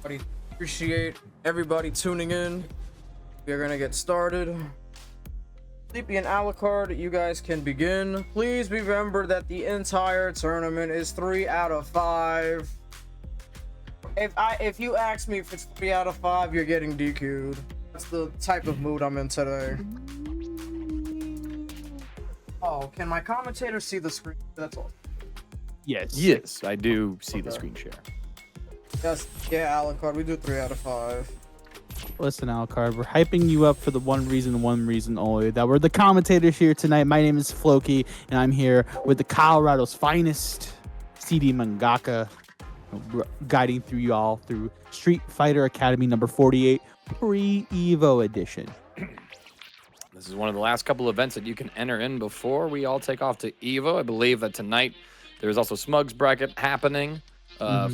I appreciate everybody tuning in. We're gonna get started. Sleepy and Alucard, you guys can begin. Please remember that the entire tournament is 3 out of 5. If you ask me if it's 3 out of 5, you're getting DQ'd. That's the type of mood I'm in today. Oh, can my commentator see the screen? That's all. Yes, I do see the screen share. Yes, yeah, Alucard, we do 3 out of 5. Listen, Alucard, we're hyping you up for the one reason only, that we're the commentators here tonight. My name is Floki, and I'm here with the Colorado's finest, CD Mangaka, guiding through y'all through Street Fighter Academy number 48, pre-Evo edition. This is one of the last couple events that you can enter in before we all take off to Evo. I believe that tonight there's also Smug's bracket happening.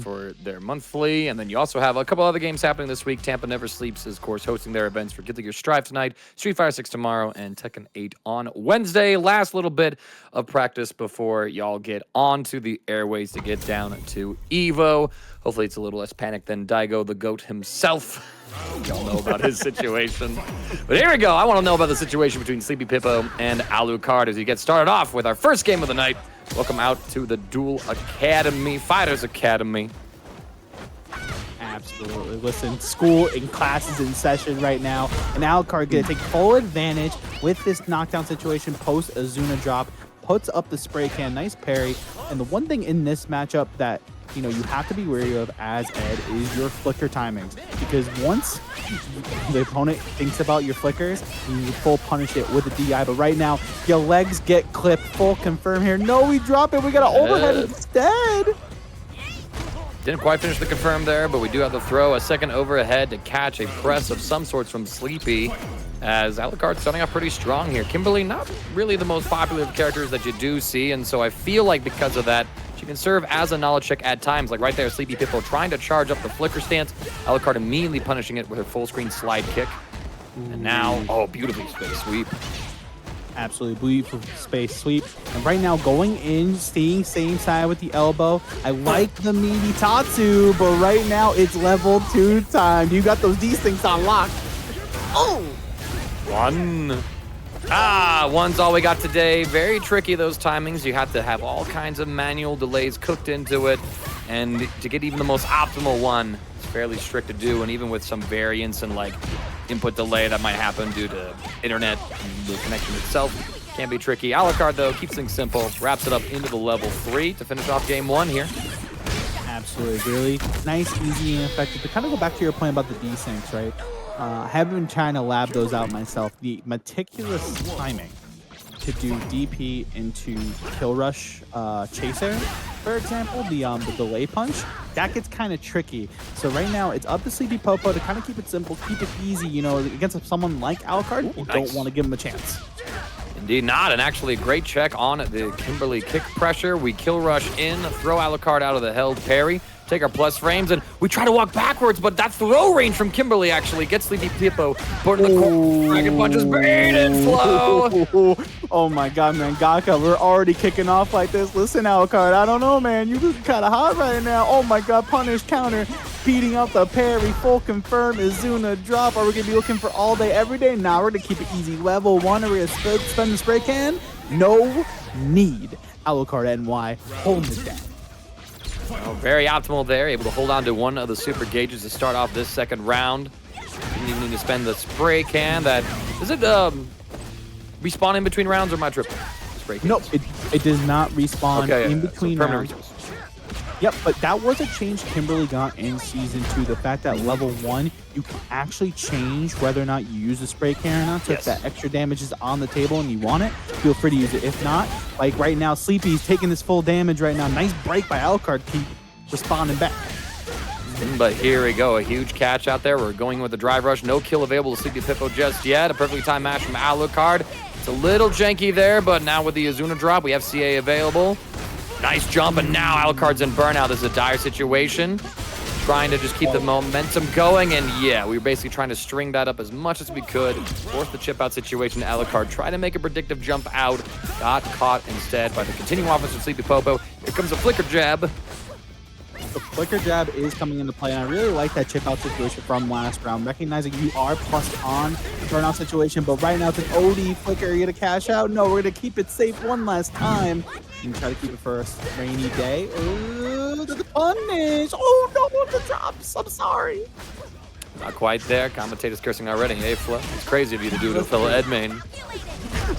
For their monthly, and then you also have a couple other games happening this week. Tampa Never Sleeps is, of course, hosting their events for Guilty Gear Strive tonight, Street Fighter 6 tomorrow, and Tekken 8 on Wednesday. Last little bit of practice before y'all get onto the airways to get down to Evo. Hopefully it's a little less panic than Daigo the GOAT himself. Y'all know about his situation. But here we go. I want to know about the situation between Sleepy Pippo and Alucard as we get started off with our first game of the night. Welcome out to the Duel Academy, Fighters Academy. Absolutely. Listen, school and classes in session right now, and Alucard gonna take full advantage with this knockdown situation post Azuna drop, puts up the spray can, nice parry, and the one thing in this matchup that you have to be wary of as Ed is your flicker timings, because once the opponent thinks about your flickers, you full punish it with a DI. But right now, your legs get clipped. Full confirm here. No, we drop it. We got an overhead instead. Didn't quite finish the confirm there, but we do have to throw a second overhead to catch a press of some sorts from Sleepy, as Alucard's starting off pretty strong here. Kimberly, not really the most popular of characters that you do see, and so I feel like because of that, she can serve as a knowledge check at times. Like right there, Sleepy Pippo trying to charge up the flicker stance, Alucard immediately punishing it with her full screen slide kick. And now, oh, beautifully space sweep. Absolutely beautiful space sweep. And right now, going in, staying same side with the elbow. I like the meaty Tatsu, but right now it's level 2 time. You got those D-Stinks on lock. Oh! One's all we got today. Very tricky, those timings. You have to have all kinds of manual delays cooked into it. And to get even the most optimal one, it's fairly strict to do. And even with some variance and like input delay that might happen due to internet and the connection itself, can be tricky. Alucard, though, keeps things simple, wraps it up into the level 3 to finish off game 1 here. Absolutely, really nice, easy, and effective. To kind of go back to your point about the D-Syncs, right? I have been trying to lab those out myself. The meticulous timing to do DP into Kill Rush Chaser, for example, the delay punch, that gets kind of tricky. So right now, it's up to Sleepy Popo to kind of keep it simple, keep it easy. Against someone like Alucard, you don't want to give him a chance. Indeed not, and actually a great check on the Kimberly kick pressure. We kill rush in, throw Alucard out of the held parry, take our plus frames, and we try to walk backwards, but that throw range from Kimberly actually gets Sleepy Pippo put in the corner. Dragon punches, bait and flow. Oh my god, man, Gaka, we're already kicking off like this. Listen, Alucard, I don't know, man. You're kind of hot right now. Oh my god, punish, counter, beating up the parry, full confirm, Azuna drop. Are we going to be looking for all day, every day? Nah, we're going to keep it easy. Level 1, are we going to spend the spray can? No need. Alucard NY, holding it down. Oh, very optimal there, able to hold on to one of the super gauges to start off this second round. Didn't even need to spend the spray can. Does it respawn in between rounds, or am I tripping? Nope, it does not respawn in between rounds. Resource. Yep, but that was a change Kimberly got in Season 2. The fact that level 1, you can actually change whether or not you use the spray can or not. So if that extra damage is on the table and you want it, feel free to use it. If not, like right now, Sleepy's taking this full damage right now. Nice break by Alucard, keep responding back. But here we go, a huge catch out there. We're going with the drive rush. No kill available to Sleepy Pippo just yet. A perfectly timed match from Alucard. It's a little janky there, but now with the Azuna drop, we have CA available. Nice jump, and now Alucard's in burnout. This is a dire situation. Trying to just keep the momentum going, and yeah, we were basically trying to string that up as much as we could. Force the chip out situation. Alucard tried to make a predictive jump out. Got caught instead by the continuing offense from Sleepy Popo. Here comes a flicker jab. the flicker jab is coming into play, and I really like that chip out situation from last round, recognizing you are plus on the burnout situation, but right now it's an OD flicker. You're gonna cash out? No, we're gonna keep it safe one last time and try to keep it for a rainy day. Ooh, the punish! Oh no, the drops! I'm sorry. Not quite there. Commentator's cursing already. Hey, Flo, it's crazy of you to do to a fellow Ed main.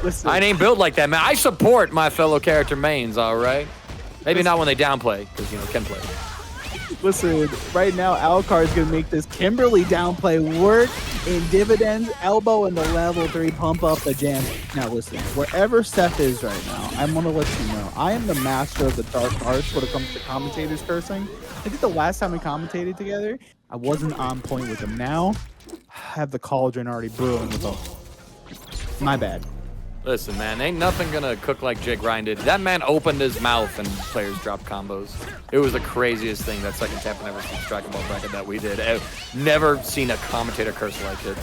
Listen. I ain't built like that, man. I support my fellow character mains, all right? Maybe not when they downplay, because, you know, can play. Listen, right now, Alucard is going to make this Kimberly downplay work in dividends, elbow, and the level 3 pump up the jam. Now, listen, wherever Seth is right now, I'm going to let you know, I am the master of the dark arts when it comes to commentators cursing. I think the last time we commentated together, I wasn't on point with them. Now, I have the cauldron already brewing with them. My bad. Listen, man, ain't nothing gonna cook like Jay grinded. That man opened his mouth and players dropped combos. It was the craziest thing, that second tap and ever seen Dragon Ball bracket that we did. I've never seen a commentator curse like it.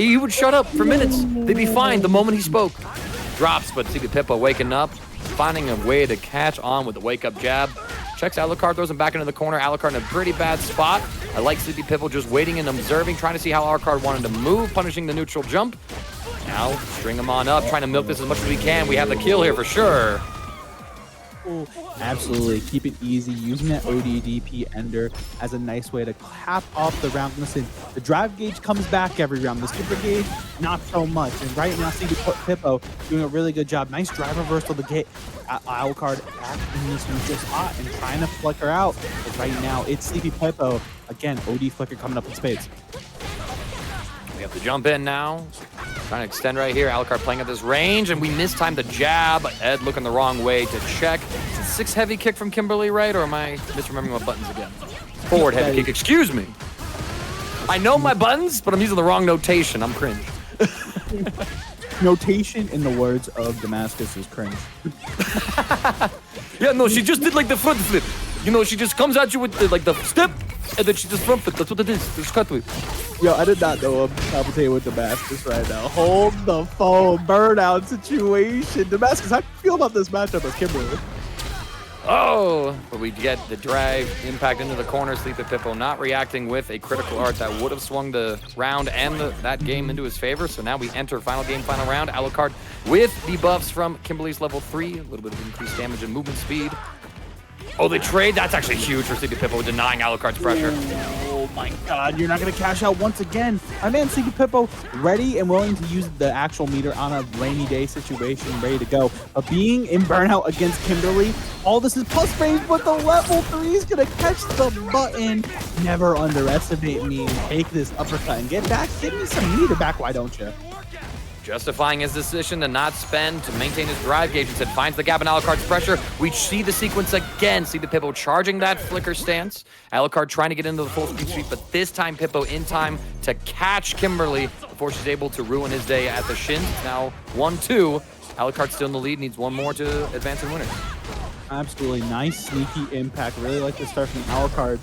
He would shut up for minutes. They'd be fine the moment he spoke. Drops, but CB Pippo waking up, finding a way to catch on with the wake-up jab. Checks Alucard, throws him back into the corner. Alucard in a pretty bad spot. I like Sleepy Pippo just waiting and observing, trying to see how Alucard wanted to move, punishing the neutral jump. Now, string him on up, trying to milk this as much as we can. We have the kill here for sure. Ooh, absolutely. Keep it easy. Using that ODDP ender as a nice way to cap off the round. Listen, the drive gauge comes back every round. The super gauge, not so much. And right now, see Pippo doing a really good job. Nice drive reversal to get Alucard back in this neutral spot and trying to flicker out. But right now, it's Sleepy Pippo. Again, OD flicker coming up in spades. We have to jump in now. Trying to extend right here. Alucard playing at this range, and we mistimed the jab. Ed looking the wrong way to check. It's a 6 heavy kick from Kimberly, right? Or am I misremembering my buttons again? Forward heavy kick, excuse me. I know my buttons, but I'm using the wrong notation. I'm cringe. Notation in the words of Damascus is cringe. Yeah, no, she just did like the front flip. You know, she just comes at you with the, like the step, and then she just front flip. That's what it is. Just cut through. Yo, I did not know I'm commentating with Damascus right now. Hold the phone, burnout situation. Damascus, how do you feel about this matchup of Kimberly? Oh, but we get the drag impact into the corner. Sleepy Pippo not reacting with a critical art that would have swung the round and that game into his favor. So now we enter final game, final round. Alucard with debuffs from Kimberly's level 3. A little bit of increased damage and movement speed. Oh, they trade? That's actually huge for Sleepy Pippo, denying Alucard's pressure. Oh my god, you're not going to cash out once again. My man Sleepy Pippo ready and willing to use the actual meter on a rainy day situation, ready to go. But being in burnout against Kimberly, all this is plus range, but the level 3 is going to catch the button. Never underestimate me and take this uppercut and get back. Give me some meter back, why don't you? Justifying his decision to not spend to maintain his drive gauge, instead finds the gap in Alucard's pressure. We see the sequence again. See the Pippo charging that flicker stance. Alucard trying to get into the full speed sweep, but this time Pippo in time to catch Kimberly before she's able to ruin his day at the shins. Now 1-2. Alucard still in the lead, needs one more to advance and win it. Absolutely nice, sneaky impact. Really like the start from Alucard.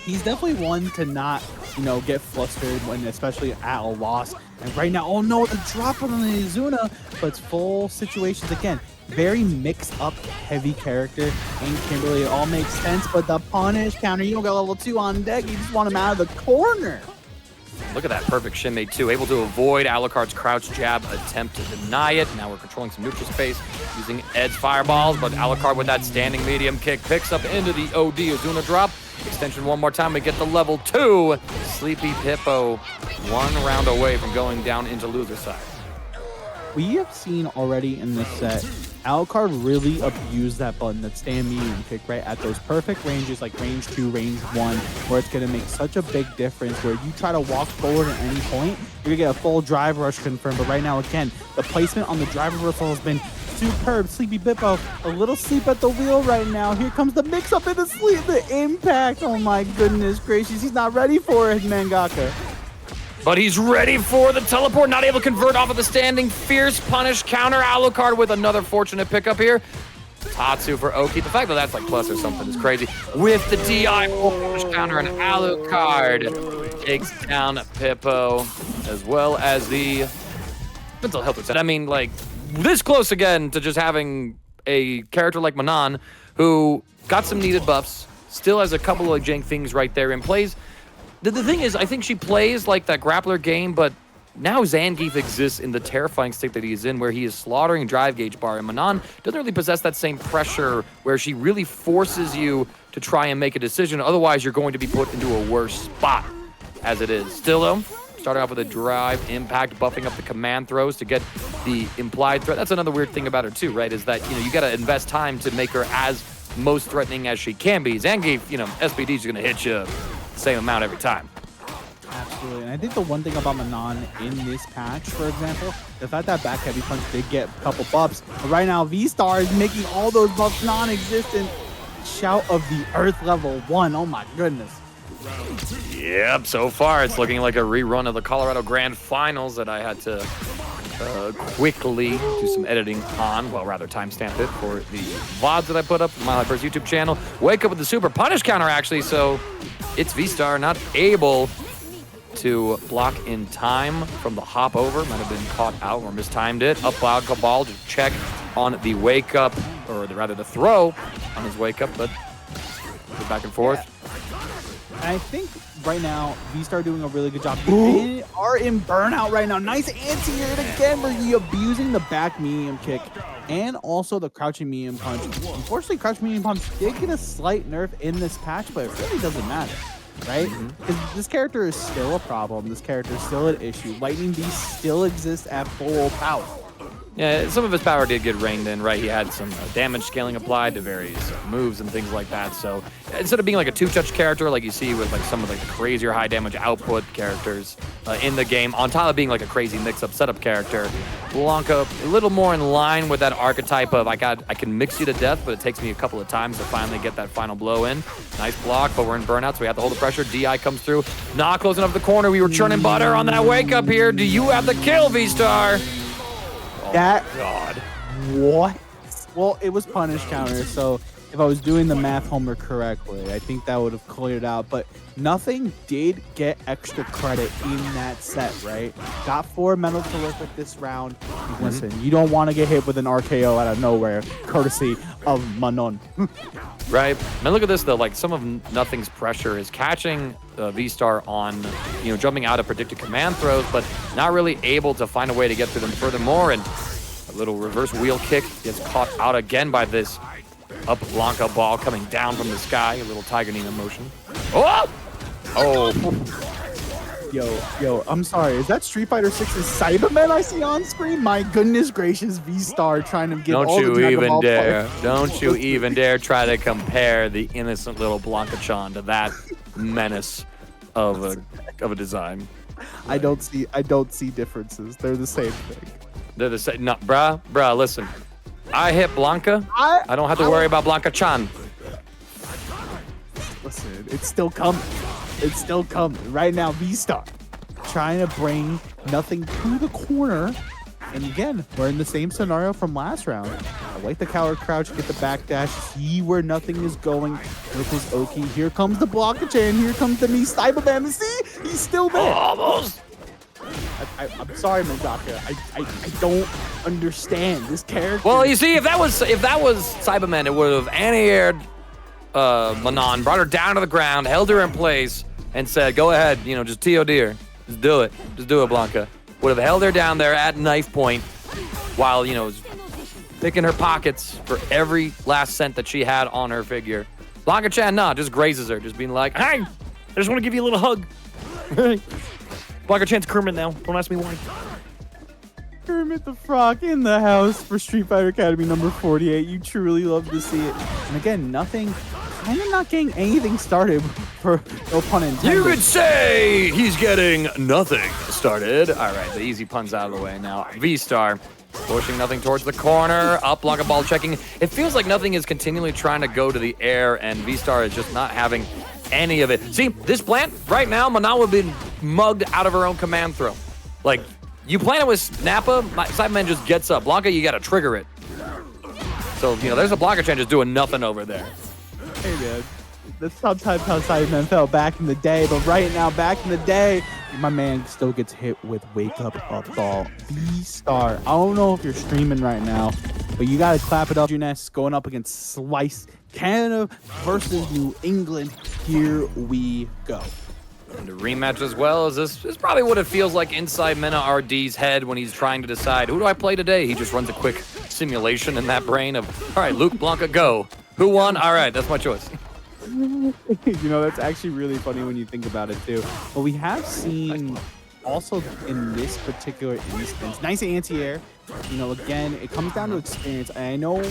He's definitely one to not, you know, get flustered when, especially at a loss. And right now, oh no, the drop on the Izuna, but it's full situations again. Very mixed up, heavy character in Kimberly. It all makes sense, but the punish counter, you don't got level 2 on deck. You just want him out of the corner. Look at that perfect shin made too. Able to avoid Alucard's crouch jab attempt to deny it. Now we're controlling some neutral space using Ed's fireballs, but Alucard with that standing medium kick picks up into the OD Izuna drop. Extension one more time, we get the level 2. Sleepy Pippo 1 round away from going down into loser side. We have seen already in this set, Alucard really abused that button, that stand medium kick, right? At those perfect ranges, like range 2, range 1, where it's going to make such a big difference, where you try to walk forward at any point, you're going to get a full drive rush confirmed. But right now, again, the placement on the drive reversal has been superb. Sleepy Pippo, a little sleep at the wheel right now. Here comes the mix-up in the sleep, the impact. Oh my goodness gracious, he's not ready for it, Mangaka. But he's ready for the teleport, not able to convert off of the standing. Fierce punish counter. Alucard with another fortunate pickup here. Tatsu for Oki. The fact that that's like plus or something is crazy. With the DI punish counter, and Alucard takes down Pippo, as well as the mental health reset. I mean, like, this close again to just having a character like Manon, who got some needed buffs, still has a couple of jank things right there and plays. The thing is, I think she plays like that grappler game, but now Zangief exists in the terrifying state that he is in, where he is slaughtering drive gauge bar, and Manon doesn't really possess that same pressure where she really forces you to try and make a decision. Otherwise, you're going to be put into a worse spot as it is. Still, though, starting off with a drive impact, buffing up the command throws to get the implied threat. That's another weird thing about her too, right? Is that, you know, you got to invest time to make her as most threatening as she can be. Zangief, you know, SPD is going to hit you the same amount every time. Absolutely, and I think the one thing about Manon in this patch, for example, the fact that back heavy punch did get a couple buffs, but right now V-Star is making all those buffs non-existent. Shout of the Earth level 1, oh my goodness. Yep, so far it's looking like a rerun of the Colorado Grand Finals that I had to quickly do some editing on, well, rather timestamp it for the VODs that I put up on my first YouTube channel. Wake up with the super punish counter, actually, so it's V-Star not able to block in time from the hop over. Might have been caught out or mistimed it. Up wild Cabal to check on the wake up, or rather the throw on his wake up, but go back and forth. Yeah. And I think right now, V-Star doing a really good job. They are in burnout right now. Nice anti-air again, where he abusing the back medium kick and also the crouching medium punch. Unfortunately, crouching medium punch did get a slight nerf in this patch, but it really doesn't matter, right? Because this character is still a problem. This character is still an issue. Lightning Beast still exists at full power. Yeah, some of his power did get reined in, right? He had some damage scaling applied to various moves and things like that. So instead of being like a two-touch character like you see with like some of the crazier high damage output characters in the game, on top of being like a crazy mix-up setup character, Blanka a little more in line with that archetype of I can mix you to death, but it takes me a couple of times to finally get that final blow in. Nice block, but we're in burnout, so we have to hold the pressure. DI comes through, not closing up the corner. We were churning butter on that wake up here. Do you have the kill, V-Star? That God. What? Well, it was punish counter, so if I was doing the math homework correctly, I think that would have cleared out, but nothing did get extra credit in that set, right? Got 4 medals to work with this round. Listen, you don't want to get hit with an RKO out of nowhere, courtesy of Manon. Right. Now look at this though, like some of Nothing's pressure is catching V-Star on, you know, jumping out of predicted command throws, but not really able to find a way to get through them furthermore, and a little reverse wheel kick gets caught out again by this up Blanka ball coming down from the sky, a little Tiger Nina motion. Oh! Oh! Yo, I'm sorry, is that Street Fighter 6's Cyberman I see on screen? My goodness gracious, V-Star trying to get all the Don't you even dare try to compare the innocent little Blanka-chan to that menace of a design. I don't see differences. They're the same thing. They're the same. No, bruh, listen. I hit Blanka. I don't have to worry about Blanka-chan. Listen, it's still coming. It's still coming. Right now, V-Star trying to bring Nothing to the corner. And again, we're in the same scenario from last round. I like the coward crouch, get the backdash, see where Nothing is going with his Oki. Here comes the blockage, here comes the knee Cyberbam. See, he's still there. Almost. I'm sorry, Mangaka. I don't understand this character. Well, you see, if that was Cyberman, it would have anti-aired Manon, brought her down to the ground, held her in place, and said, "Go ahead, you know, just TOD her, just do it, Blanka." Would have held her down there at knife point, while you know, picking her pockets for every last cent that she had on her figure. Blanka-chan, nah, just grazes her, just being like, "Hey, I just want to give you a little hug." Blanka-chan's Kermit now. Don't ask me why. Kermit the Frog in the house for Street Fighter Academy number 48. You truly love to see it. And again, Nothing, kind of not getting anything started, for no pun intended. You could say he's getting nothing started. All right, the easy pun's out of the way now. V-Star pushing Nothing towards the corner. Up, Blanka ball checking. It feels like Nothing is continually trying to go to the air, and V-Star is just not having any of it. See, this plant right now, Manon would have been mugged out of her own command throw. Like, you plant it with Nappa, Cyberman just gets up. Blanka, you gotta trigger it. So, you know, there's a Blanka-chan just doing nothing over there. Hey, man. That's sometimes how Cyberman felt back in the day, but right now, back in the day, my man still gets hit with wake up ball. V-Star. I don't know if you're streaming right now, but you gotta clap it up. Juness going up against Slice Canada versus New England. Here we go. And a rematch as well, as this is probably what it feels like inside Mena RD's head when he's trying to decide, who do I play today? He just runs a quick simulation in that brain of, all right, Luke, Blanca, go. Who won? All right, that's my choice. You know, that's actually really funny when you think about it too. But we have seen also in this particular instance, nice anti-air. You know, again, it comes down to experience. And I know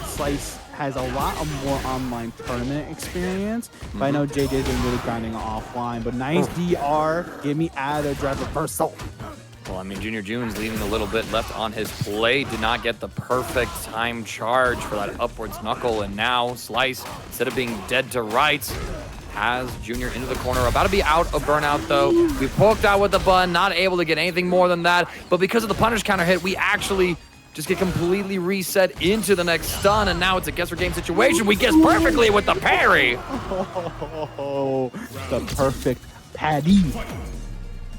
Slice has a lot of more online tournament experience, but I know JJ's been really grinding offline. But nice DR, give me out of drive reversal. Well, I mean, Junior June's leaving a little bit left on his plate. Did not get the perfect time charge for that upwards knuckle. And now Slice, instead of being dead to rights, has Junior into the corner. About to be out of burnout, though. We poked out with the button, not able to get anything more than that. But because of the punish counter hit, we actually just get completely reset into the next stun. And now it's a guess or game situation. We guess perfectly with the parry. Oh, the perfect paddy.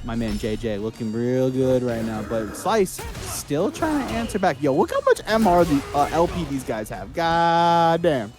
My man JJ looking real good right now, but Slice still trying to answer back. Yo, look how much MR the LP these guys have. God damn.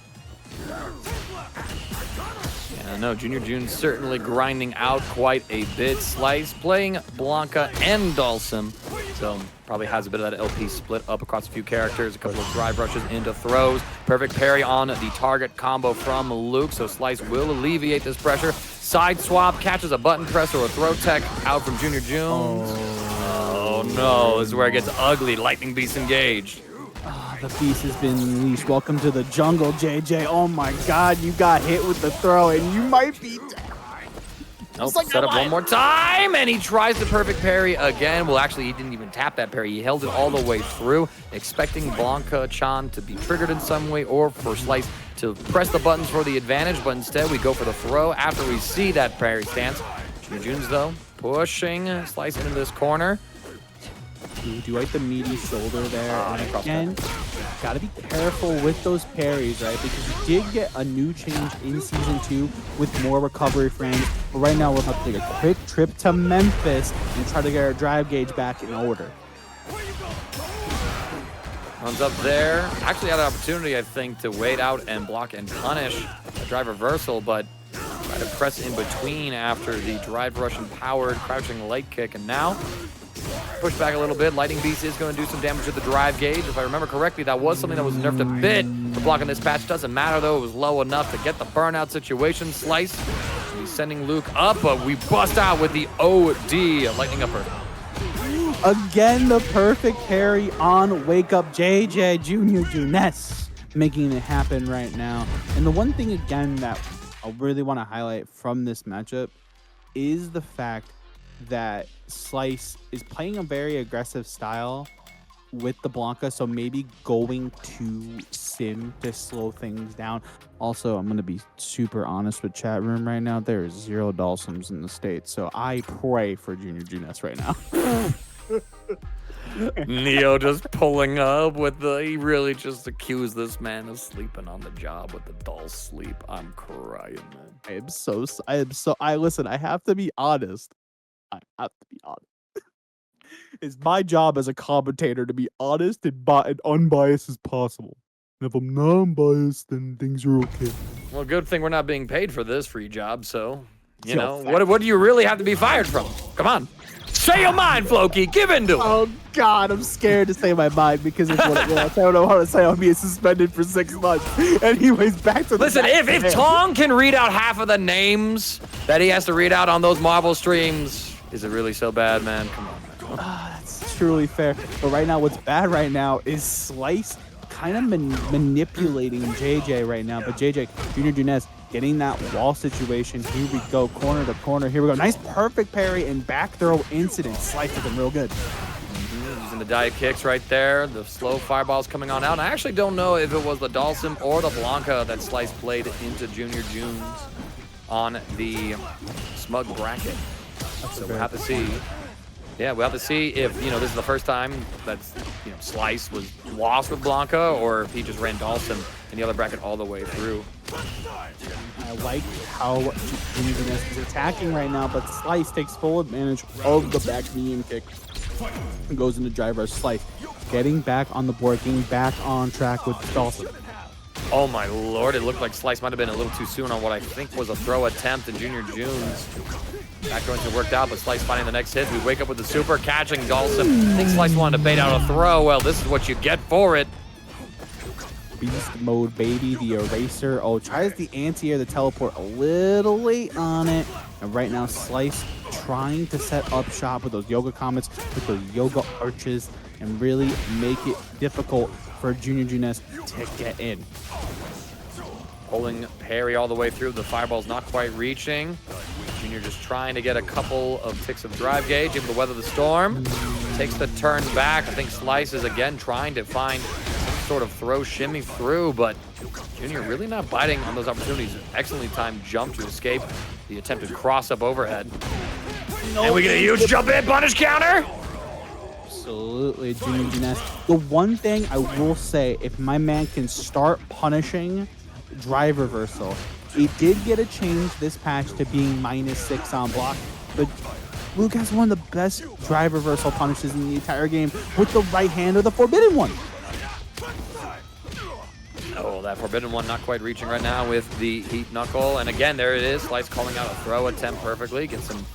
Yeah, no, Junior June certainly grinding out quite a bit. Slice playing Blanca and Dhalsim, so probably has a bit of that LP split up across a few characters, a couple of drive rushes into throws. Perfect parry on the target combo from Luke, so Slice will alleviate this pressure. Side swap, catches a button press or a throw tech out from Junior Junes. Oh no, this is where it gets ugly. Lightning Beast engaged. Oh, the beast has been unleashed. Welcome to the jungle, JJ. Oh my god, you got hit with the throw and you might be dead. Nope, set up one more time, and he tries the perfect parry again. Well, actually, he didn't even tap that parry. He held it all the way through, expecting Blanca Chan to be triggered in some way or for Slice to press the buttons for the advantage, but instead we go for the throw after we see that parry stance. Junior Junes, though, pushing Slice into this corner. Do you like the meaty shoulder there? And again, gotta be careful with those parries, right? Because you did get a new change in Season 2 with more recovery frames. But right now, we're about to take a quick trip to Memphis and try to get our drive gauge back in order. Runs up there. Actually had an opportunity, I think, to wait out and block and punish a drive reversal, but try to press in between after the drive rush and powered crouching light kick. And now, push back a little bit. Lightning Beast is going to do some damage to the drive gauge. If I remember correctly, that was something that was nerfed a bit for blocking this patch. Doesn't matter, though. It was low enough to get the burnout situation. Slice. He's sending Luke up, but we bust out with the OD Lightning Upper. Again, the perfect parry on Wake Up JJ Junior Junes, making it happen right now. And the one thing, again, that I really want to highlight from this matchup is the fact that Slice is playing a very aggressive style with the Blanca, so maybe going to Sim to slow things down. Also, I'm going to be super honest with chat room right now. There is 0 Dhalsims in the States, so I pray for Junior Junes right now. Neo just pulling up with the, he really just accused this man of sleeping on the job with the dull sleep. I'm crying, man. Listen, I have to be honest. I have to be honest. It's my job as a commentator to be honest and unbiased as possible. And if I'm not unbiased, then things are okay. Well, good thing we're not being paid for this free job, so, you know, what do you really have to be fired from? Come on. Say your mind, Floki. Give into it. Oh, God, I'm scared to say my mind because it's what it was. I don't know how to say I'm being suspended for 6 months. Anyways, back to the Listen, if Tong can read out half of the names that he has to read out on those Marvel streams, is it really so bad, man? Come on, man. That's truly fair. But right now, what's bad right now is Slice kind of manipulating JJ right now. But JJ, Junior Junes, getting that wall situation. Here we go, corner to corner. Here we go. Nice perfect parry and back throw incident. Slice looking real good. Using the dive kicks right there. The slow fireballs coming on out. And I actually don't know if it was the Dhalsim or the Blanca that Slice played into Junior Junes on the smug bracket. So we'll have to see. Yeah, we'll have to see if, you know, this is the first time that's, you know, Slice was lost with Blanca, or if he just ran Dhalsim in the other bracket all the way through. I like how Junior Junes is attacking right now, but Slice takes full advantage of the back medium kick and goes into drive rush. Slice getting back on the board, getting back on track with Dhalsim. Oh my lord, it looked like Slice might have been a little too soon on what I think was a throw attempt, and Junior June's back going to worked out, but Slice finding the next hit. We wake up with the super, catching Dawson. I think Slice wanted to bait out a throw. Well, this is what you get for it. Beast mode, baby, the eraser. Oh, tries the anti-air, the teleport a little late on it. And right now, Slice trying to set up shop with those yoga comets, with those yoga arches, and really make it difficult for Junior Junes to get in. Pulling parry all the way through. The fireball's not quite reaching. Junior just trying to get a couple of ticks of drive gauge, able to weather the storm. Takes the turn back. I think Slice is again trying to find some sort of throw shimmy through, but Junior really not biting on those opportunities. Excellently timed jump to escape the attempted cross up overhead. And we get a huge jump in punish counter. Absolutely, Junior Junes. The one thing I will say, if my man can start punishing drive reversal, it did get a change this patch to being -6 on block, but Luke has one of the best drive reversal punishes in the entire game with the right hand or the forbidden one. Oh, that forbidden one not quite reaching right now with the heat knuckle. And again, there it is. Slice calling out a throw attempt perfectly. Get some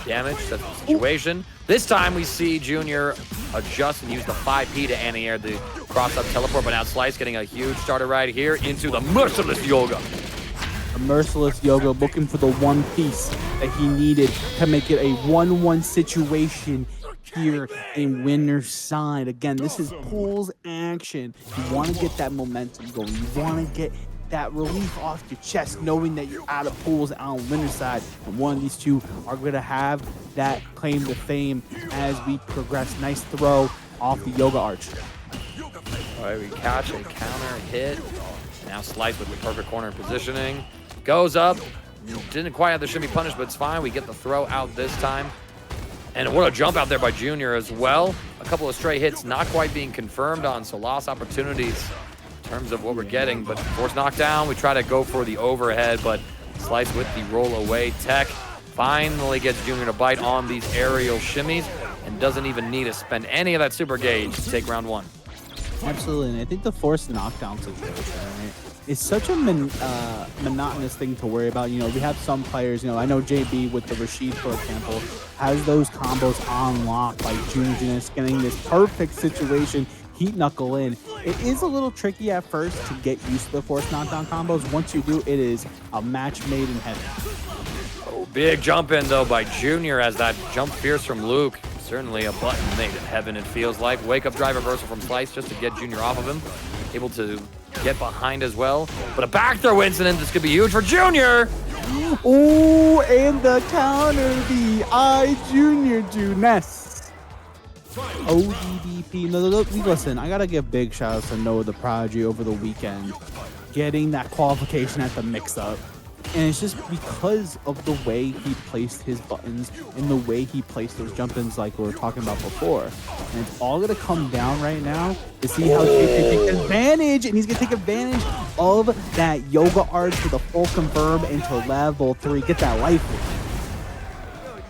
damage. That's the situation. This time we see Junior adjust and use the 5P to anti-air the cross-up teleport. But now Slice getting a huge starter right here into the merciless yoga. A merciless yoga looking for the one piece that he needed to make it a 1-1 situation here in winner's side. Again, this is pulls action. You want to get that momentum going. You want to get that relief off your chest, knowing that you're out of pools on winner's side. And one of these two are going to have that claim to fame as we progress. Nice throw off the yoga arch. All right, we catch a counter hit. Now Slice with the perfect corner positioning. Goes up. Didn't quite have the shimmy punish, but it's fine. We get the throw out this time. And what a jump out there by Junior as well. A couple of stray hits not quite being confirmed on, so lost opportunities in terms of what we're getting. But force knockdown, we try to go for the overhead, but Slice with the roll away tech finally gets Junior to bite on these aerial shimmies and doesn't even need to spend any of that super gauge to take round one. Absolutely, and I think the forced knockdown situation, right? It's such a monotonous thing to worry about. You know, we have some players, you know, I know JB with the Rashid, for example, has those combos on lock, like Junior Junes getting this perfect situation, heat knuckle in. It is a little tricky at first to get used to the forced knockdown combos. Once you do, it is a match made in heaven. Oh, big jump in though by Junior as that jump fierce from Luke. Certainly a button made in heaven, it feels like. Wake up drive reversal from Slice just to get Junior off of him. Able to get behind as well. But a back throw incident, this could be huge for Junior. Ooh, and the counter VI Junior Junes. ODDP. No, listen, I gotta give big shout outs to Noah the Prodigy over the weekend, getting that qualification at the mix-up. And it's just because of the way he placed his buttons and the way he placed those jump-ins like we were talking about before. And it's all going to come down right now to see how Jake can take advantage. And he's going to take advantage of that yoga arch with a full confirm into level 3. Get that life.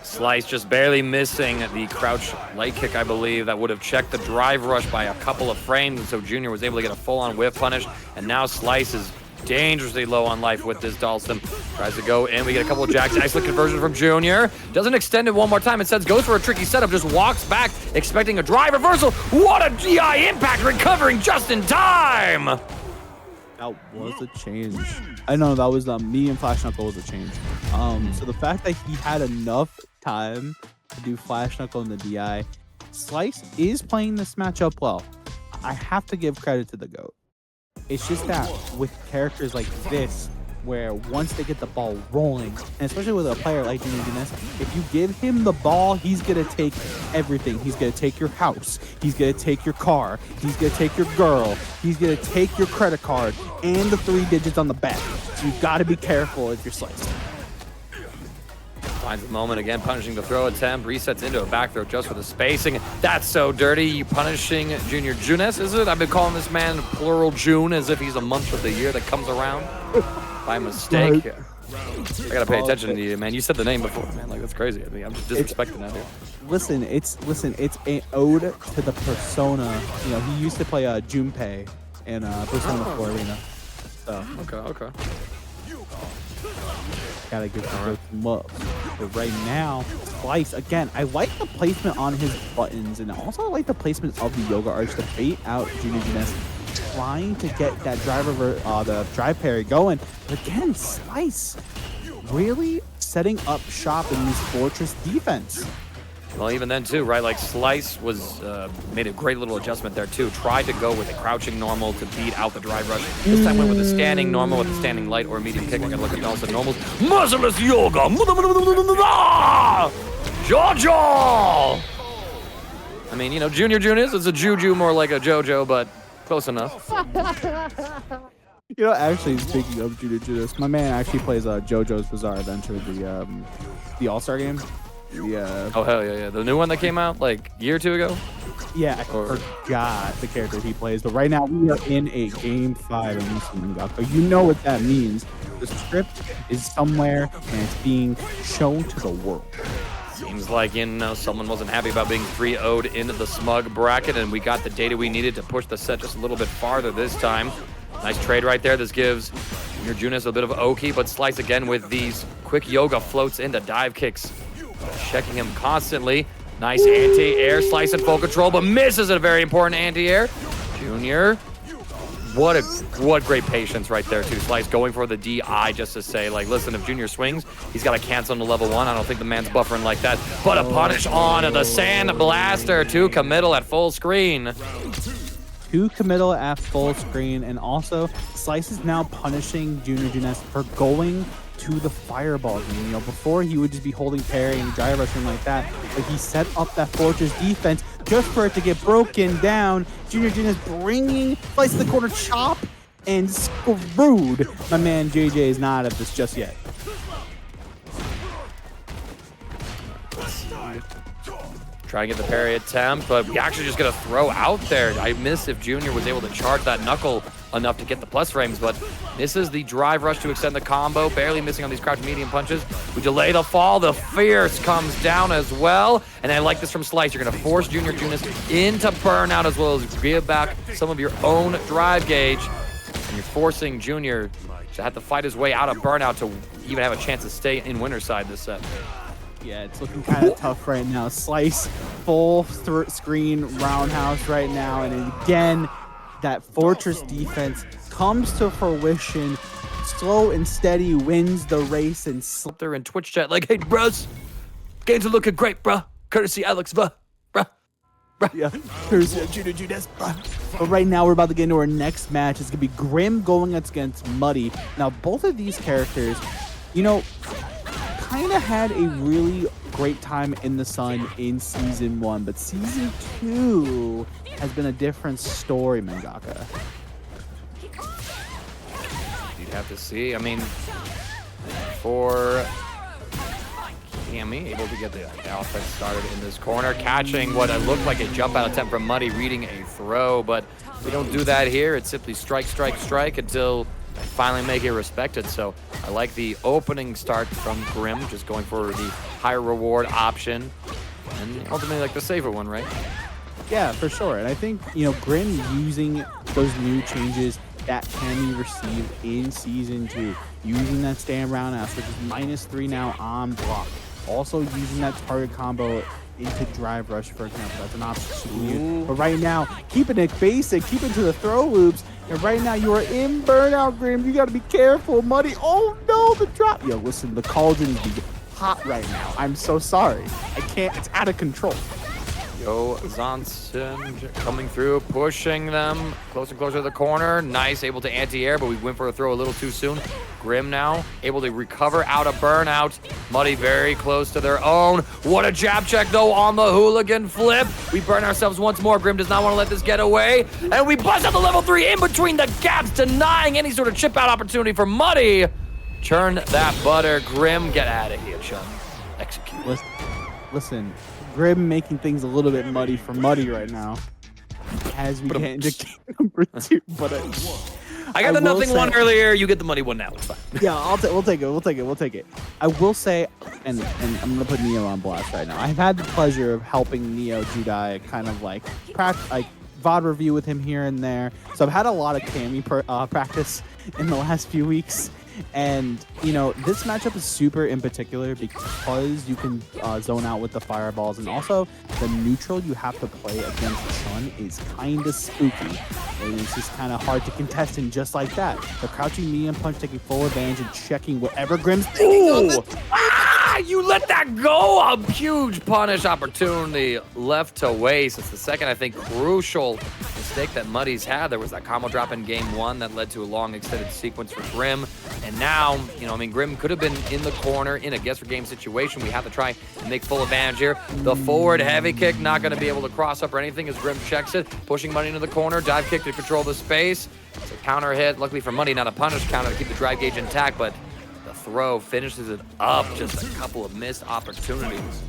Slice just barely missing the crouch light kick, I believe. That would have checked the drive rush by a couple of frames. And so Junior was able to get a full-on whiff punish. And now Slice is dangerously low on life with this Dalston. Tries to go in, we get a couple of jacks. Excellent conversion from Junior. Doesn't extend it one more time. Instead goes for a tricky setup, just walks back, expecting a drive reversal. What a DI impact, recovering just in time. That was a change. I know that was me and Flash Knuckle was a change. So the fact that he had enough time to do Flash Knuckle in the DI, Slice is playing this matchup well. I have to give credit to the GOAT. It's just that with characters like this, where once they get the ball rolling, and especially with a player like Junior Junes, if you give him the ball, he's going to take everything. He's going to take your house. He's going to take your car. He's going to take your girl. He's going to take your credit card and the 3 digits on the back. So you've got to be careful if you're Sliced. Finds the moment again, punishing the throw attempt, resets into a back throw just for the spacing. That's so dirty. You punishing Junior Junes, is it? I've been calling this man plural June as if he's a month of the year that comes around by mistake. Right. I gotta pay attention to you, man. You said the name before, man. Like, that's crazy. I mean, I'm just disrespecting that here. Listen, it's an ode to the persona. You know, he used to play Junpei in Persona 4 Arena. So Okay. gotta give him some love. But right now, Slice again. I like the placement on his buttons, and also I like the placement of the Yoga Arch to bait out Junior Junes, trying to get that the drive parry going. But again, Slice really setting up shop in this Fortress defense. Well, even then too, right? Like Slice was made a great little adjustment there too. Tried to go with a crouching normal to beat out the drive rush. This time went with a standing normal with a standing light or medium kick. I gotta look at also normals. Merciless Yoga! Jojo! I mean, you know, Junior Junis is a Juju more like a JoJo, but close enough. You know, actually, speaking of Junior Junis, my man actually plays JoJo's Bizarre Adventure, the All-Star game. Yeah. Oh hell yeah, yeah. The new one that came out like a year or two ago? Yeah, I forgot the character he plays, but right now we are in a game 5 of Mingaka. You know what that means. The script is somewhere and it's being shown to the world. Seems like, you know, someone wasn't happy about being 3-0'd into the smug bracket, and we got the data we needed to push the set just a little bit farther this time. Nice trade right there. This gives Junior Junis a bit of Oki, but Slice again with these quick yoga floats into dive kicks. Checking him constantly. Nice anti-air, Slice and full control, but misses a very important anti-air. Junior, what great patience right there too. Slice going for the DI just to say, like, listen, if Junior swings, he's got to cancel into level 1. I don't think the man's buffering like that. But a punish on the Sand Blaster to committal at full screen. To committal at full screen, and also Slice is now punishing Junior Junes for going to the fireball game. You know, before he would just be holding parry and drive rushing like that, but he set up that Fortress defense just for it to get broken down. Junior Junes bringing Slice to the corner, chop, and screwed. My man JJ is not at this just yet. Try to get the parry attempt, but we actually just gonna throw out there. I miss if Junior was able to charge that knuckle enough to get the plus frames, but misses the drive rush to extend the combo, barely missing on these crouch medium punches. We delay the fall, the Fierce comes down as well, and I like this from Slice. You're gonna force Junior Junis into burnout as well as give back some of your own drive gauge, and you're forcing Junior to have to fight his way out of burnout to even have a chance to stay in winner's side this set. Yeah, it's looking kind of tough right now. Slice full screen roundhouse right now, and again, that Fortress defense comes to fruition. Slow and steady wins the race, and Up there in Twitch chat like, hey bros, games are looking great, bruh. Courtesy Alex, bruh. yeah, there's Junior Junes, bruh. But right now, we're about to get into our next match. It's gonna be Grim going against Muddy. Now, both of these characters, you know, kind of had a really great time in the sun in season 1, but season 2 has been a different story, Mangaka. You'd have to see. I mean, for Cammy, able to get the offense started in this corner, catching what looked like a jump out attempt from Muddy, reading a throw, but we don't do that here. It's simply strike, strike, strike until finally make it respected. So I like the opening start from Grim, just going for the higher reward option, and ultimately like the safer one, right? Yeah, for sure. And I think, you know, Grim using those new changes that can be received in season 2, using that stand roundhouse, which is -3 now on block. Also using that target combo into drive rush, for example. That's an option to use. But right now, keeping it basic, keeping to the throw loops. And right now, you are in burnout, Grim. You got to be careful, Muddy. Oh no, the drop. Yo, listen, the cauldron is hot right now. I'm so sorry. I can't. It's out of control. Yo, Zonson coming through, pushing them closer and closer to the corner. Nice, able to anti-air, but we went for a throw a little too soon. Grim now able to recover out of burnout. Muddy very close to their own. What a jab check though on the hooligan flip. We burn ourselves once more. Grim does not want to let this get away. And we buzz out the level 3 in between the gaps, denying any sort of chip out opportunity for Muddy. Churn that butter. Grim, get out of here, chum. Execute. Listen, Grim making things a little bit muddy for Muddy right now as we get into game number 2. But I got the nothing one earlier. You get the muddy one now. It's fine. Yeah, we'll take it. I will say, and I'm gonna put Neo on blast right now. I've had the pleasure of helping Neo Judai kind of like VOD review with him here and there. So I've had a lot of Cammy practice in the last few weeks. And, you know, this matchup is super in particular because you can zone out with the fireballs. And also, the neutral you have to play against Chun is kind of spooky. And it's just kind of hard to contest in just like that. The crouching medium punch taking full advantage and checking whatever Grimm's thinking of. You let that go! A huge punish opportunity left to waste. It's the second, I think, crucial mistake that Muddy's had. There was that combo drop in game 1 that led to a long extended sequence for Grim. And now, you know, I mean, Grim could have been in the corner in a guess for game situation. We have to try and make full advantage here. The forward heavy kick, not going to be able to cross up or anything as Grim checks it. Pushing Muddy into the corner, dive kick to control the space. It's a counter hit. Luckily for Muddy, not a punish counter to keep the drive gauge intact, but throw finishes it up. Just a couple of missed opportunities.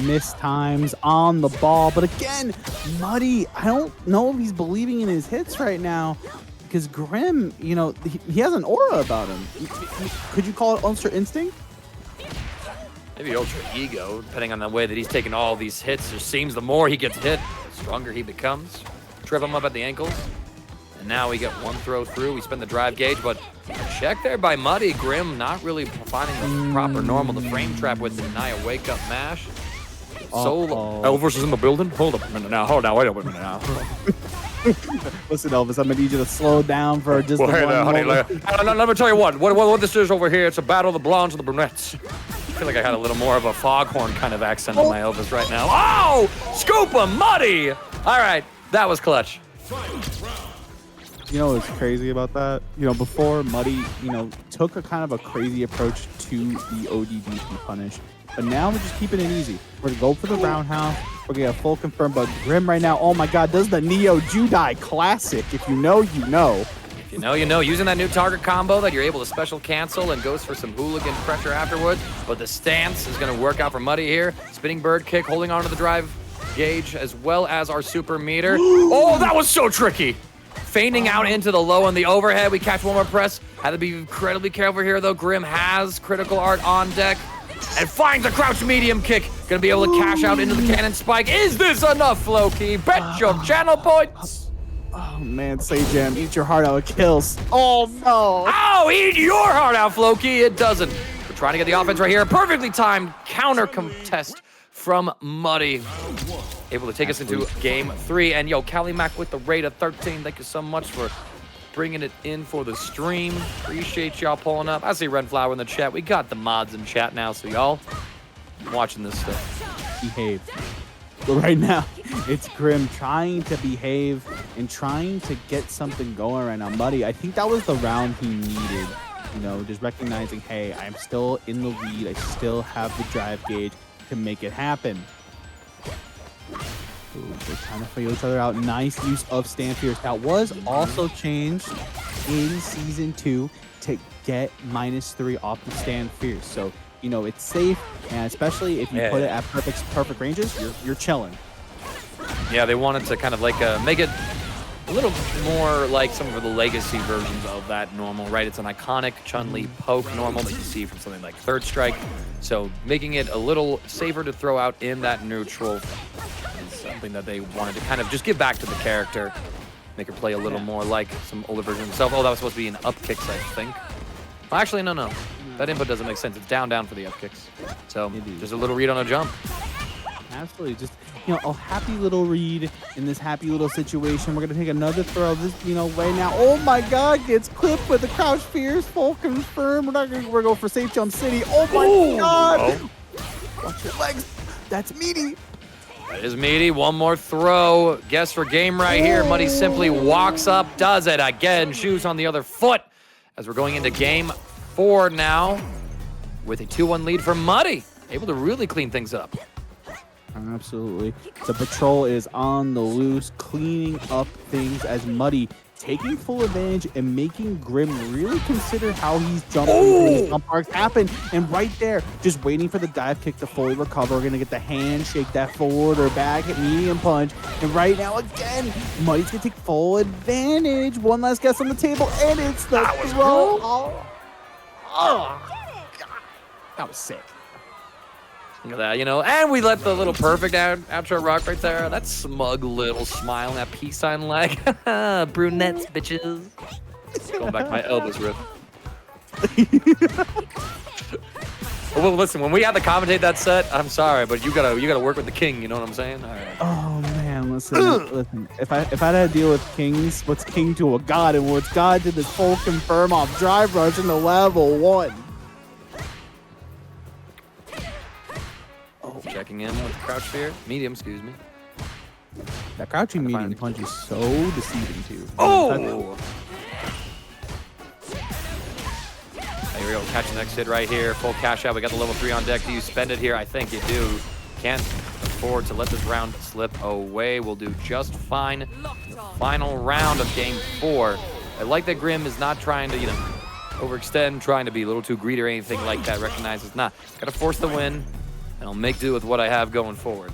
Missed times on the ball. But again, Muddy, I don't know if he's believing in his hits right now because Grim, you know, he has an aura about him. Could you call it Ultra Instinct? Maybe Ultra Ego, depending on the way that he's taking all these hits. It seems the more he gets hit, the stronger he becomes. Trip him up at the ankles. And now we get one throw through. We spin the drive gauge, but check there by Muddy. Grim not really finding the proper normal. The frame trap with the deny a wake up mash. SoloElvis is in the building. Hold up a minute now. Hold on, wait a minute now. Listen, Elvis, I'm gonna need you to slow down for just well, a hey there, honey. moment. Let me tell you what this is over here. It's a battle of the blondes and the brunettes. I feel like I had a little more of a foghorn kind of accent on my Elvis right now. Oh! Scoop him, Muddy! All right, that was clutch. You know what's crazy about that? You know, before Muddy, you know, took a kind of a crazy approach to the ODDP punish. But now we're just keeping it easy. We're gonna go for the roundhouse. We're gonna get a full confirm, but Grim right now, oh my god, does the Neo Judai classic. If you know, you know. If you know, you know. Using that new target combo that you're able to special cancel and goes for some hooligan pressure afterwards. But the stance is gonna work out for Muddy here. Spinning bird kick, holding on to the drive gauge as well as our super meter. Oh, that was so tricky. Feigning out into the low and the overhead. We catch one more press. Had to be incredibly careful here, though. Grim has critical art on deck and finds a crouch medium kick. Gonna be able to cash out into the cannon spike. Is this enough, Floki? Bet your channel points. Oh, man, say Jam, eat your heart out with kills. Oh, no. Oh, eat your heart out, Floki. It doesn't. We're trying to get the offense right here. Perfectly timed counter contest from Muddy. Able to take us into game 3. And yo, Cali Mac with the rate of 13. Thank you so much for bringing it in for the stream. Appreciate y'all pulling up. I see Renflower in the chat. We got the mods in chat now, so y'all watching this stuff. Behave. But right now, it's Grim trying to behave and trying to get something going right now. Muddy, I think that was the round he needed. You know, just recognizing, hey, I'm still in the lead. I still have the drive gauge to make it happen. Ooh, they're trying to feel each other out. Nice use of Stand Fierce. That was also changed in Season 2 to get -3 off the Stand Fierce. So, you know, it's safe, and especially if you put it at perfect ranges, you're chilling. Yeah, they wanted to kind of like make it a little more like some of the legacy versions of that normal, right? It's an iconic Chun-Li poke normal that you see from something like Third Strike. So making it a little safer to throw out in that neutral is something that they wanted to kind of just give back to the character, make her play a little more like some older version of himself. Oh, that was supposed to be an up kicks, I think. Well, actually, no. That input doesn't make sense. It's down for the up kicks. So just a little read on a jump. Absolutely. Just, you know, a happy little read in this happy little situation. We're going to take another throw this, you know, way now. Oh my god, gets clipped with the crouch fierce. Full confirm. We're going for safe jump city. Oh my god. Watch your legs. That's meaty. That is meaty. One more throw. Guess for game right here. Muddy simply walks up, does it again. Shoes on the other foot as we're going into game 4 now with a 2-1 lead for Muddy. Able to really clean things up. Absolutely. The patrol is on the loose, cleaning up things as Muddy taking full advantage and making Grim really consider how he's jumping. His jump arcs happen, and right there, just waiting for the dive kick to fully recover. We're going to get the hand, shake that forward or back, hit medium punch. And right now, again, Muddy's going to take full advantage. One last guess on the table, and it's the throw. Oh, God. That was sick. Look at that, you know, and we let the little perfect outro rock right there. That smug little smile and that peace sign leg. Brunettes, bitches. Going back to my Elvis riff. Well, listen, when we had to commentate that set, I'm sorry, but you gotta work with the king. You know what I'm saying? All right. Oh man, listen. If I had to deal with kings, what's king to a god, and what's god to this full confirm off drive rush into level 1. Oh, checking in with crouch fear, medium, excuse me. That crouching medium punch is so deceiving too. Oh. Here we go, catch the next hit right here. Full cash out. We got the level 3 on deck. Do you spend it here? I think you do. Can't afford to let this round slip away. We'll do just fine. The final round of game 4. I like that Grim is not trying to, you know, overextend, trying to be a little too greedy or anything like that. Recognizes not. Got to force the win, and I'll make do with what I have going forward.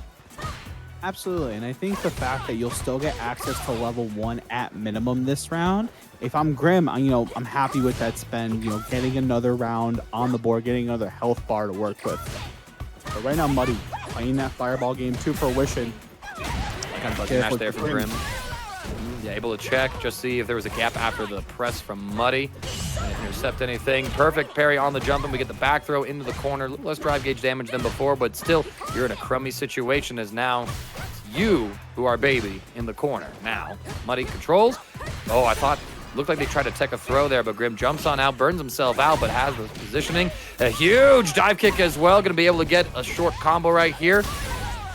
Absolutely, and I think the fact that you'll still get access to level 1 at minimum this round, if I'm Grim, I'm happy with that spend, you know, getting another round on the board, getting another health bar to work with. But right now, Muddy playing that fireball game to fruition. Kind of a match there from Grim. Yeah, able to check, just see if there was a gap after the press from Muddy. Didn't intercept anything. Perfect parry on the jump, and we get the back throw into the corner. A little less drive gauge damage than before, but still, you're in a crummy situation as now it's you who are baby in the corner. Now, Muddy controls. Oh, I thought, looked like they tried to tech a throw there, but Grim jumps on out, burns himself out, but has the positioning. A huge dive kick as well. Going to be able to get a short combo right here.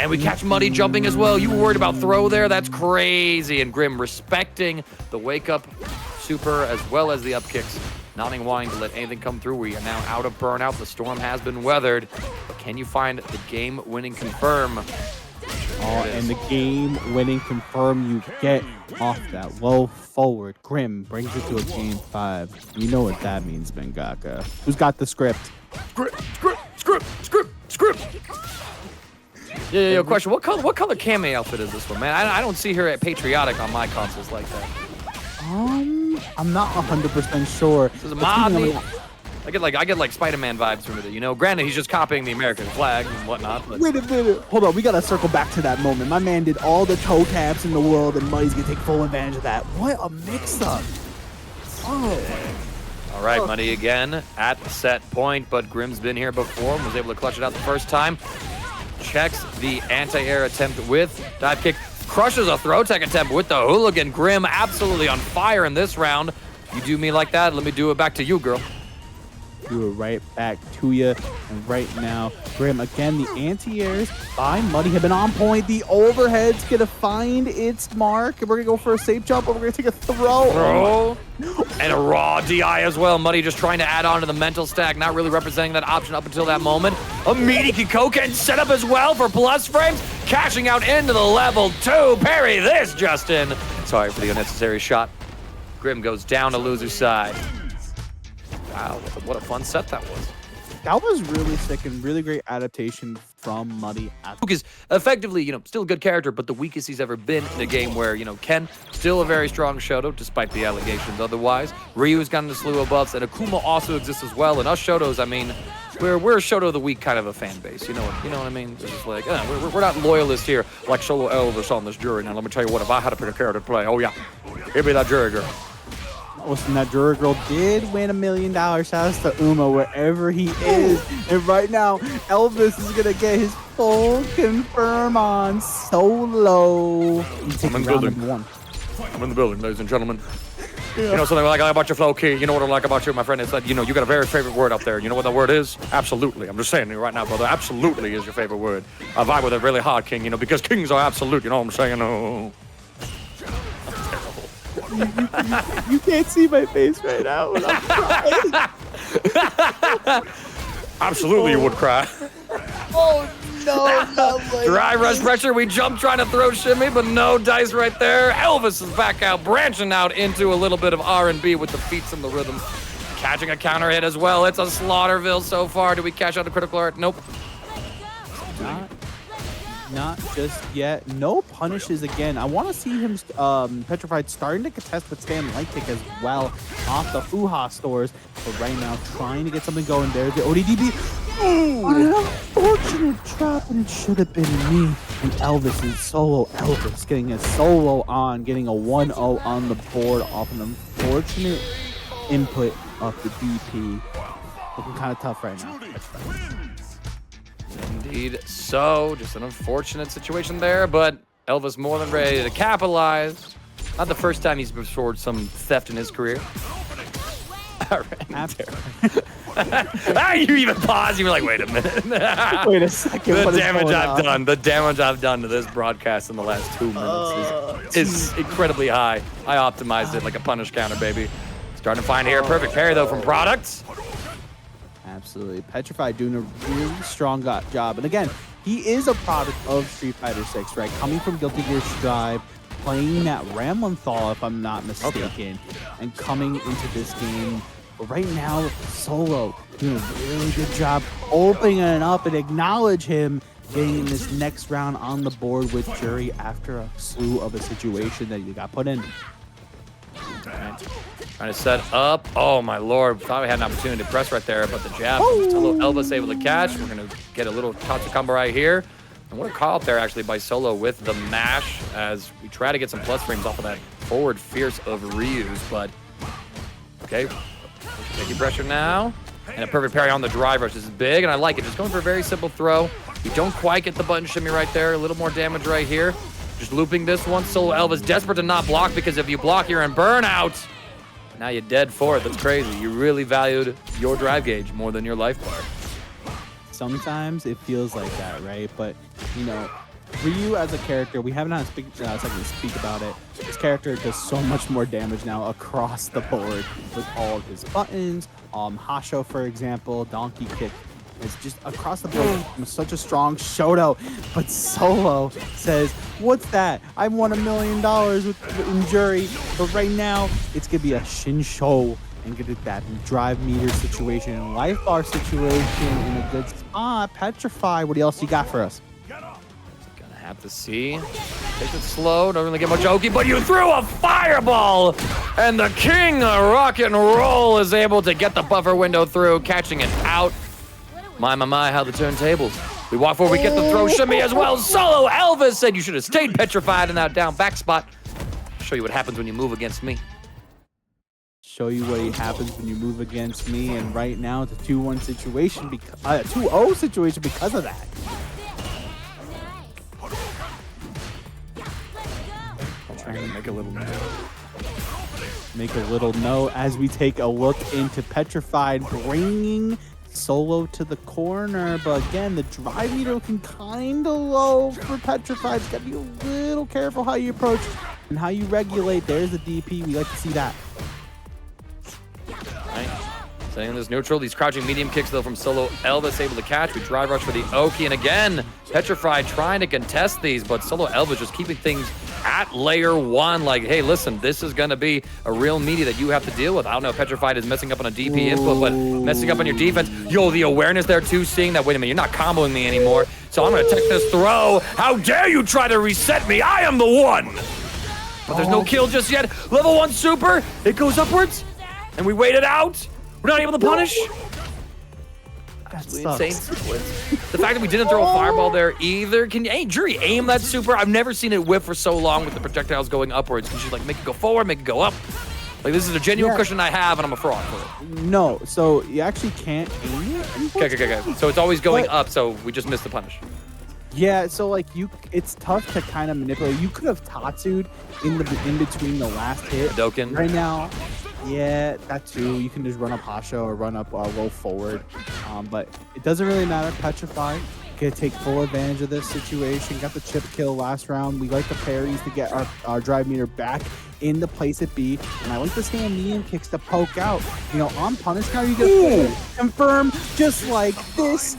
And we catch Muddy jumping as well. You were worried about throw there? That's crazy. And Grim respecting the wake-up super as well as the up kicks. Not wanting to let anything come through. We are now out of burnout. The storm has been weathered. But can you find the game-winning confirm? Oh, and the game-winning confirm you get off that low forward. Grim brings it to a game 5. You know what that means, Mangaka. Who's got the script? Script. Yeah, question. What color Cammy outfit is this one, man? I don't see her at Patriotic on my consoles like that. I'm not 100% sure. This is a mod. I get like Spider-Man vibes from it, you know. Granted, he's just copying the American flag and whatnot. But... Wait a minute. Hold on. We gotta circle back to that moment. My man did all the toe taps in the world, and Muddy's gonna take full advantage of that. What a mix-up. Oh. All right, Muddy again at set point, but Grim's been here before and was able to clutch it out the first time. Checks the anti-air attempt with dive kick. Crushes a throw tech attempt with the hooligan. Grim absolutely on fire in this round. You do me like that, let me do it back to you, girl. Do it right back to you. And right now, Grim, again, the anti-airs by Muddy have been on point. The overhead's going to find its mark. We're going to go for a safe jump, but we're going to take a throw. And a raw DI as well. Muddy just trying to add on to the mental stack, not really representing that option up until that moment. A meaty Kikoken set up as well for plus frames. Cashing out into the level 2. Parry this, Justin. Sorry for the unnecessary shot. Grim goes down to loser's side. Wow, what a fun set that was. That was really sick and really great adaptation from Muddy. Because effectively, you know, still a good character, but the weakest he's ever been in a game where, you know, Ken, still a very strong Shoto, despite the allegations otherwise. Ryu's gotten a slew of buffs, and Akuma also exists as well. And us Shotos, I mean, we're a Shoto of the Week kind of a fan base. You know what I mean? It's just like, we're not loyalists here like SoloElvis on this jury. Now, let me tell you what, if I had to pick a character to play, oh yeah, it'd be that jury girl. Listen, that Jura girl did win $1 million. Shout out to Uma wherever he is. And right now, Elvis is going to get his full confirm on solo. I'm in the building. I'm in the building, ladies and gentlemen. Yeah. You know something I like about your flow, Key? You know what I like about you, my friend? It's that, you know, you got a very favorite word up there. You know what that word is? Absolutely. I'm just saying to you right now, brother. Absolutely is your favorite word. I vibe with it really hard, King, you know, because kings are absolute. You know what I'm saying? Oh. You can't see my face right now when I'm crying. Absolutely, you would cry. Oh, no, not like Dry rush pressure. We jump trying to throw shimmy, but no dice right there. Elvis is back out, branching out into a little bit of R&B with the feats and the rhythm. Catching a counter hit as well. It's a Slaughterville so far. Do we cash out a critical art? Nope. Not just yet. No punishes again. I want to see him petrified starting to contest with Stan Light Kick as well off the Fuha stores. But right now, trying to get something going there. The ODDB. Ooh. unfortunate drop, and it should have been me. And Elvis is SoloElvis getting a solo on, getting a 1-0 on the board off an unfortunate input of the DP. Looking kind of tough right now. Indeed so. Just an unfortunate situation there, but Elvis more than ready to capitalize. Not the first time he's restored some theft in his career. All right. You even paused. You were like, wait a minute. Wait a second. The damage I've done to this broadcast in the last 2 minutes is incredibly high. I optimized it like a punish counter, baby. Starting to find here. Perfect parry, though, from Products. Absolutely. Petrified doing a really strong job. And again, he is a product of Street Fighter 6, right? Coming from Guilty Gear Strive, playing that Ramlenthal, if I'm not mistaken, and coming into this game. But right now, Solo doing a really good job opening it up, and acknowledge him getting in this next round on the board with Jury after a slew of a situation that you got put in. Trying to set up. Oh, my lord. Thought we had an opportunity to press right there, but the jab from SoloElvis able to catch. We're going to get a little Tatsu combo right here. And what a call up there, actually, by Solo with the mash as we try to get some plus frames off of that forward fierce of Ryu's. But, okay. Taking pressure now. And a perfect parry on the drive rush. This is big, and I like it. Just going for a very simple throw. We don't quite get the button shimmy right there. A little more damage right here. Just looping this one. SoloElvis desperate to not block, because if you block, you're in burnout. Now you're dead for it. That's crazy. You really valued your drive gauge more than your life bar. Sometimes it feels like that, right? But, you know, Ryu as a character, we haven't had a second to speak about it. His character does so much more damage now across the board with all of his buttons. Hasho, for example, Donkey Kick. It's just across the board. It's such a strong Shoto. But Solo says, what's that? I won $1 million with Jury. But right now, it's going to be a Shinsho and get that drive meter situation and life bar situation in a good spot. Petrify, what else you got for us? Gonna have to see. Take it slow. Don't really get much Oki, but you threw a fireball! And the king of rock and roll is able to get the buffer window through, catching it out. My, how the turntables. We walk forward, we get the throw shimmy as well. SoloElvis said you should have stayed petrified in that down back spot. Show you what happens when you move against me. Show you what happens when you move against me, and right now it's a 2-1 situation, 2-0 situation because of that. Trying to make a little note. Make a little note as we take a look into Petrified, bringing Solo to the corner, but again, the drive meter looking kind of low for Petrified. It's got to be a little careful how you approach and how you regulate. There's the DP. We like to see that. Right. Staying in this neutral. These crouching medium kicks, though, from SoloElvis able to catch. We drive rush for the Oki, and again, Petrified trying to contest these, but SoloElvis just keeping things at layer 1. Like, hey, listen, this is going to be a real meaty that you have to deal with. I don't know if Petrified is messing up on a DP input, but messing up on your defense. Yo, the awareness there, too, seeing that, wait a minute, you're not comboing me anymore, so I'm going to take this throw. How dare you try to reset me? I am the one! But there's no kill just yet. Level 1 super. It goes upwards, and we wait it out. We're not able to punish. Absolutely insane sequence. The fact that we didn't throw a fireball there either. Can you, hey, Jury, aim that super? I've never seen it whip for so long with the projectiles going upwards. Can you like make it go forward, make it go up? Like, this is a genuine cushion I have, and I'm a fraud for it. No, so you actually can't aim it. Okay. So it's always going up, so we just missed the punish. Yeah, so like it's tough to kind of manipulate. You could have Tatsu'd in between the last hit. Hadoken. Right now, yeah, that too. You can just run up Hasho or run up roll forward. But it doesn't really matter. Petrified can take full advantage of this situation. Got the chip kill last round. We like the parries to get our drive meter back in the place it be. And I like the stand medium kicks to poke out. You know, on punish now you get confirm just like this.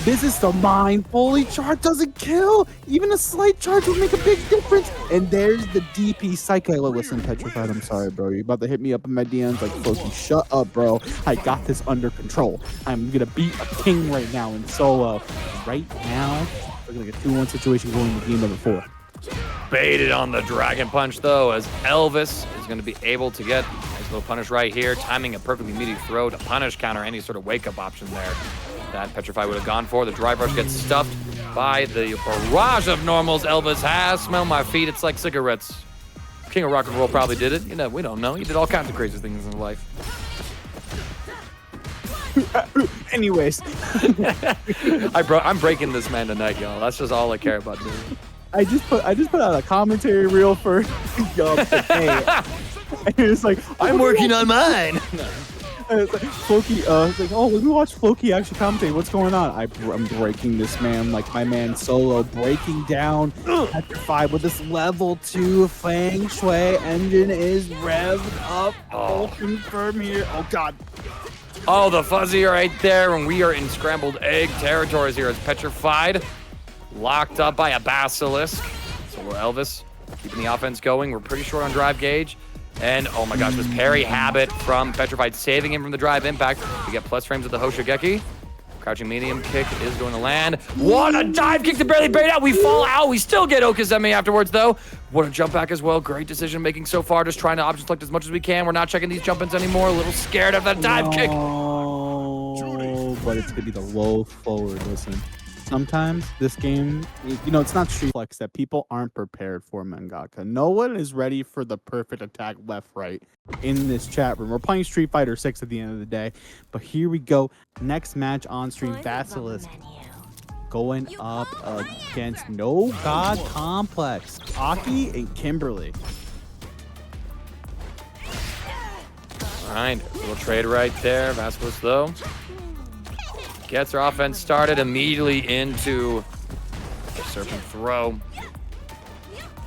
This is the mine. Fully charged doesn't kill. Even a slight charge would make a big difference. And there's the DP Psycho. Listen, Petrified, I'm sorry, bro. You're about to hit me up in my DMs like, Floki, shut up, bro. I got this under control. I'm going to beat a king right now in solo. Right now, we're going to get a 2-1 situation going into game number 4. Baited on the Dragon Punch, though, as Elvis is going to be able to get Little punish right here, timing a perfectly meaty throw to punish, counter any sort of wake-up option there that Petrify would have gone for. The drive rush gets stuffed by the barrage of normals Elvis has. Smell my feet, it's like cigarettes. King of Rock and Roll probably did it. You know, we don't know. He did all kinds of crazy things in life. Anyways. I'm breaking this man tonight, y'all. That's just all I care about doing. I just put out a commentary reel for y'all today. And it's like, I'm working on mine. And it's like, Floki, it's like, oh, let me watch Floki actually commentate. What's going on? I'm breaking this man, like my man Solo, breaking down Petrify with this level 2 Feng Shui engine is revved up. Oh, confirm here. Oh, God. Oh, the fuzzy right there, and we are in scrambled egg territories here. It's Petrified, locked up by a Basilisk. SoloElvis keeping the offense going. We're pretty short on drive gauge. And, oh my gosh, this parry habit from Petrified, saving him from the drive impact. We get plus frames with the Hoshigeki. Crouching medium kick is going to land. What a dive kick to barely bait out. We fall out. We still get Okazemi afterwards, though. What a jump back as well. Great decision making so far. Just trying to option select as much as we can. We're not checking these jump ins anymore. A little scared of that dive kick. Oh, but it's going to be the low forward. Listen, sometimes this game, you know, it's not Street Flex that people aren't prepared for Mangaka. No one is ready for the perfect attack left-right in this chat room. We're playing Street Fighter 6 at the end of the day, but here we go. Next match on stream, Vasiliek going up against No God Complex, Aki and Kimberly. All right, little trade right there. Vasiliek, though, gets her offense started immediately into a serpent throw.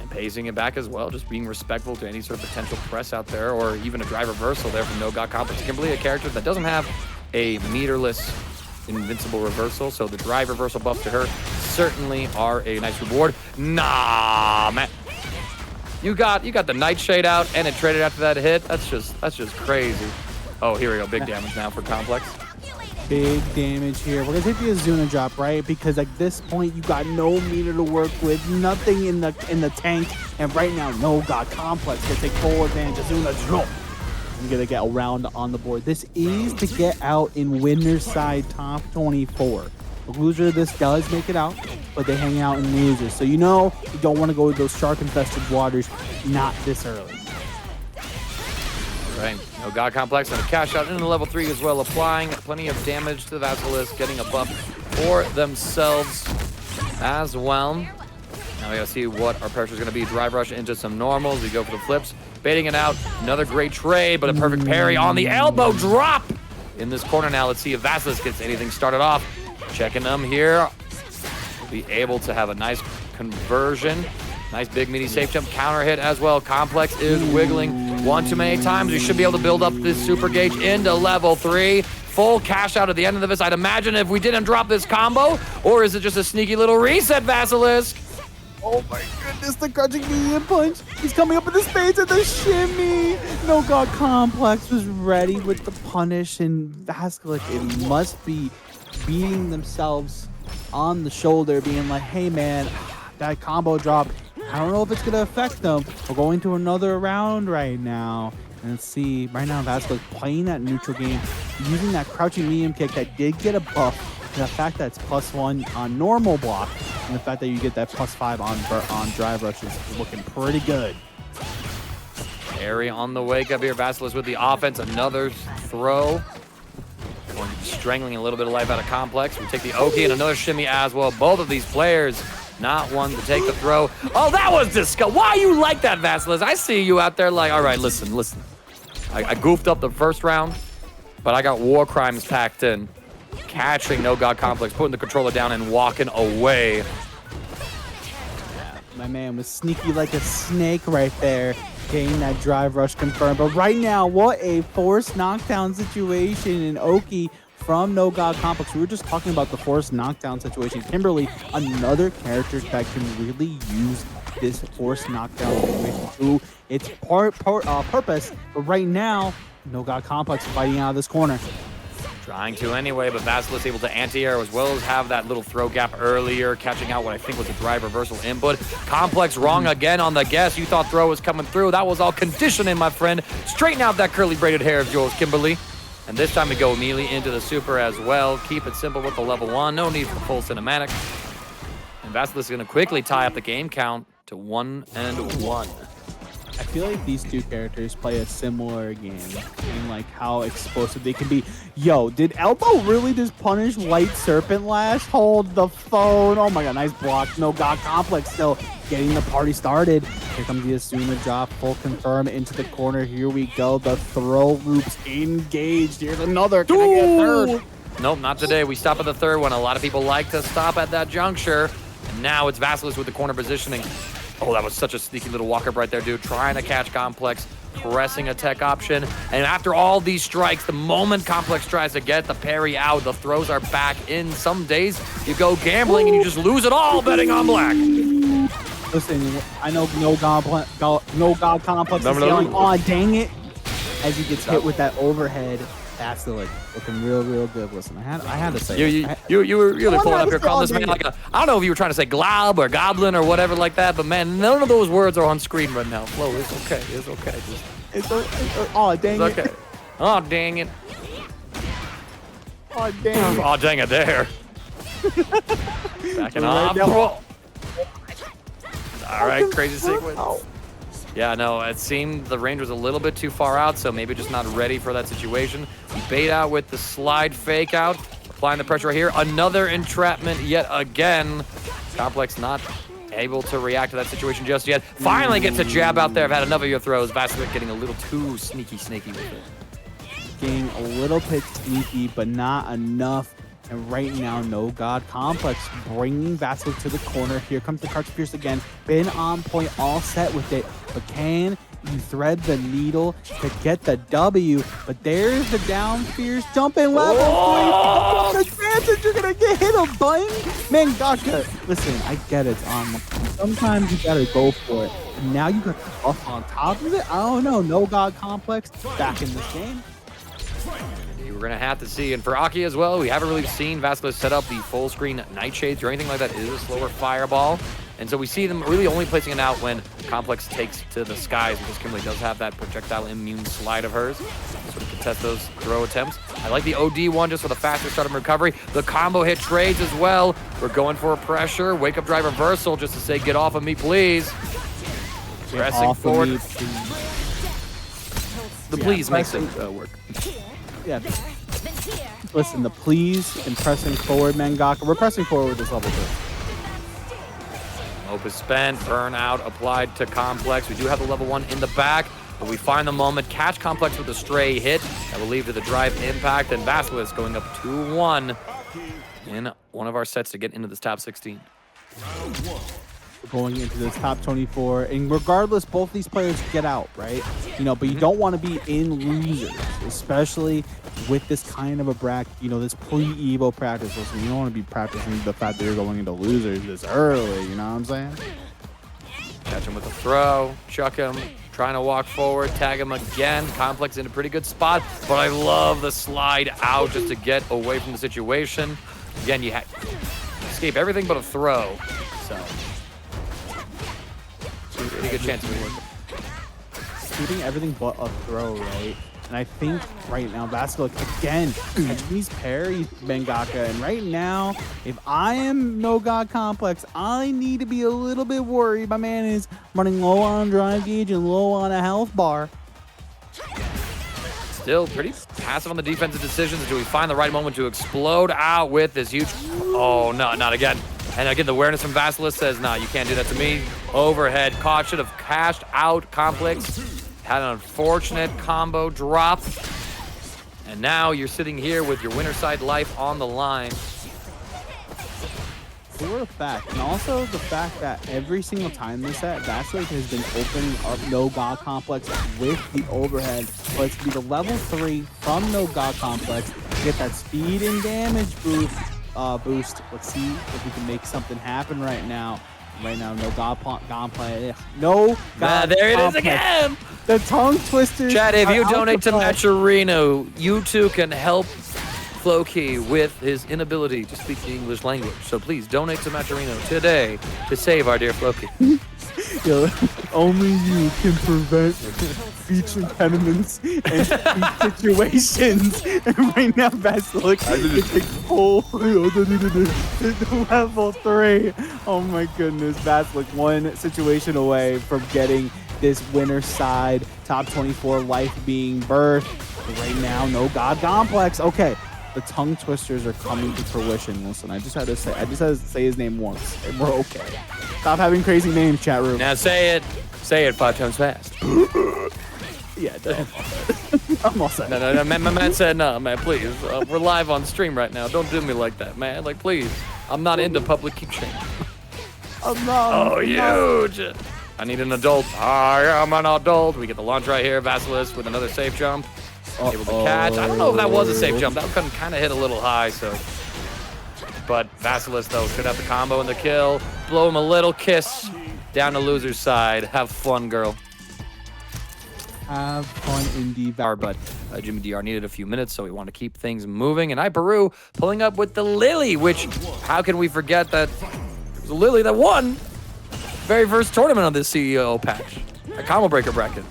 And pacing it back as well, just being respectful to any sort of potential press out there, or even a drive reversal there from No God Complex. Kimberly, a character that doesn't have a meterless invincible reversal, so the drive reversal buff to her certainly are a nice reward. Nah, man. You got the Nightshade out and it traded after that hit. That's just crazy. Oh, here we go. Big damage now for Complex. Big damage here. We're gonna take the Azuna drop, right? Because at this point you got no meter to work with, nothing in the tank, and right now No God Complex gonna take full advantage. Azuna drop. I'm gonna get around on the board. This is to get out in winner's side top 24. The loser of this does make it out, but they hang out in losers. So you know you don't want to go with those shark-infested waters, not this early. Right. No God Complex and a cash out into level 3 as well, applying plenty of damage to the Vasiliek, getting a buff for themselves as well. Now we gotta see what our pressure is gonna be. Drive rush into some normals. We go for the flips, baiting it out. Another great trade, but a perfect parry on the elbow drop in this corner now. Let's see if Vasiliek gets anything started off. Checking them here. We'll be able to have a nice conversion. Nice big mini safe jump counter hit as well. Complex is wiggling one too many times. We should be able to build up this super gauge into level 3. Full cash out at the end of this. I'd imagine if we didn't drop this combo, or is it just a sneaky little reset, Vasiliek? Oh my goodness, the crouching medium punch. He's coming up with the spades and the shimmy. No God Complex was ready with the punish, and Vasiliek, it must be beating themselves on the shoulder, being like, hey man, that combo drop, I don't know if it's going to affect them. We're going to another round right now. And let's see, right now Vasiliek playing that neutral game, using that crouching medium kick that did get a buff. And the fact that it's +1 on normal block, and the fact that you get that +5 on drive rush is looking pretty good. Harry on the wake up here. Vasiliek with the offense. Another throw. Strangling a little bit of life out of Complex. We take the Oki and another shimmy as well. Both of these players not one to take the throw. Oh, that was disgusting. Why you like that, Vasiliek? I see you out there like, all right, listen. I goofed up the first round, but I got war crimes packed in. Catching No God Complex, putting the controller down and walking away. Yeah, my man was sneaky like a snake right there, getting that drive rush confirmed. But right now, what a forced knockdown situation in Oki from No God Complex. We were just talking about the forced knockdown situation. Kimberly, another character that can really use this forced knockdown situation to its purpose. But right now, No God Complex fighting out of this corner. Trying to anyway, but Vasiliek able to anti-air as well as have that little throw gap earlier, catching out what I think was a drive reversal input. Complex wrong again on the guess. You thought throw was coming through. That was all conditioning, my friend. Straighten out that curly braided hair of yours, Kimberly. And this time we go immediately into the super as well. Keep it simple with the level 1. No need for full cinematic. And Vasiliek's going to quickly tie up the game count to 1-1. I feel like these two characters play a similar game in like how explosive they can be. Yo, did Elbow really just punish Light Serpent Lash? Hold the phone. Oh my god, nice block. No God Complex still getting the party started. Here comes the Asuna drop, full confirm into the corner. Here we go. The throw loops engaged. Here's another. Can I get a third? Nope, not today. We stop at the third one. A lot of people like to stop at that juncture. And now it's Vasiliek with the corner positioning. Oh, that was such a sneaky little walk-up right there, dude. Trying to catch Complex, pressing a tech option. And after all these strikes, the moment Complex tries to get the parry out, the throws are back in. Some days you go gambling and you just lose it all betting on black. Listen, I know no God Complex is yelling, aw, dang it, as he gets hit with that overhead. Vasiliek looking real good. Listen, I had to say you were really pulling up your calling this man like a, I don't know if you were trying to say glob or goblin or whatever like that, but man, none of those words are on screen right now. Flo, it's okay. It's okay. Oh, dang it's it. Okay. Oh, dang it. Oh, dang it. Oh, dang it there. Backing off. All right, crazy sequence. Yeah, no, it seemed the range was a little bit too far out, so maybe just not ready for that situation. We bait out with the slide fake out, applying the pressure right here. Another entrapment yet again. Complex not able to react to that situation just yet. Finally gets a jab out there. I've had enough of your throws. Vasiliek getting a little too sneaky with it. Getting a little bit sneaky, but not enough. And right now, no God Complex bringing Vasiliek to the corner. Here comes the Cartridge Pierce again. Been on point, all set with it. But can you thread the needle to get the W? But there's the down Fierce jumping level. Oh! Advantage, you're going to get hit a button. Mangaka, listen, I get it. Sometimes you got to go for it. And now you got the buff on top of it. I don't know. No God Complex back in this game. We're going to have to see. And for Aki as well, we haven't really seen Vasiliek set up the full screen Nightshades or anything like that. It is a slower fireball. And so we see them really only placing it out when Complex takes to the skies, because Kimberly does have that projectile immune slide of hers. So we can test those throw attempts. I like the OD one just for the faster start of recovery. The combo hit trades as well. We're going for a pressure. Wake up drive reversal just to say, get off of me, please. Pressing forward. The please makes it work. Yeah. Listen, the please and pressing forward, Mangaka. We're pressing forward with this level 2. Hope is spent, burnout applied to Complex. We do have the level 1 in the back, but we find the moment, catch Complex with a stray hit that will lead to the drive impact, and Vasiliek going up 2-1 in one of our sets to get into this top 16. Going into this top 24, and regardless, both these players get out, right? You know, but you don't want to be in losers, especially with this kind of a bracket, you know, this pre-Evo practice. Listen, you don't want to be practicing the fact that you're going into losers this early, you know what I'm saying? Catch him with a throw, chuck him, trying to walk forward, tag him again. Complex in a pretty good spot, but I love the slide out just to get away from the situation. Again, you escape everything but a throw, so pretty good chance of it working. Shooting everything but a throw, right? And I think right now, Vasiliek, again, catching these parries, Mangaka. And right now, if I am no God Complex, I need to be a little bit worried. My man is running low on drive gauge and low on a health bar. Still pretty passive on the defensive decisions until we find the right moment to explode out with this huge... Oh, no, not again. And again, the awareness from Vasiliek says, nah, you can't do that to me. Overhead caught, should have cashed out. Complex had an unfortunate combo drop. And now you're sitting here with your winner side life on the line. For a fact, and also the fact that every single time this set, Vasiliek has been opening up No God Complex with the overhead. But it's going to be the level 3 from No God Complex to get that speed and damage boost. Let's see if we can make something happen right now. No God play. No God. There it is Complex. again. The tongue twisters. Chad, if you donate to Maturino, you too can help Cloaky with his inability to speak the English language. So please donate to Maturino today to save our dear Floki. Yo, only you can prevent speech impediments and speech situations. And right now, Vasiliek is like full level 3. Oh my goodness, Vasiliek one situation away from getting this winner side top 24 life being birthed. But right now, no God complex. Okay. The tongue twisters are coming to fruition. Listen, I just had to say his name once, and we're okay. Stop having crazy names, chat room. Now say it 5 times fast. Yeah, I'm all set. No, my man said no, man, please. We're live on stream right now. Don't do me like that, man. Like, please. I'm not into public keep shaming. Oh, huge. I need an adult. I'm an adult. We get the launch right here. Vasiliek with another safe jump. Able to catch. I don't know if that was a safe jump. That kind of hit a little high, so. But Vasiliek, though, could have the combo and the kill. Blow him a little kiss down the loser's side. Have fun, girl. Have fun indeed. But Jimmy DR needed a few minutes, so we want to keep things moving. And Peru pulling up with the Lily, which, how can we forget that it was a Lily that won the very first tournament on this CEO patch, a combo breaker bracket.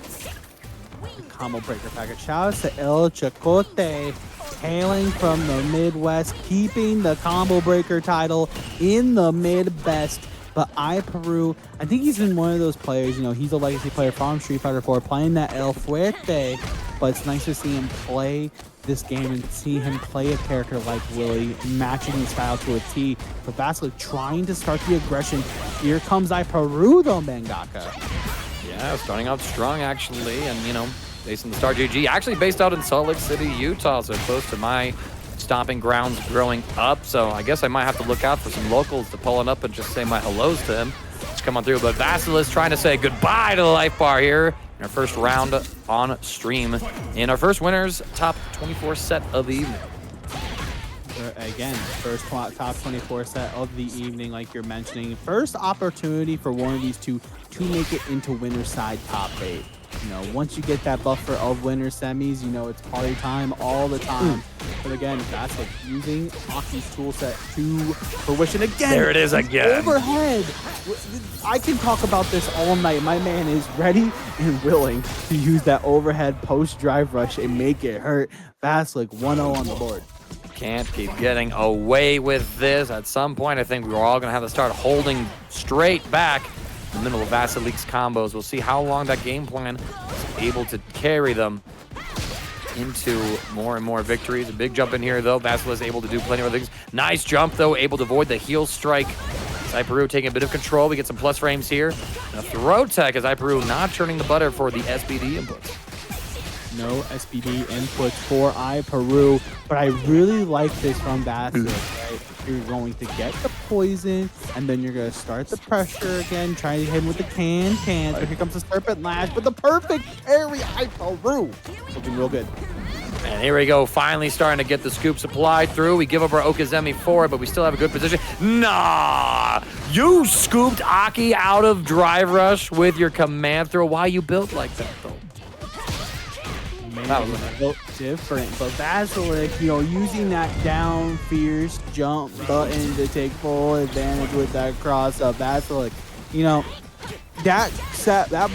Combo breaker package. Shout out to El Chacote, hailing from the Midwest, keeping the combo breaker title in the Midwest. But Peru, I think he's been one of those players, you know, he's a legacy player from Street Fighter 4, playing that El Fuerte, but it's nice to see him play this game and see him play a character like Willie, matching his style to a T. But Vasiliek trying to start the aggression. Here comes Peru, though, Mangaka. Yeah, starting out strong, actually, and, you know, based in the Star GG, actually based out in Salt Lake City, Utah, so close to my stomping grounds growing up. So I guess I might have to look out for some locals to pull up and just say my hellos to him. Just come on through. But Vasiliek trying to say goodbye to the life bar here in our first round on stream in our first winners top 24 set of the evening. Again, first top 24 set of the evening, like you're mentioning. First opportunity for one of these two to make it into winner side top 8. You know, once you get that buffer of winner semis, you know, it's party time all the time. But again, that's like using Aki's toolset to fruition again. There it is again. Overhead. I can talk about this all night. My man is ready and willing to use that overhead post drive rush and make it hurt. Vasiliek 1-0 on the board. Can't keep getting away with this. At some point, I think we're all going to have to start holding straight back in the middle of Vasiliek's combos. We'll see how long that game plan is able to carry them into more and more victories. A big jump in here, though. Vasiliek is able to do plenty of other things. Nice jump, though, able to avoid the heel strike. Peru taking a bit of control. We get some plus frames here. And a throw tech as Peru not turning the butter for the SBD inputs. No SBD inputs for Peru, but I really like this from Vasiliek, right? You're going to get the poison, and then you're going to start the pressure again, trying to hit him with the can. So here comes the Serpent Lash, but the perfect parry, Peru. Looking real good. And here we go, finally starting to get the scoop supplied through. We give up our Okazemi for it, but we still have a good position. Nah! You scooped Aki out of Drive Rush with your command throw. Why you built like that, though? That was built different, but Vasiliek, you know, using that down fierce jump button to take full advantage with that cross of Vasiliek, you know, that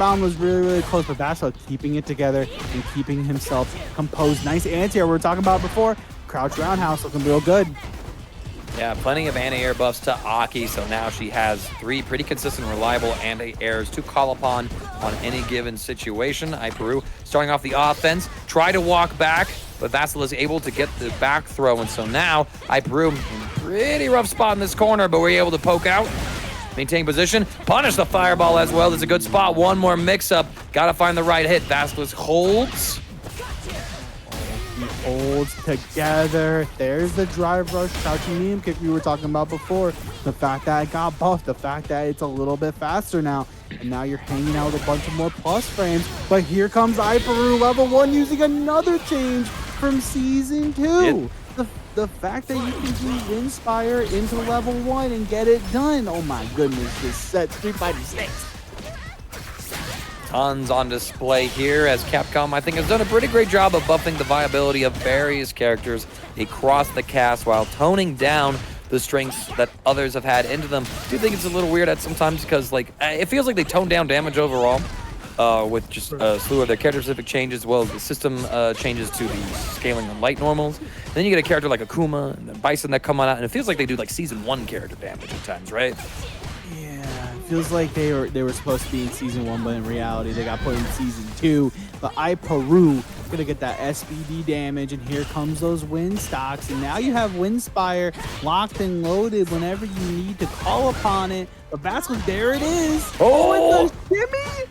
round was really close, but Vasiliek keeping it together and keeping himself composed. Nice anti-air we were talking about before. Crouch roundhouse looking real good. Yeah, plenty of anti-air buffs to Aki, so now she has 3 pretty consistent, reliable anti-airs to call upon on any given situation. Peru starting off the offense, try to walk back, but Vasiliek is able to get the back throw, and so now Peru in a pretty rough spot in this corner, but we're able to poke out, maintain position, punish the fireball as well. There's a good spot, one more mix-up, gotta find the right hit. Vasiliek holds. Holds together. There's the drive rush crouching medium kick we were talking about before. The fact that it got buffed, the fact that it's a little bit faster now, and now you're hanging out with a bunch of more plus frames. But here comes Peru level 1 using another change from season 2. The fact that you can use Inspire into level 1 and get it done. Oh my goodness, this set Street Fighter 6. Tons on display here as Capcom, I think, has done a pretty great job of buffing the viability of various characters across the cast while toning down the strengths that others have had into them. I do think it's a little weird at sometimes because, like, it feels like they tone down damage overall with just a slew of their character-specific changes, as well as the system changes to the scaling of light normals. Then you get a character like Akuma and then Bison that come on out, and it feels like they do like Season 1 character damage at times, right? Yeah, it feels like they were supposed to be in Season 1, but in reality they got put in Season 2. But Peru gonna get that SBD damage, and here comes those wind stocks, and now you have Windspire locked and loaded whenever you need to call upon it. But Vasiliek, there it is. Oh, it's a shimmy.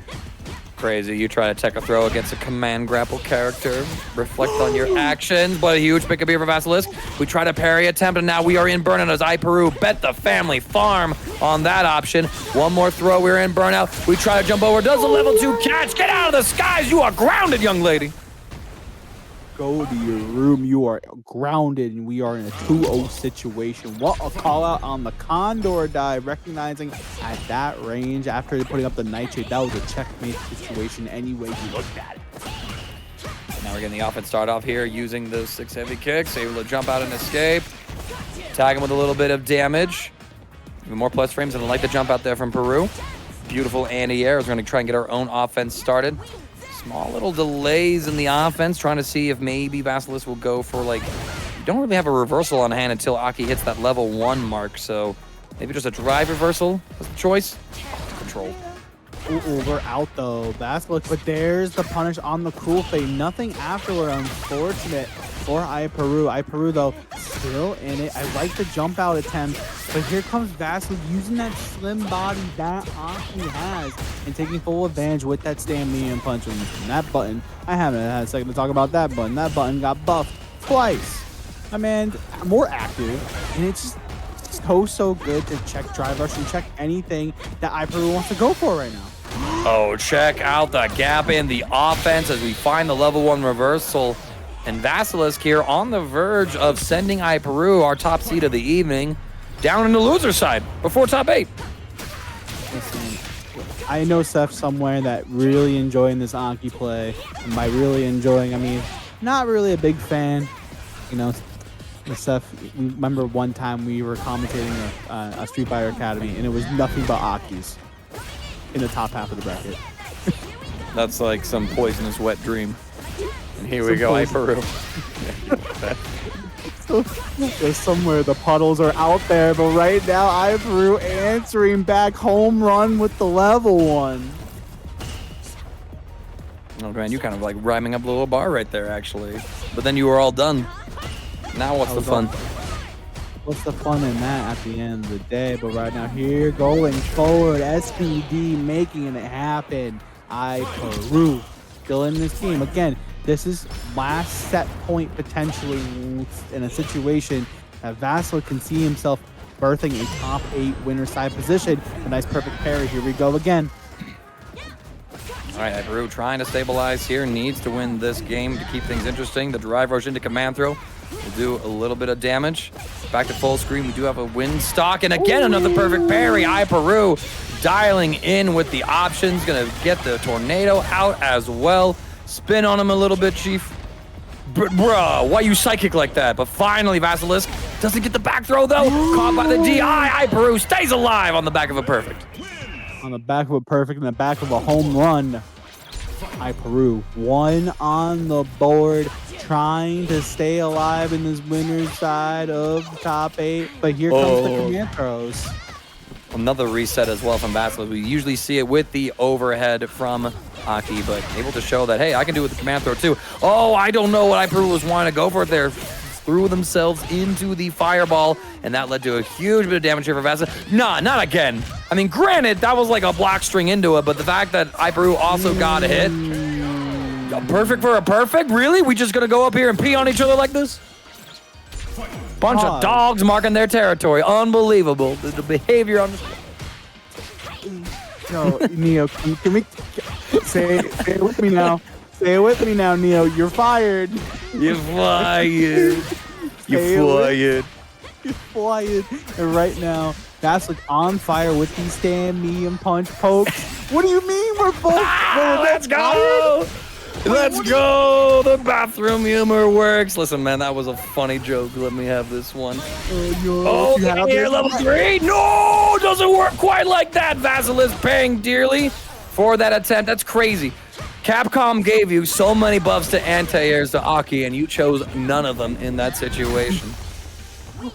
Crazy. You try to tech a throw against a command grapple character. Reflect on your actions, but a huge pickup here for Vasiliek. We try to parry attempt, and now we are in burnout as Peru bet the family farm on that option. One more throw, we're in burnout. We try to jump over. Does a level 2 catch? Get out of the skies. You are grounded, young lady. Go to your room. You are grounded, and we are in a 2-0 situation. What a call out on the Condor dive, recognizing at that range after putting up the Nightshade, that was a checkmate situation anyway you looked at it. Now we're getting the offense start off here using those 6 heavy kicks, able to jump out and escape. Tag him with a little bit of damage. Even more plus frames, and I like the jump out there from Peru. Beautiful anti-air. We're going to try and get our own offense started. Small little delays in the offense, trying to see if maybe Vasiliek will go for, like, you don't really have a reversal on hand until Aki hits that level 1 mark, so maybe just a drive reversal was the choice. Control. Ooh, we're out though, Vasiliek, but there's the punish on the Cruel Fate. Nothing afterward, unfortunate for Peru. Peru though, still in it. I like the jump out attempt, but here comes Vasiliek using that slim body that Aki has and taking full advantage with that stand medium punch. And that button, I haven't had a second to talk about that button. That button got buffed twice. I mean, more active, and it's just so good to check drive rush and check anything that Peru wants to go for right now. Oh, check out the gap in the offense as we find the level 1 reversal. And Vasiliek here on the verge of sending Peru, our top seed of the evening, down in the loser side before top 8. Listen, I know Seth somewhere that really enjoying this Anki play. And by really enjoying, I mean, not really a big fan. You know, Seth, remember one time we were commentating a Street Fighter Academy, and it was nothing but Akis in the top half of the bracket. That's like some poisonous wet dream. And here we go, Peru. There's somewhere the puddles are out there, but right now Peru answering back, home run with the level 1. Oh man, you kind of like rhyming up a little bar right there, actually. But then you were all done. Now what's the fun? What's the fun in that at the end of the day? But right now, here going forward, SPD making it happen. Peru still in this game. Again, this is last set point potentially in a situation that Vasiliek can see himself birthing a top 8 winner side position. A nice perfect parry. Here we go again. All right, Peru trying to stabilize here, needs to win this game to keep things interesting. The drive rush into command throw will do a little bit of damage. Back to full screen, we do have a wind stock, and again, another perfect parry. Peru dialing in with the options, gonna get the tornado out as well. Spin on him a little bit, Chief. Bruh, why you psychic like that? But finally, Vasiliek doesn't get the back throw, though. Caught by the DI. Peru stays alive on the back of a perfect. On the back of a perfect, in the back of a home run. Peru, 1 on the board, trying to stay alive in this winner's side of the top 8. But here comes the command throws. Another reset as well from Vasiliek. We usually see it with the overhead from Aki, but able to show that, hey, I can do it with the command throw too. Oh, I don't know what Peru was wanting to go for it there. Threw themselves into the fireball, and that led to a huge bit of damage here for Vasiliek. Nah, not again. I mean, granted, that was like a block string into it, but the fact that Peru also got a hit. A perfect for a perfect? Really? We just gonna go up here and pee on each other like this? Bunch of dogs marking their territory. Unbelievable. The behavior on this. No, Neo, can we say it with me now? Say it with me now, Neo. You're fired. You're fired. You're fired. You're fired. And right now, Vasiliek on fire with these stand medium punch pokes. What do you mean we're both? Let's go! Let's go! The bathroom humor works. Listen, man, that was a funny joke. Let me have this one. Oh, here, level 3. No, doesn't work quite like that. Vasiliek paying dearly for that attempt. That's crazy. Capcom gave you so many buffs to anti-airs to Aki, and you chose none of them in that situation.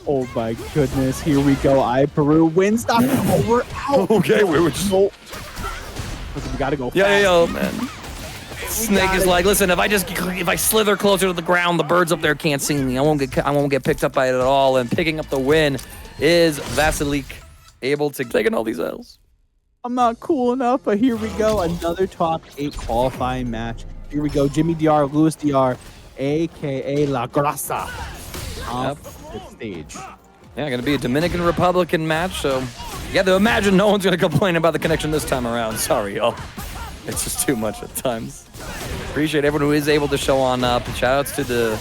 Oh my goodness, here we go. Peru win stock. Oh, we're out. Okay, we were just... Listen, we gotta go fast. Yo, man. Snake is like, listen, if I slither closer to the ground, the birds up there can't see me. I won't get picked up by it at all. And picking up the win is Vasiliek, able to taking all these L's. I'm not cool enough, but here we go. Another top 8 qualifying match. Here we go. Jimmy DR, Luis DR, aka La Grasa, off the stage. Yeah, gonna be a Dominican Republican match, so you have to imagine no one's gonna complain about the connection this time around. Sorry, y'all. It's just too much at times. Appreciate everyone who is able to show on up. Shoutouts to the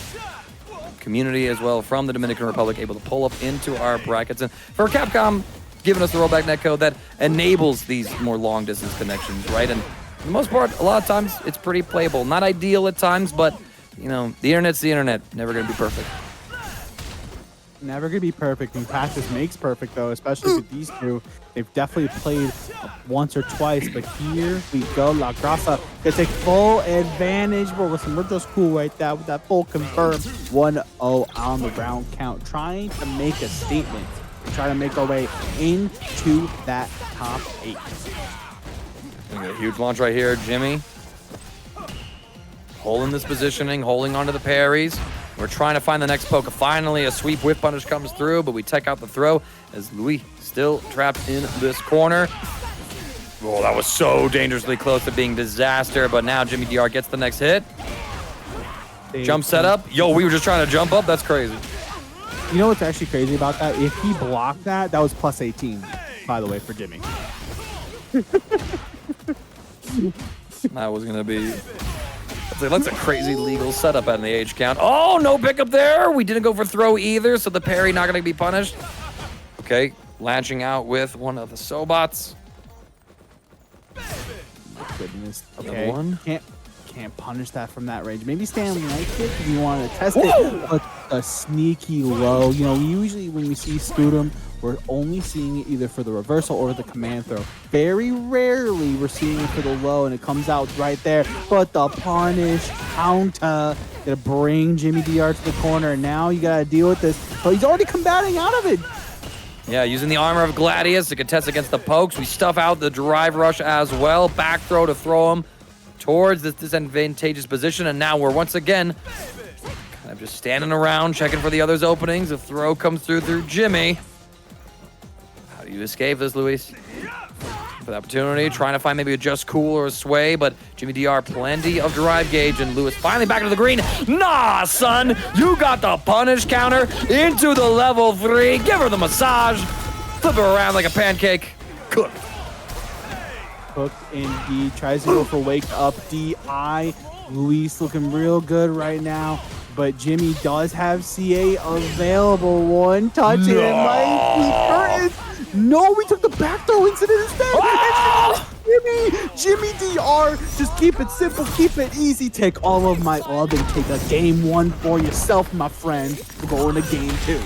community as well from the Dominican Republic, able to pull up into our brackets. And for Capcom, giving us the rollback netcode that enables these more long distance connections, right? And for the most part, a lot of times it's pretty playable. Not ideal at times, but you know, the internet's the internet. Never gonna be perfect. Never gonna be perfect, and practice makes perfect though, especially with these two. They've definitely played once or twice, but here we go. La Grasa gonna take full advantage. But listen, we're just cool right there with that full confirm 1-0 on the round count, trying to make a statement, try to make our way into that top 8. A huge launch right here, Jimmy. Holding this positioning, holding onto the parries. We're trying to find the next poke. Finally, a sweep whip punish comes through, but we take out the throw as Louis still trapped in this corner. Oh, that was so dangerously close to being disaster, but now Jimmy DR gets the next hit. Jump setup. Yo, we were just trying to jump up. That's crazy. You know what's actually crazy about that? If he blocked that, that was plus 18, by the way, for Jimmy. That was going to be... That's a crazy legal setup at an age count. Oh, no pickup there. We didn't go for throw either, so the parry not going to be punished. Okay, latching out with one of the Sobots. Goodness. Another Okay. one. Can't punish that from that range. Maybe Stan liked it because you wanted to test it, but a sneaky low. You know, usually when we see Scudum, we're only seeing it either for the reversal or the command throw. Very rarely we're seeing it for the low, and it comes out right there. But the punish counter gonna bring Jimmy DR to the corner, and now you gotta deal with this. But he's already combating out of it. Yeah, using the armor of Gladius to contest against the pokes. We stuff out the drive rush as well. Back throw to throw him towards this disadvantageous position, and now we're once again kind of just standing around checking for the others' openings. A throw comes through Jimmy. How do you escape this, Luis? For the opportunity, trying to find maybe a just cool or a sway, but Jimmy DR plenty of drive gauge, and Luis finally back into the green. Nah, son, you got the punish counter into the level 3. Give her the massage. Flip her around like a pancake. Cook. Hooked indeed, tries to go for wake up DI. Luis looking real good right now, but Jimmy does have CA available. One touch and it might be curtains. No, we took the back throw incident instead. Oh! Jimmy DR, just keep it simple, keep it easy. Take all of my love and take a game 1 for yourself, my friend. We're going to game 2.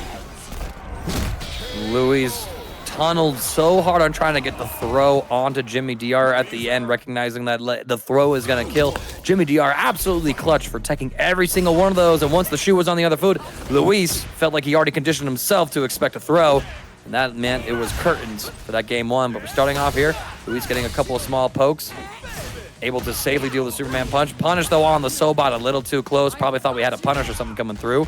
Luis tunneled so hard on trying to get the throw onto Jimmy DR at the end, recognizing that the throw is going to kill. Jimmy DR absolutely clutch for taking every single one of those, and once the shoe was on the other foot, Luis felt like he already conditioned himself to expect a throw, and that meant it was curtains for that game 1. But we're starting off here. Luis getting a couple of small pokes, able to safely deal with the Superman punch. Punish, though, on the Sobot a little too close. Probably thought we had a punish or something coming through.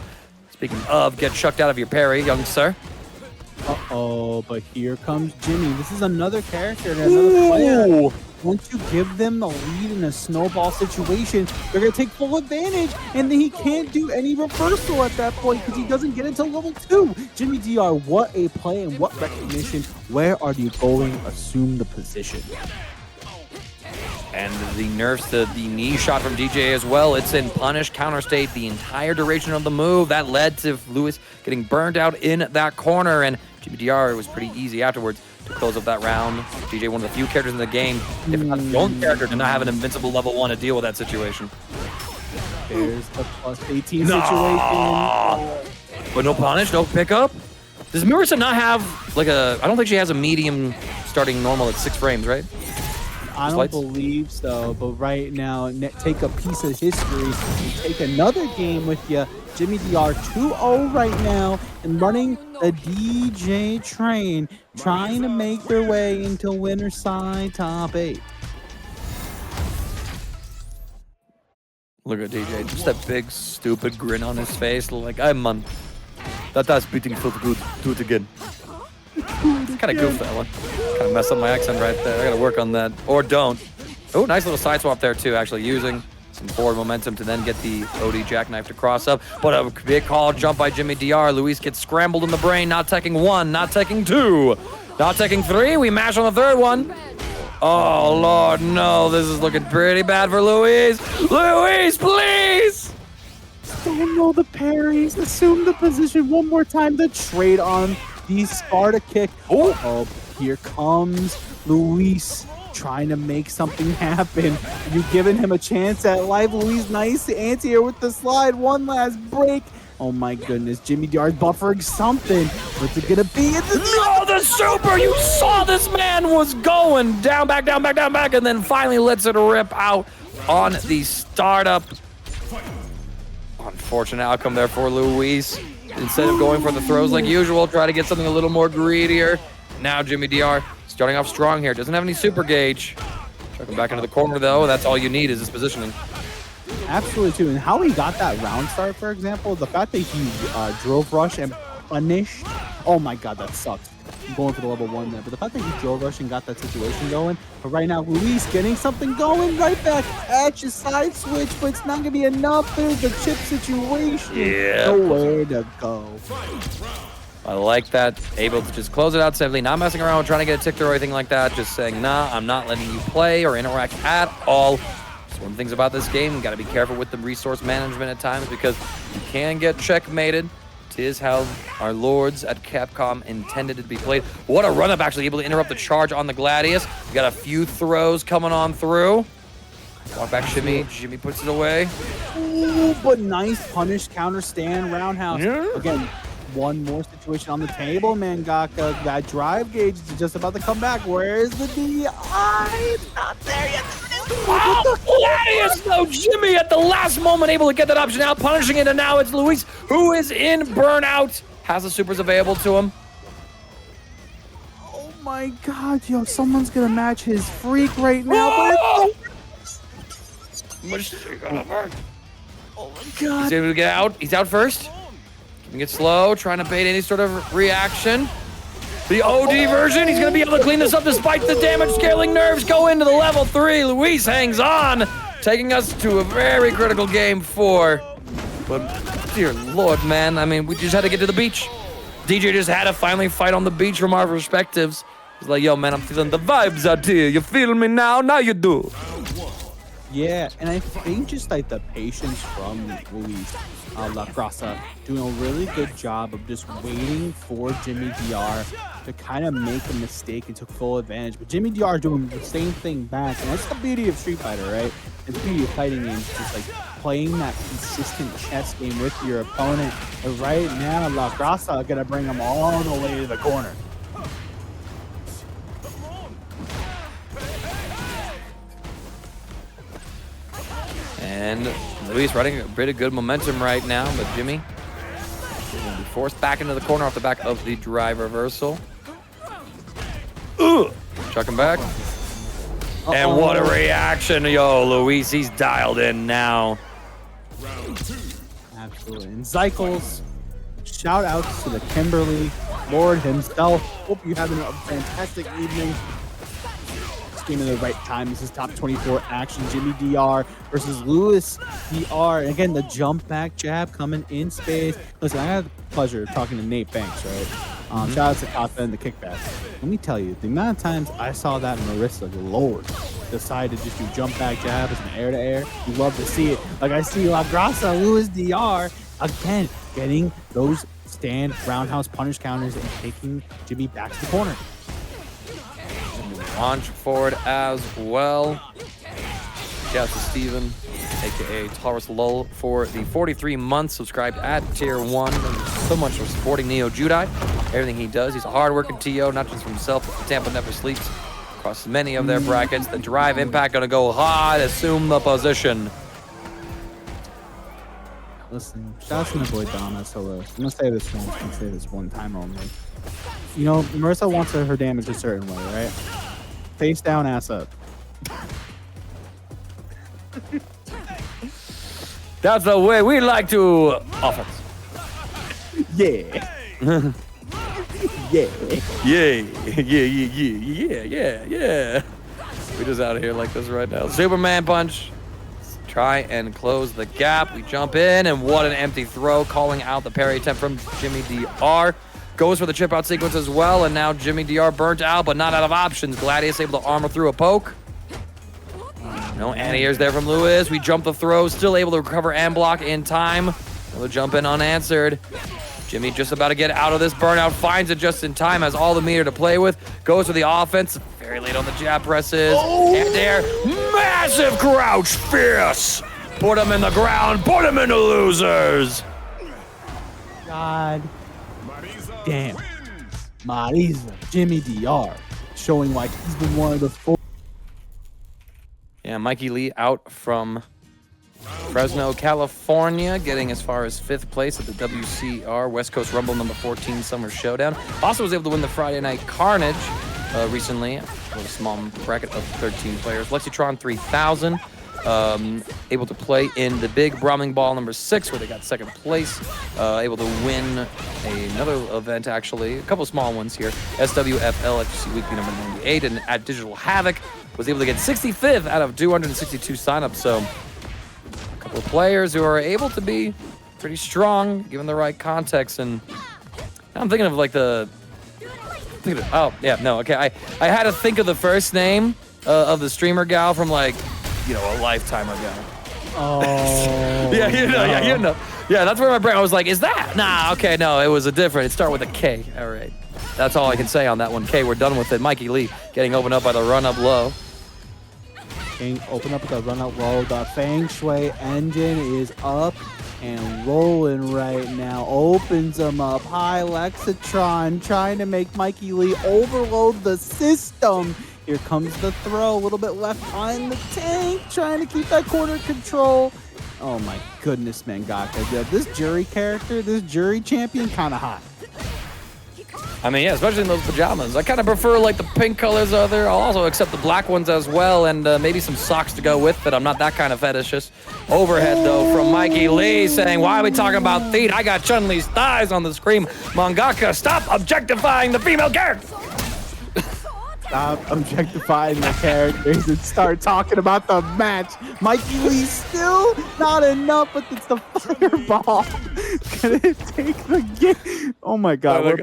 Speaking of, get chucked out of your parry, young sir. Uh-oh, but here comes Jimmy. This is another character and another player. Once you give them the lead in a snowball situation, they're going to take full advantage, and then he can't do any reversal at that point because he doesn't get into level 2. Jimmy DR, what a play and what recognition. Where are you going? Assume the position. And the nerfs to the knee shot from DJ as well. It's in punish counter state the entire duration of the move. That led to Luis getting burned out in that corner, and Jimmy DR was pretty easy afterwards to close up that round. DJ, one of the few characters in the game, if not the only character, to not have an invincible level 1 to deal with that situation. There's the plus 18 situation. But no punish, no pickup. Does Marissa not have like a? I don't think she has a medium starting normal at 6 frames, right? I don't believe so, but right now, take a piece of history and take another game with you. Jimmy DR 2-0 right now and running the DJ train, trying to make their way into winner side top 8. Look at DJ, just that big, stupid grin on his face. Like, I'm man. That's beating so good. Do it again. Kind of goofed that one. Kind of messed up my accent right there. I gotta work on that. Or don't. Oh, nice little side swap there too, actually using some forward momentum to then get the OD jackknife to cross up. But a big call jump by Jimmy DR. Luis gets scrambled in the brain, not taking 1, not taking 2, not taking 3. We mash on the 3rd one. Oh, Lord, no. This is looking pretty bad for Luis. Luis, please! Don't know the parries. Assume the position one more time. The trade on the Sparta kick. Oh, here comes Luis trying to make something happen. You giving him a chance at life. Luis, nice anti-air with the slide. One last break. Oh my goodness, Jimmy DR buffering something. What's it gonna be? No, the super! You saw this man was going down, back, and then finally lets it rip out on the startup. Unfortunate outcome there for Luis. Instead of going for the throws like usual, try to get something a little more greedier. Now Jimmy DR starting off strong here. Doesn't have any super gauge. Chuck him back into the corner though. That's all you need is his positioning. Absolutely too. And how he got that round start, for example, the fact that he drove rush and punished. Oh my god, that sucks. I'm going for the level 1 there. But the fact that he drove rush and got that situation going. But right now, Luis getting something going right back at your side switch, but it's not going to be enough. There's the chip situation. Yeah. Nowhere to go. I like that. Able to just close it out simply, not messing around, trying to get a tick through or anything like that. Just saying, nah, I'm not letting you play or interact at all. It's one of the things about this game. You got to be careful with the resource management at times because you can get checkmated. Is how our lords at Capcom intended it to be played. What a run-up, actually able to interrupt the charge on the Gladius. We got a few throws coming on through. Walk back shimmy. Jimmy puts it away. Ooh, but nice punish, counter stand, roundhouse. Yeah. Again, one more situation on the table, Mangaka. That drive gauge is just about to come back. Where is the DI? It's not there yet. Oh, Gladius, though. Jimmy at the last moment able to get that option out, punishing it, and now it's Luis who is in burnout. Has the supers available to him. Oh my god, yo, someone's gonna match his freak right now. Oh, oh my god. He's able to get out. He's out first. Keeping it slow, trying to bait any sort of reaction. The OD version, he's going to be able to clean this up despite the damage scaling nerves go into the level 3. Luis hangs on, taking us to a very critical game 4. But dear Lord, man, I mean, we just had to get to the beach. DJ just had to finally fight on the beach from our perspectives. He's like, yo, man, I'm feeling the vibes out here. You feel me now? Now you do. Yeah, and I think just like the patience from Luis La Grasa doing a really good job of just waiting for Jimmy DR to kind of make a mistake and took full advantage. But Jimmy DR doing the same thing back, and that's the beauty of Street Fighter, right? It's the beauty of fighting games, just like playing that consistent chess game with your opponent. But right now, La Grasa gonna bring him all the way to the corner. And Luis running a bit of good momentum right now, but Jimmy is going to be forced back into the corner off the back of the drive reversal. Chuck him back. And what a reaction. Yo, Luis, he's dialed in now. Absolutely. And Zycles, shout outs to the Kimberly Lord himself. Hope you're having a fantastic evening. Game in the right time. This is top 24 action. Jimmy DR versus Luis DR. And again, the jump back jab coming in space. Listen, I had the pleasure of talking to Nate Banks, right? Shout out to Kata and the kickback. Let me tell you, the amount of times I saw that Marissa, the Lord, decide to just do jump back jabs and air to air. You love to see it. Like I see La Grasa, Luis DR, again, getting those stand roundhouse punish counters and taking Jimmy back to the corner. Launch forward as well. Shout out to Steven, aka Taurus Lull, for the 43 months subscribed at tier 1. Thank you so much for supporting Neo Judai. Everything he does, he's a hard-working TO, not just for himself, but Tampa never sleeps. Across many of their brackets, the drive impact gonna go hard, assume the position. Listen, shout out to my boy Dom at Solo. I'm gonna say this once, I'm gonna say this one time only. You know, Marissa wants her damage a certain way, right? Face down, ass up. That's the way we like to offense. Yeah. Yeah. Yeah. We just out of here like this right now. Superman punch. Try and close the gap. We jump in, and what an empty throw, calling out the parry attempt from Jimmy DR. Goes for the chip out sequence as well, and now Jimmy DR burnt out, but not out of options. Gladius able to armor through a poke. No anti-airs there from Lewis. We jump the throw, still able to recover and block in time. Another jump in unanswered. Jimmy just about to get out of this burnout, finds it just in time, has all the meter to play with, goes for the offense, very late on the jab presses, and there, massive crouch fierce! Put him in the ground, put him into losers! God damn. Marisa, Jimmy DR, showing like he's been one of the 4. Yeah, MikeyLe out from Fresno, California, getting as far as 5th place at the WCR West Coast Rumble number 14 Summer Showdown. Also was able to win the Friday Night Carnage recently, with a small bracket of 13 players. Lexitron 3000, able to play in the big Brahming Ball number 6, where they got 2nd place. Able to win another event, actually, a couple small ones here. SWFL FGC Weekly number 98, and at Digital Havoc was able to get 65th out of 262 signups. So a couple of players who are able to be pretty strong given the right context. And I'm thinking of like I had to think of the first name of the streamer gal from like, you know, a lifetime ago. Oh. Yeah, that's where my brain, I was like, is that? Nah, okay, no, it was a different. It started with a K. All right. That's all I can say on that one. K, we're done with it. MikeyLe getting opened up by the run up low. Open up with the run up low. The Feng Shui engine is up and rolling right now. Opens them up high. Lexitron trying to make MikeyLe overload the system. Here comes the throw. A little bit left on the tank. Trying to keep that corner control. Oh my goodness, Mangaka. Yeah, this jury character, this jury champion, kind of hot. I mean, yeah, especially in those pajamas. I kind of prefer like the pink colors are there. I'll also accept the black ones as well, and maybe some socks to go with it. I'm not that kind of fetishist. Overhead though from MikeyLe saying, "Why are we talking about feet? I got Chun-Li's thighs on the screen." Mangaka, stop objectifying the female character. Stop objectifying the characters and start talking about the match. MikeyLe still not enough, but it's the fireball. Can it take the game? Oh my God.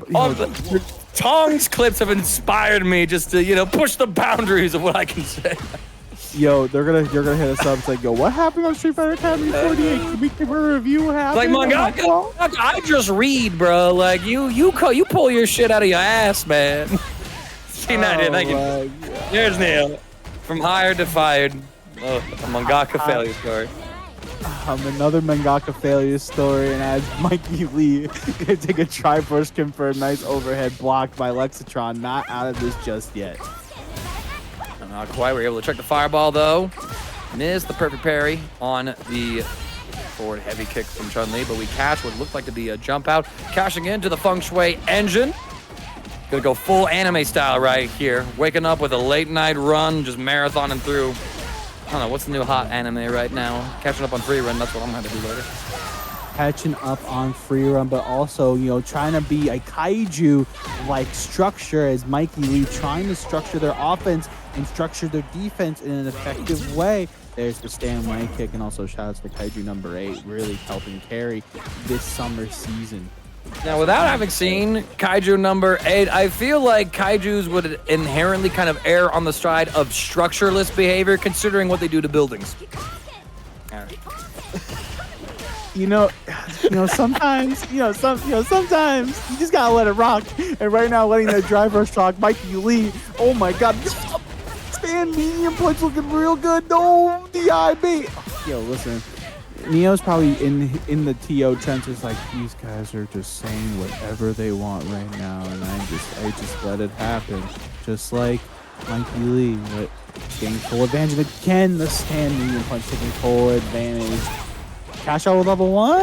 Tong's clips have inspired me just to, you know, push the boundaries of what I can say. Yo, you're gonna hit us up and say, yo, what happened on Street Fighter Academy 48? Can we give a review? What happened? Like, Mangaka, I just read, bro. Like, you pull your shit out of your ass, man. Thank you. Here's Neil. From hired to fired. Oh, a mangaka failure story. Another mangaka failure story, and as MikeyLe gonna take a Triforce confirmed. Nice overhead blocked by Lexitron. Not out of this just yet. Not quite. We're able to check the fireball though. Missed the perfect parry on the forward heavy kick from Chun-Li, but we catch what looked like to be a jump out. Cashing into the Feng Shui engine. Gonna go full anime style right here. Waking up with a late night run, just marathoning through. I don't know, what's the new hot anime right now? Catching up on free run, that's what I'm gonna do later. Catching up on free run, but also, you know, trying to be a kaiju-like structure as MikeyLe trying to structure their offense and structure their defense in an effective way. There's the Stanway kick, and also shout out to the kaiju number 8, really helping carry this summer season. Now, without having seen Kaiju number 8, I feel like Kaijus would inherently kind of err on the side of structureless behavior, considering what they do to buildings. All right. sometimes you just gotta let it rock. And right now, letting that drive rush rock, MikeyLe. Oh my God, stand medium punch looking real good. No DIB. Yo, listen, Neo's probably in the TO trenches like, these guys are just saying whatever they want right now, and I just let it happen, just like MikeyLe, but getting full advantage. And again, the stand medium punch taking full advantage. Cash out with level 1.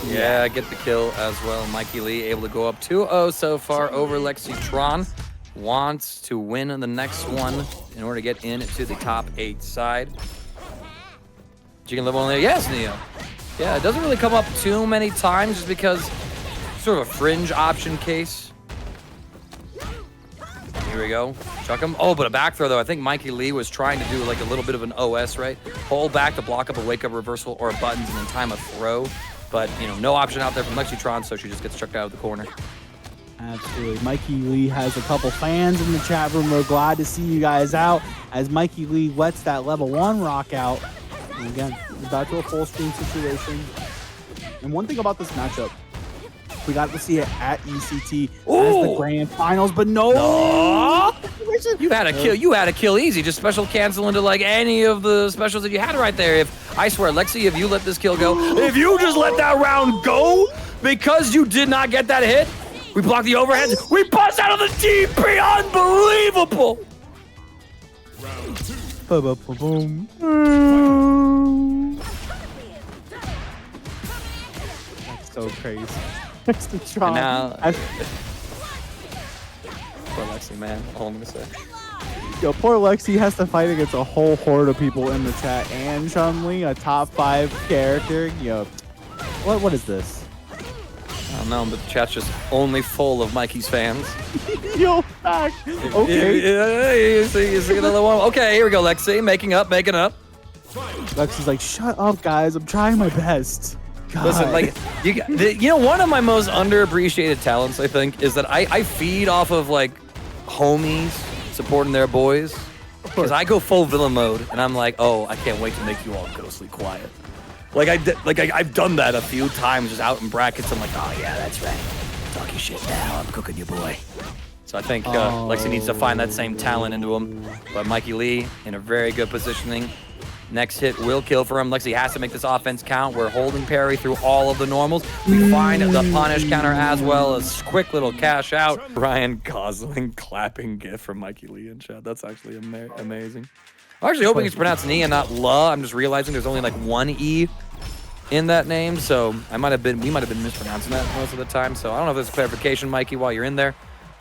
Yeah, get the kill as well. MikeyLe able to go up 2-0 so far over Lexitron. Wants to win the next one in order to get into the top 8 side. Chicken level in there. Yes, Neo. Yeah, it doesn't really come up too many times just because it's sort of a fringe option case. Here we go. Chuck him. Oh, but a back throw, though. I think MikeyLe was trying to do like a little bit of an OS, right? Hold back to block up a wake-up reversal or a buttons and then time a throw. But, no option out there from Lexitron, so she just gets chucked out of the corner. Absolutely. MikeyLe has a couple fans in the chat room. We're glad to see you guys out as MikeyLe lets that level 1 rock out. And again, we're back to a full screen situation. And one thing about this matchup, we got to see it at ECT as the grand finals, but no. You had a kill. You had a kill easy. Just special cancel into like any of the specials that you had right there. If I swear, Lexi, if you let this kill go, if you just let that round go because you did not get that hit, we block the overheads. We bust out of the DP. Unbelievable. Boom. That's so crazy. And now, poor Lexi, man. All I'm gonna say. Yo, poor Lexi has to fight against a whole horde of people in the chat, and Chun-Li, a top 5 character. Yo, what is this? I don't know, but the chat's just only full of Mikey's fans. Yo, back. Okay. You see another one. Okay, here we go, Lexi. Making up. Lexi's like, shut up, guys. I'm trying my best. God. Listen, like, one of my most underappreciated talents, I think, is that I feed off of, like, homies supporting their boys. Because I go full villain mode, and I'm like, oh, I can't wait to make you all ghostly quiet. I've done that a few times just out in brackets. I'm like, oh, yeah, that's right. Talking shit now. I'm cooking you, boy. So I think Lexi needs to find that same talent into him. But MikeyLe in a very good positioning. Next hit will kill for him. Lexi has to make this offense count. We're holding parry through all of the normals. We find the punish counter as well as quick little cash out. Ryan Gosling clapping gif from MikeyLe in chat. That's actually amazing. I'm actually hoping it's pronounced Nia, not La. I'm just realizing there's only like one E in that name, so we might have been mispronouncing that most of the time. So I don't know if there's a clarification, Mikey, while you're in there.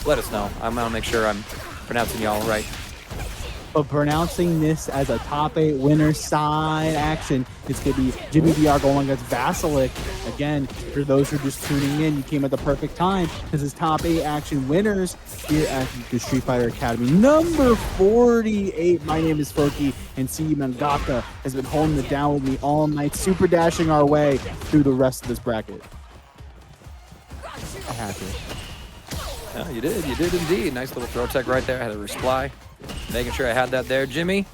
Let us know. I'm gonna make sure I'm pronouncing y'all right. But pronouncing this as a top 8 winner side action, it's going to be Jimmy DR going against Vasiliek. Again, for those who are just tuning in, you came at the perfect time because his top 8 action winners here at the Street Fighter Academy. Number 48, my name is Foki, and C. Mangaka has been holding it down with me all night, super dashing our way through the rest of this bracket. I had to. Yeah, you did indeed. Nice little throw tech right there. I had a reply. Making sure I had that there. Jimmy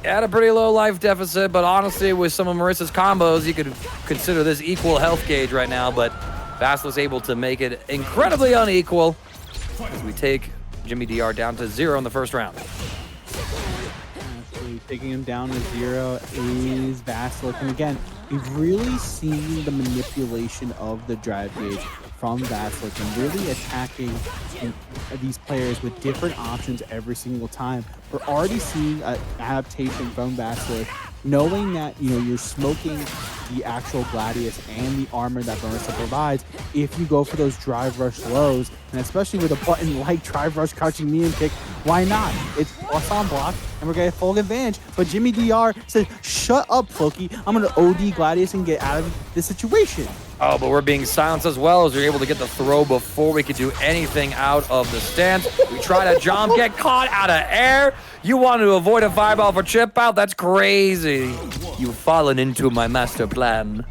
had a pretty low life deficit, but honestly, with some of Marissa's combos, you could consider this equal health gauge right now, but Vass was able to make it incredibly unequal as we take Jimmy DR down to 0 in the first round. Absolutely. Taking him down to 0 is Vasiliek. And again, we've really seen the manipulation of the drive gauge from Vasiliek and really attacking these players with different options every single time. We're already seeing an adaptation from Vasiliek, knowing that you're smoking the actual Gladius and the armor that Marissa provides. If you go for those drive rush lows, and especially with a button like drive rush crouching medium kick, why not? It's plus on block, and we're getting full advantage. But Jimmy DR says, "Shut up, Floki. I'm gonna OD Gladius and get out of this situation." Oh, but we're being silenced as well as we're able to get the throw before we could do anything out of the stance. We try to jump, get caught out of air. You wanted to avoid a fireball for chip out? That's crazy. You've fallen into my master plan.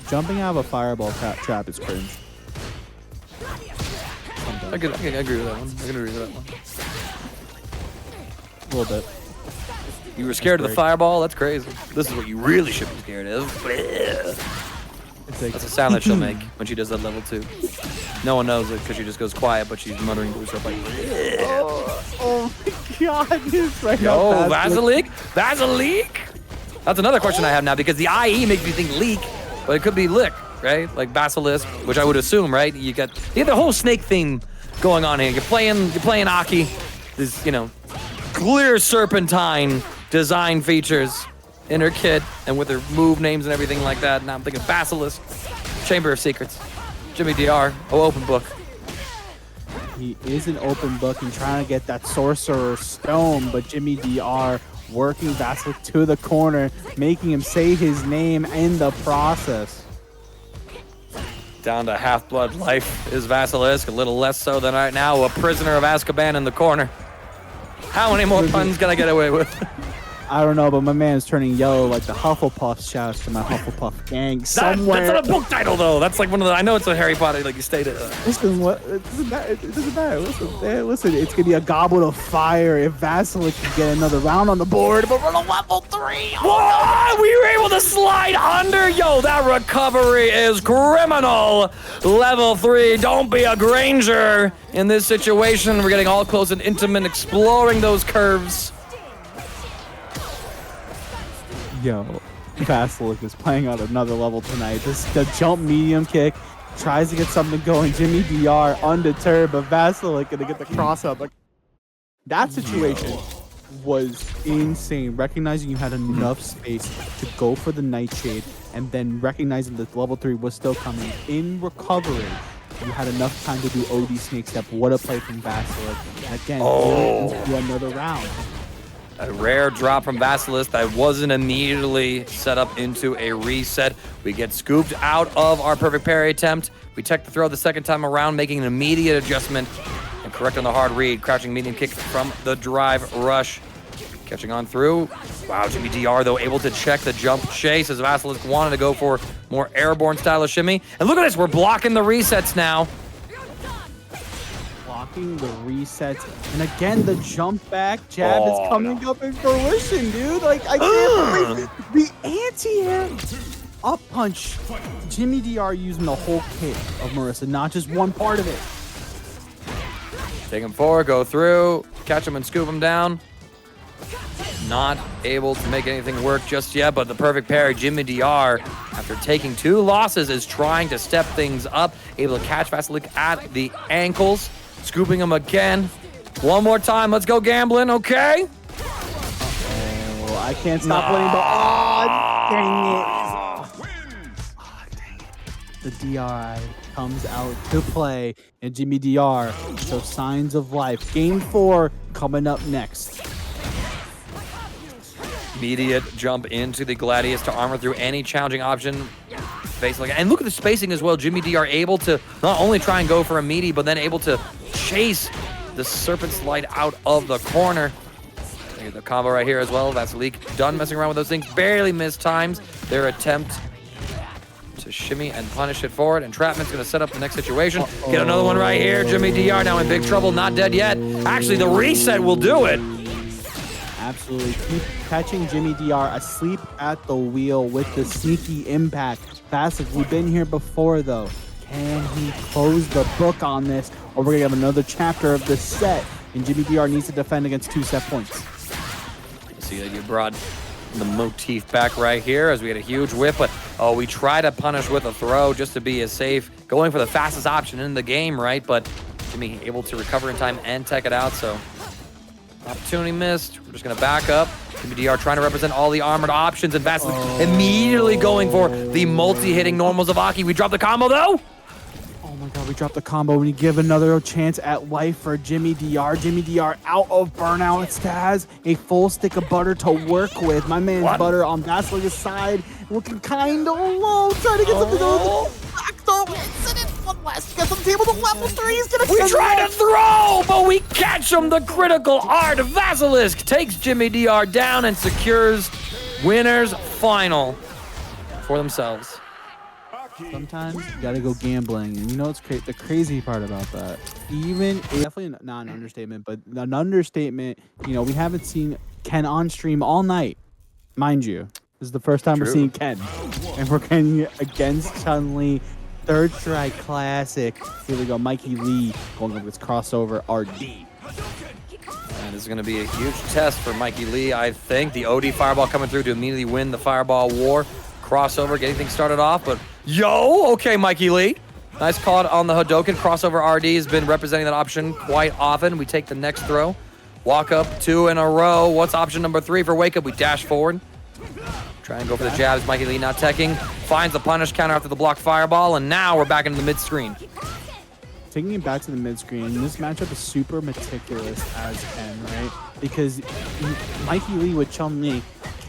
Jumping out of a fireball trap is cringe. I can agree with that one. I can agree with that one. A little bit. You were scared of the fireball? That's crazy. This is what you really should be scared of. Like, that's a sound that she'll make when she does that level 2. No one knows it because she just goes quiet, but she's muttering to herself like, oh my god, it's right yo, now. Vasiliek? Vasiliek? That's another question I have now because the IE makes me think leak, but it could be lick, right? Like Basilisk, which I would assume, right? You got the whole snake theme going on here. You're playing Aki. This, you know, clear serpentine design features in her kit and with her move names and everything like that. Now I'm thinking Basilisk, Chamber of Secrets, Jimmy DR, open book. He is an open book and trying to get that Sorcerer Stone, but Jimmy DR working Vasiliek to the corner, making him say his name in the process. Down to half-blood life is Vasilisk, a little less so than right now, a prisoner of Azkaban in the corner. How many more puns can I get away with? I don't know, but my man is turning yellow like the Hufflepuff. Shouts to my Hufflepuff gang somewhere. That's not a book title, though. That's like one of the... I know it's a Harry Potter, like you stated. Listen, it doesn't matter. Listen, it's going to be a goblet of fire if Vasiliek can get another round on the board, but we're on level 3. What? We were able to slide under? Yo, that recovery is criminal. Level 3, don't be a Granger. In this situation, we're getting all close and intimate, exploring those curves. Yo, Vasiliek is playing on another level tonight. The jump medium kick tries to get something going. Jimmy DR undeterred, but Vasiliek gonna get the cross up. Like, that situation was insane. Recognizing you had enough space to go for the Nightshade, and then recognizing that level 3 was still coming in recovery. You had enough time to do OD snake step. What a play from Vasiliek. And again, into another round. A rare drop from Vasilisk that wasn't immediately set up into a reset. We get scooped out of our perfect parry attempt. We tech the throw the second time around, making an immediate adjustment and correct on the hard read. Crouching medium kick from the drive rush. Catching on through. Wow, Jimmy DR, though, able to check the jump chase as Vasilisk wanted to go for more airborne style of shimmy. And look at this, we're blocking the resets now. Blocking the resets, and again the jump back jab is coming up in fruition, dude. Like, I can't believe the anti-air up punch. Jimmy DR using the whole kit of Marissa, not just one part of it. Take him forward, go through, catch him and scoop him down. Not able to make anything work just yet, but the perfect parry, Jimmy DR, after taking 2 losses, is trying to step things up, able to catch Vasiliek at the ankles. Scooping him again. One more time. Let's go gambling, okay? Oh, I can't stop winning, but dang it. Dang it. The DRI comes out to play, and Jimmy DR shows signs of life. Game 4 coming up next. Immediate jump into the Gladius to armor through any challenging option. Basically, and look at the spacing as well. Jimmy DR able to not only try and go for a meaty, but then able to chase the Serpent Slide out of the corner. The combo right here as well. Vasiliek done messing around with those things. Barely missed times. Their attempt to shimmy and punish it forward. Entrapment's going to set up the next situation. Get another one right here. Jimmy DR now in big trouble. Not dead yet. Actually, the reset will do it. Absolutely. Keep catching Jimmy DR asleep at the wheel with the sneaky impact. Vasiliek, we've been here before, though. Can he close the book on this, or we're going to have another chapter of the set, and Jimmy DR needs to defend against 2 set points. See that you brought the motif back right here as we had a huge whip, but we try to punish with a throw just to be as safe, going for the fastest option in the game, right? But Jimmy able to recover in time and tech it out, so opportunity missed. We're just going to back up. Jimmy DR trying to represent all the armored options, and Vasiliek immediately going for the multi-hitting normals of Aki. We drop the combo, though. Oh my god, we dropped the combo when you give another chance at life for Jimmy DR. Jimmy DR out of burnout. It has a full stick of butter to work with. My man's butter on Vasiliek's side, looking kind of low, trying to get something over the back throw. One last get some table to level 3. He's gonna we try to throw, but we catch him. The critical art. Vasiliek takes Jimmy DR down and secures winner's final for themselves. Sometimes you gotta go gambling, and you know what's the crazy part about that? Even definitely not an understatement, but an understatement. You know, we haven't seen Ken on stream all night, mind you. This is the first time we're True. seeing Ken, and we're getting against Chun-Li. Third strike classic. Here we go, MikeyLe going up with CrossoverRD. And this is going to be a huge test for MikeyLe, I think. The OD fireball coming through to immediately win the fireball war. Crossover, getting things started off, but yo, okay, MikeyLe. Nice call out on the Hadoken. CrossoverRD has been representing that option quite often. We take the next throw. Walk up 2 in a row. What's option number 3 for wake up? We dash forward. Try and go for the jabs. MikeyLe not teching. Finds the punish counter after the blocked fireball, and now we're back into the mid-screen. Taking it back to the mid-screen, this matchup is super meticulous as Ken, right? Because MikeyLe with Chun-Li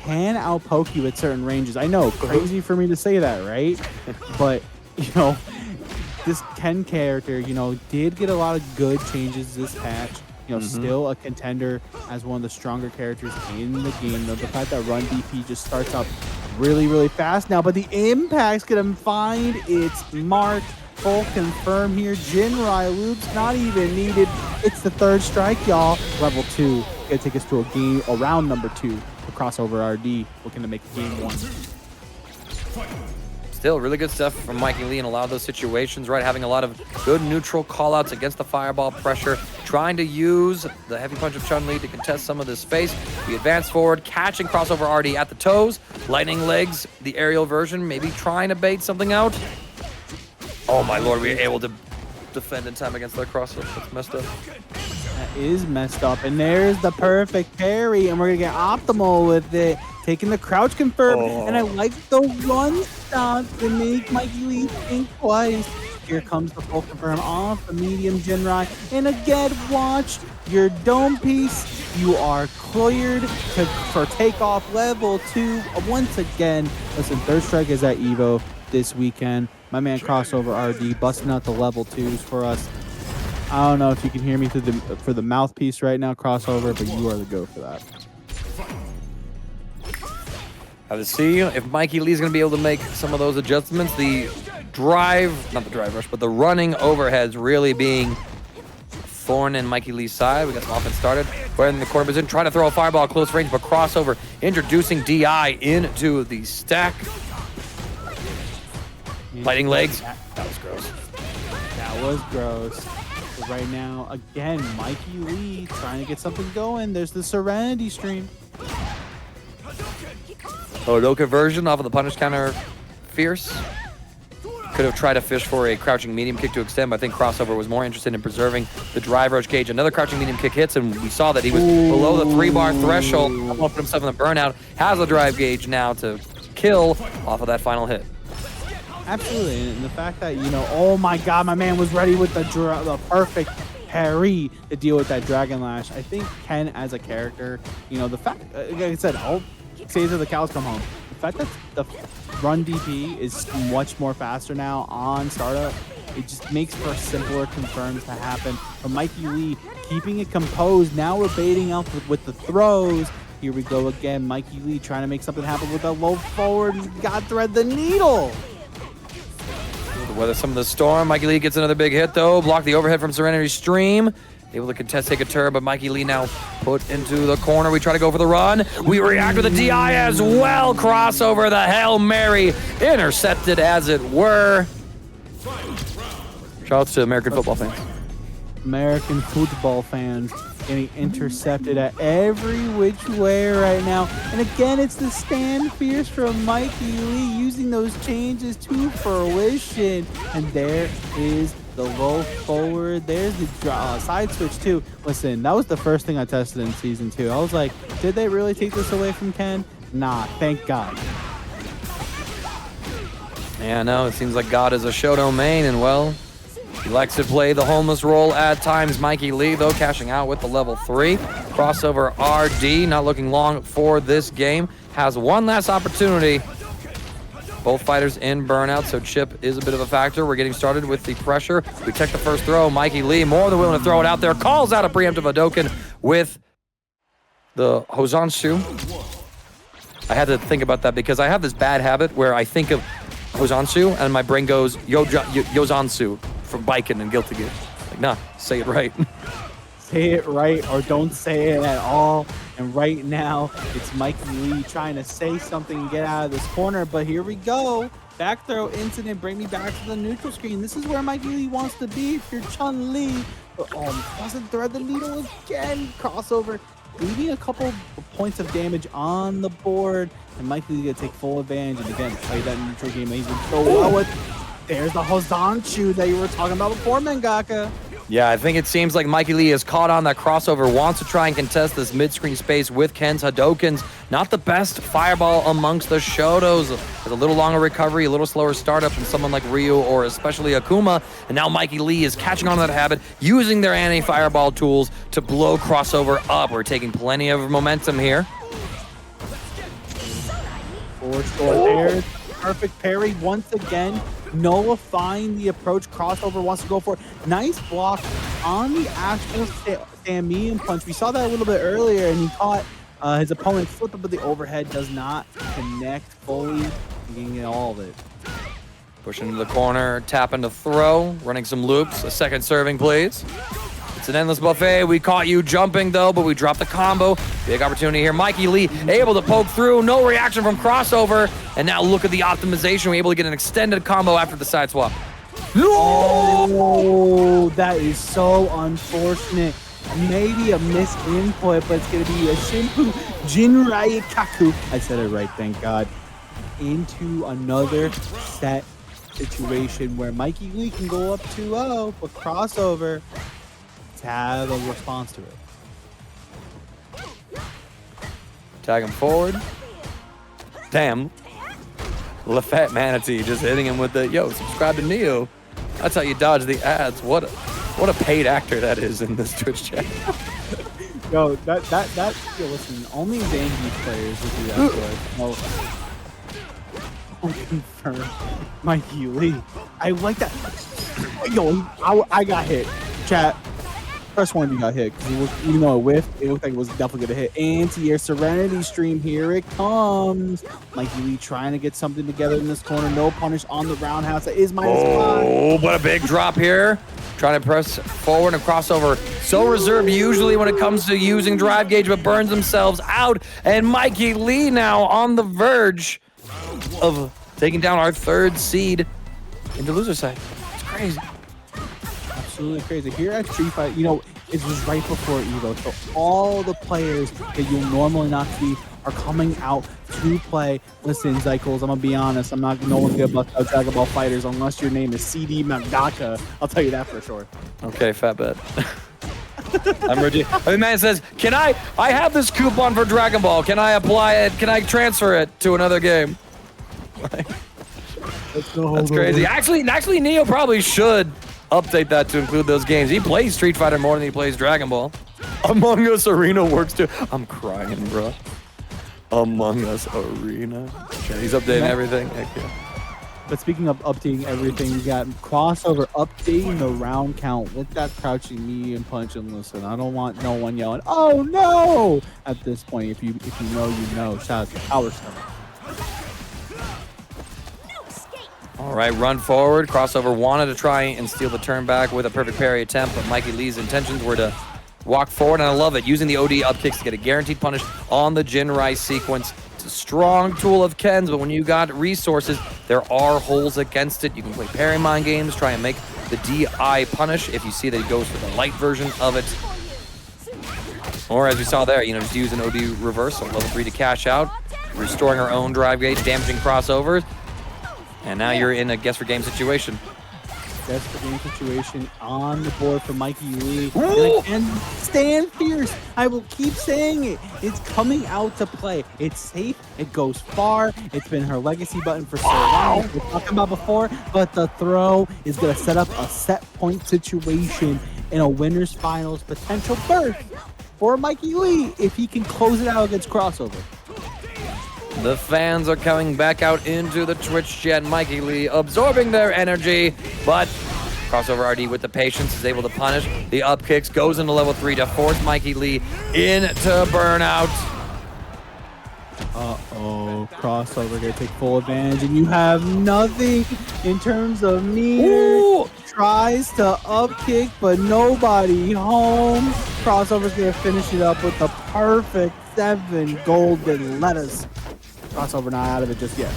can outpoke you at certain ranges. I know, crazy for me to say that, right? But, you know, this Ken character, you know, did get a lot of good changes this patch. You know, still a contender as one of the stronger characters in the game. Though the fact that run DP just starts up really, really fast now, but the impact's gonna find its mark. Full confirm here. Jinrai loops not even needed. It's the third strike, y'all. Level 2. Gonna take us to a game, or round number 2 for CrossoverRD. Looking to make game 1. Still really good stuff from MikeyLe in a lot of those situations, right? Having a lot of good neutral callouts against the fireball pressure, trying to use the heavy punch of Chun-Li to contest some of this space. We advance forward, catching CrossoverRD at the toes, lightning legs, the aerial version, maybe trying to bait something out. Oh my lord, we were able to defend in time against that crossover. That's messed up. That is messed up, and there's the perfect parry, and we're gonna get optimal with it. Taking the crouch confirm, and I like the run stop to make MikeyLe think twice. Here comes the full confirm off the medium Jinrai, and again, watch your dome piece. You are cleared for takeoff level 2 once again. Listen, third strike is at Evo this weekend. My man CrossoverRD busting out the level 2s for us. I don't know if you can hear me for the mouthpiece right now, Crossover, but you are the go for that. Have to see if MikeyLe is going to be able to make some of those adjustments. The drive, not the drive rush, but the running overheads really being thorn in MikeyLe's side. We got some offense started. We're in the corner position, trying to throw a fireball close range, but Crossover introducing DI into the stack. Lighting legs. That was gross. That was gross. But right now, again, MikeyLe trying to get something going. There's the Serenity stream. Odoka version off of the punish counter. Fierce. Could have tried to fish for a crouching medium kick to extend, but I think Crossover was more interested in preserving the drive rush gauge. Another crouching medium kick hits, and we saw that he was below the 3-bar threshold. Put himself in the burnout. Has a drive gauge now to kill off of that final hit. Absolutely, and the fact that, you know, oh my god, my man was ready with the perfect parry to deal with that Dragon Lash. I think Ken as a character, you know, the fact, like I said, I'll say till the cows come home. The fact that the run DP is much more faster now on startup, it just makes for simpler confirms to happen. But MikeyLe keeping it composed, now we're baiting out with the throws. Here we go again, MikeyLe trying to make something happen with a low forward. God thread the needle. Weather some of the storm. MikeyLe gets another big hit though. Block the overhead from Serenity Stream. Able to contest, take a turn, but MikeyLe now put into the corner. We try to go for the run. We react with a DI as well. Crossover, the Hail Mary. Intercepted as it were. Shout outs to American football fans. American football fans getting intercepted at every which way right now. And again, it's the stand fierce from MikeyLe using those changes to fruition. And there is the low forward. There's the side switch too. Listen, that was the first thing I tested in Season 2. I was like, did they really take this away from Ken? Nah, thank God. Yeah, no, it seems like God is a show domain, and well, he likes to play the homeless role at times. MikeyLe, though, cashing out with the level 3. CrossoverRD, not looking long for this game. Has one last opportunity. Both fighters in burnout, so chip is a bit of a factor. We're getting started with the pressure. We check the first throw. MikeyLe, more than willing to throw it out there. Calls out a preemptive Hadoken with the Hosansu. I had to think about that because I have this bad habit where I think of Yozansu, and my brain goes Yozansu from Biking and Guilty Gear. Like, nah, say it right. Say it right or don't say it at all. And right now, it's MikeyLe trying to say something and get out of this corner. But here we go. Back throw incident. Bring me back to the neutral screen. This is where MikeyLe wants to be if you're Chun-Li. But doesn't thread the needle again. Crossover, leaving a couple of points of damage on the board. And MikeyLe gonna take full advantage. And again, play that neutral game amazing so well with. There's the Hosanchu that you were talking about before, Mangaka. Yeah, I think it seems like MikeyLe is caught on that crossover, wants to try and contest this mid-screen space with Ken's Hadokens. Not the best fireball amongst the Shotos. With a little longer recovery, a little slower startup than someone like Ryu or especially Akuma. And now MikeyLe is catching on to that habit, using their anti-fireball tools to blow crossover up. We're taking plenty of momentum here. For sure, there's perfect parry once again. Nullifying the approach. Crossover wants to go for it. Nice block on the actual medium punch. We saw that a little bit earlier, and he caught his opponent flip it, but the overhead does not connect fully. Getting all of it. Pushing into the corner, tapping to throw, running some loops. A second serving, please. It's an endless buffet. We caught you jumping, though, but we dropped the combo. Big opportunity here. MikeyLe able to poke through. No reaction from Crossover. And now look at the optimization. We're able to get an extended combo after the side swap. Oh, that is so unfortunate. Maybe a missed input, but it's going to be a Shimpu Jinrai Kaku. I said it right, thank God. Into another set situation where MikeyLe can go up 2-0, but Crossover have a response to it. Tag him forward. Damn. LaFette Manatee just hitting him with the, yo, subscribe to Neo. That's how you dodge the ads. What a paid actor that is in this Twitch chat. Yo, that yo, listen, only Zangief players would do that for us. No. Confirm MikeyLe. I like that. Yo, I got hit. Chat. First one you got hit, because even though it whiffed, it looked like it was definitely gonna hit. Anti-air Serenity Stream, here it comes. MikeyLe trying to get something together in this corner. No punish on the roundhouse. That is -5. Oh, what a big drop here. Trying to press forward and Crossover. So reserved usually when it comes to using drive gauge, but burns themselves out. And MikeyLe now on the verge of taking down our third seed into loser side. It's crazy. Absolutely crazy. Here at Street Fight, you know, it was right before Evo, so all the players that you'll normally not see are coming out to play. Listen, Zycles, I'm gonna be honest, no one's gonna bust out Dragon Ball Fighters unless your name is CD Mangaka. I'll tell you that for sure. Okay, fat bet. I'm ready. The man says, "Can I have this coupon for Dragon Ball? Can I apply it? Can I transfer it to another game?" That's crazy. Actually, Neo probably should update that to include those games. He plays Street Fighter more than he plays Dragon Ball. Among Us Arena works too. I'm crying, bro. Among Us Arena. Okay, he's updating everything. Heck yeah. But speaking of updating everything, we got Crossover updating the round count with that crouching medium punch. And listen, I don't want no one yelling, "Oh no!" at this point. If you know, you know. Shout out to Power Stone. All right, run forward. Crossover wanted to try and steal the turn back with a perfect parry attempt, but MikeyLe's intentions were to walk forward, and I love it. Using the OD up kicks to get a guaranteed punish on the Jinrai sequence. It's a strong tool of Ken's, but when you got resources, there are holes against it. You can play parry mind games, try and make the DI punish if you see that he goes for the light version of it. Or as we saw there, you know, just use an OD reversal. Level 3 to cash out, restoring our own drive gauge, damaging crossovers. And now you're in a guess for game situation. Guess for game situation on the board for MikeyLe. And again, stand fierce. I will keep saying it. It's coming out to play. It's safe. It goes far. It's been her legacy button for so long. We were talking about before, but the throw is going to set up a set point situation in a winner's finals potential berth for MikeyLe if he can close it out against Crossover. The fans are coming back out into the Twitch chat. MikeyLe absorbing their energy, but CrossoverRD with the patience is able to punish. The up kicks goes into level 3 to force MikeyLe into burnout. Uh-oh, crossover gonna take full advantage, and you have nothing in terms of meter. Ooh. Tries to up kick, but nobody home. Crossover's gonna finish it up with the perfect 7 golden letters. Crossover not out of it just yet.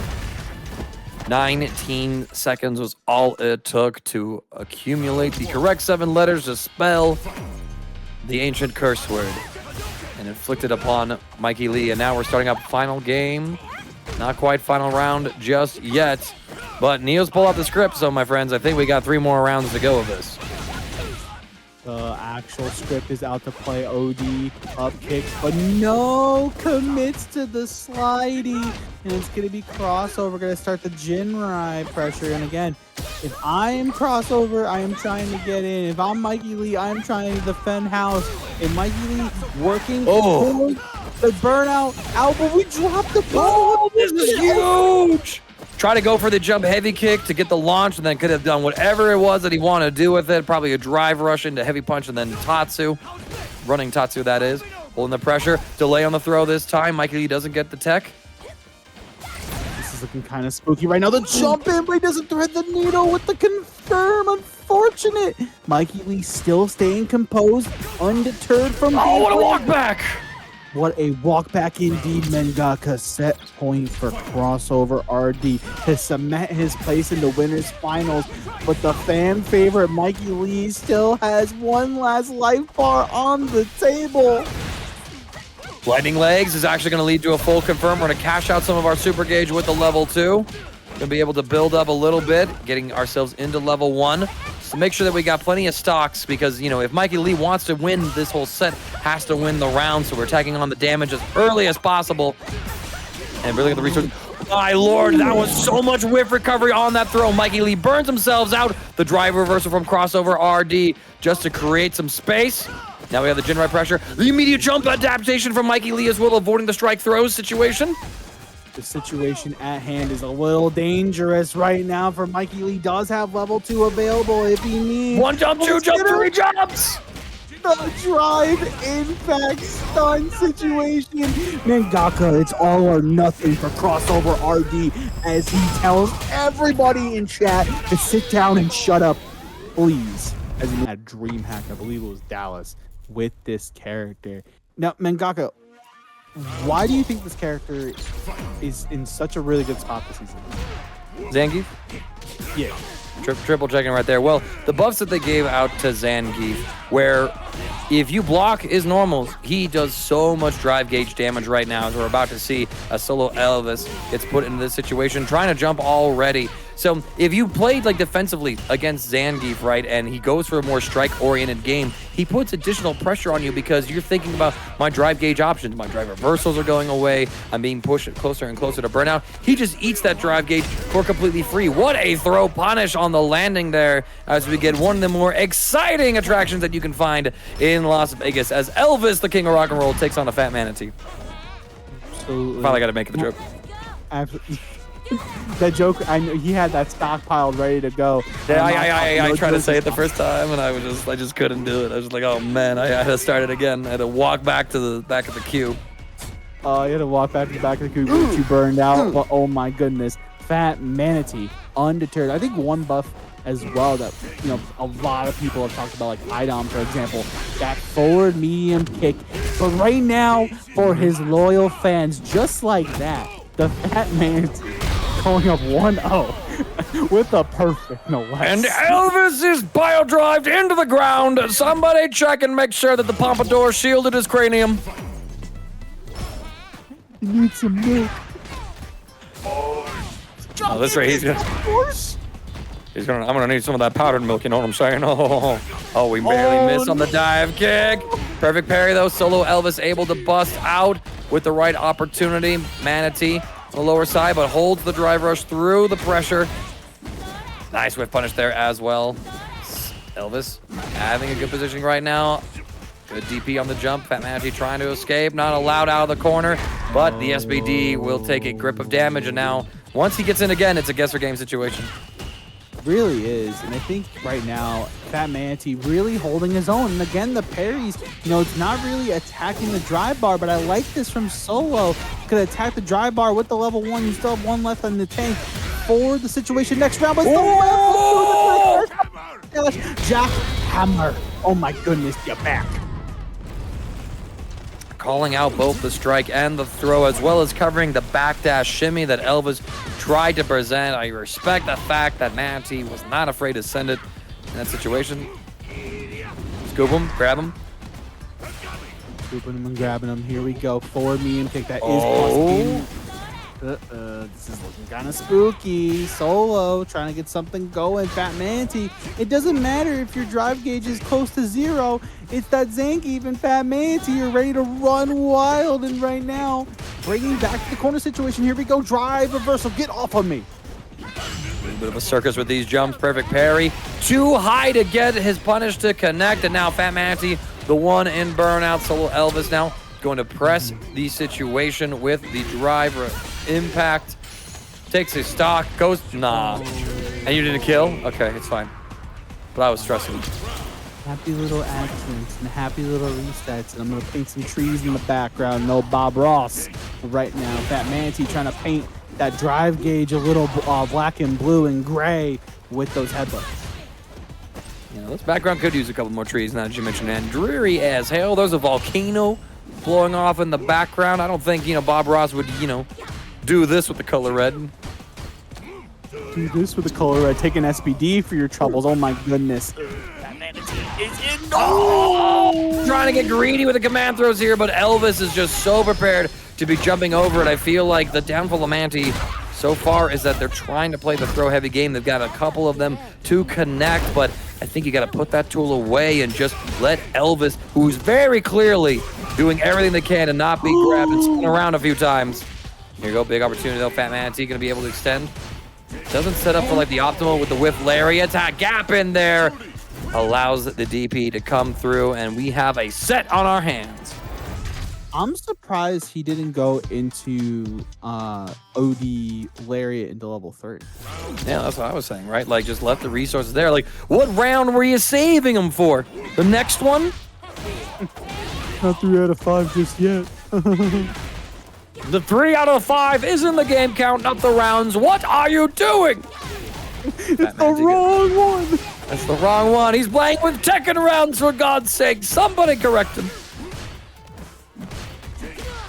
19 seconds was all it took to accumulate the correct 7 letters to spell the ancient curse word and inflict it upon MikeyLe. And now we're starting up final game. Not quite final round just yet, but Neo's pulled out the script. So my friends, I think we got 3 more rounds to go of this. The actual script is out to play. OD up kicks, but no commits to the slidey. And it's going to be crossover. Going to start the Jinrai pressure. And again, if I am crossover, I am trying to get in. If I'm MikeyLe, I am trying to defend house. If MikeyLe working toward the burnout out, but we dropped the ball. This is huge. Try to go for the jump heavy kick to get the launch, and then could have done whatever it was that he wanted to do with it. Probably a drive rush into heavy punch, and then Tatsu. Running Tatsu, that is. Holding the pressure. Delay on the throw this time. MikeyLe doesn't get the tech. This is looking kind of spooky right now. The jump in, but he doesn't thread the needle with the confirm. Unfortunate. MikeyLe still staying composed, undeterred from Oh, what a walk back! What a walk back indeed, Mangaka. Set point for CrossoverRD to cement his place in the winners finals. But the fan favorite MikeyLe still has one last life bar on the table. Lightning Legs is actually going to lead to a full confirm. We're going to cash out some of our super gauge with the level 2. Going to be able to build up a little bit, getting ourselves into level 1. So make sure that we got plenty of stocks because, you know, if MikeyLe wants to win this whole set, has to win the round. So we're tagging on the damage as early as possible. And really get the resources. My lord, that was so much whiff recovery on that throw. MikeyLe burns themselves out. The drive reversal from CrossoverRD just to create some space. Now we have the Jinrai pressure. The immediate jump adaptation from MikeyLe as well, avoiding the strike throws situation. The situation at hand is a little dangerous right now for MikeyLe. Does have level 2 available if he needs. 1 jump, 2 jump, 3 jumps! The drive impact stun situation. Mangaka, it's all or nothing for CrossoverRD as he tells everybody in chat to sit down and shut up, please. As he had dream hack, I believe it was Dallas, with this character. Now, Mangaka, why do you think this character is in such a really good spot this season? Zangief? Yeah. Triple checking right there. Well, the buffs that they gave out to Zangief, where if you block his normals, he does so much drive gauge damage right now, as we're about to see a SoloElvis gets put into this situation, trying to jump already. So if you played like defensively against Zangief, right, and he goes for a more strike-oriented game, he puts additional pressure on you because you're thinking about my drive gauge options. My drive reversals are going away. I'm being pushed closer and closer to burnout. He just eats that drive gauge for completely free. What a throw punish on the landing there as we get one of the more exciting attractions that you can find in Las Vegas as Elvis, the king of rock and roll, takes on a fat manatee. Absolutely. Finally got to make the joke. Absolutely. That joke, I know he had that stockpiled ready to go. Yeah, I tried to say it the first time, and I just couldn't do it. I was just like, oh man, I had to start it again. I had to walk back to the back of the queue. You had to walk back to the back of the queue, but you burned out. But oh my goodness, Fat Manatee, undeterred. I think one buff as well that, you know, a lot of people have talked about, like Idom, for example, that forward medium kick. But right now, for his loyal fans, just like that, the Fat Manatee going up 1-0 with a perfect no less. And Elvis is bio-drived into the ground. Somebody check and make sure that the pompadour shielded his cranium. He needs some milk. Oh, this right, I'm gonna need some of that powdered milk, you know what I'm saying? Oh, we barely missed on the dive kick. Perfect parry though. SoloElvis able to bust out with the right opportunity. Manatee on the lower side, but holds the drive rush through the pressure. Nice whiff punish there as well. Elvis having a good positioning right now. Good DP on the jump. Fat Manatee trying to escape. Not allowed out of the corner, but the SBD will take a grip of damage. And now, once he gets in again, it's a guess or game situation. Really is, and I think right now Fat Manatee really holding his own. And again, the parries, you know, it's not really attacking the drive bar, but I like this from Solo. Could attack the dry bar with the level 1. You still have 1 left in the tank for the situation next round. But Jackhammer. Oh my goodness, you're back. Calling out both the strike and the throw, as well as covering the backdash shimmy that Elvis tried to present. I respect the fact that Manatee was not afraid to send it in that situation. Scoop him, grab him. Scooping him and grabbing him. Here we go. Forward medium kick. That is busting. This is looking kind of spooky. Solo trying to get something going. Fat Manatee. It doesn't matter if your drive gauge is close to 0. It's that Zangief and Fat Manatee. You're ready to run wild. And right now, bringing back to the corner situation. Here we go. Drive reversal. Get off of me. A little bit of a circus with these jumps. Perfect parry. Too high to get his punish to connect. And now Fat Manatee, the one in burnout. SoloElvis now going to press the situation with the drive impact. Takes his stock. Goes, nah. And you didn't kill? Okay, it's fine. But I was stressing. Happy little accidents and happy little resets. And I'm going to paint some trees in the background. No Bob Ross right now. Fat Manatee trying to paint that drive gauge a little black and blue and gray with those headlights. Yeah, this background could use a couple more trees now that you mentioned, and dreary as hell. There's a volcano blowing off in the background. I don't think, Bob Ross would, do this with the color red. Do this with the color red. Take an SPD for your troubles. Oh my goodness. That Manatee is in. Oh! Trying to get greedy with the command throws here, but Elvis is just so prepared to be jumping over it. I feel like the downfall of Manatee so far is that they're trying to play the throw heavy game. They've got a couple of them to connect, but I think you got to put that tool away and just let Elvis, who's very clearly doing everything they can to not be grabbed and spin around a few times. Here you go, big opportunity though. Fat Manatee going to be able to extend. Doesn't set up for like the optimal with the whiff lariat. A gap in there allows the DP to come through, and we have a set on our hands. I'm surprised he didn't go into OD Lariat into level 3. Yeah, that's what I was saying, right? Like, just left the resources there. Like, what round were you saving him for? The next one? Not 3 out of 5 just yet. The 3 out of 5 is in the game count, not the rounds. What are you doing? It's the wrong one. That's the wrong one. He's playing with Tekken rounds, for God's sake. Somebody correct him.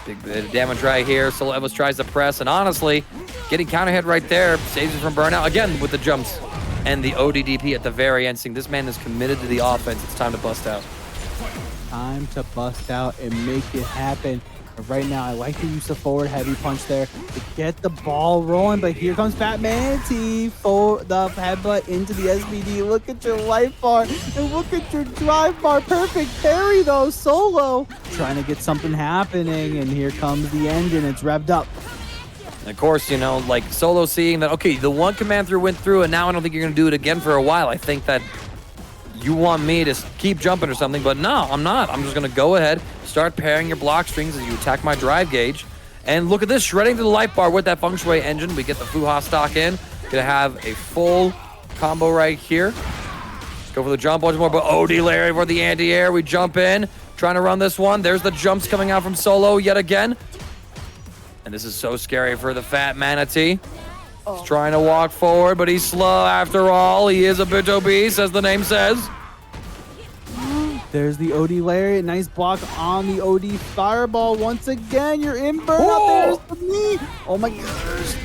Big bit of damage right here. SoloElvis tries to press, and honestly, getting counter hit right there saves him from burnout. Again, with the jumps and the ODDP at the very end. Seeing this man is committed to the offense. It's time to bust out. Time to bust out and make it happen. But right now, I like the use of forward heavy punch there to get the ball rolling. But here comes Fat Manatee for the headbutt into the SBD. Look at your life bar and look at your drive bar. Perfect parry though. Solo trying to get something happening, and here comes the engine. It's revved up. And of course, like Solo seeing that, okay, the one command through went through, and now I don't think you're going to do it again for a while. I think that you want me to keep jumping or something, but no, I'm not. I'm just going to go ahead, start pairing your block strings as you attack my drive gauge. And look at this, shredding to the light bar with that feng shui engine. We get the Fuha stock in. Gonna have a full combo right here. Let's go for the jump once more, but OD Larry for the anti-air. We jump in, trying to run this one. There's the jumps coming out from Solo yet again. And this is so scary for the Fat Manatee. He's trying to walk forward, but he's slow after all. He is a bit obese, as the name says. There's the OD Lariat. Nice block on the OD Fireball. Once again, you're in burnout. There's the knee. Oh my gosh.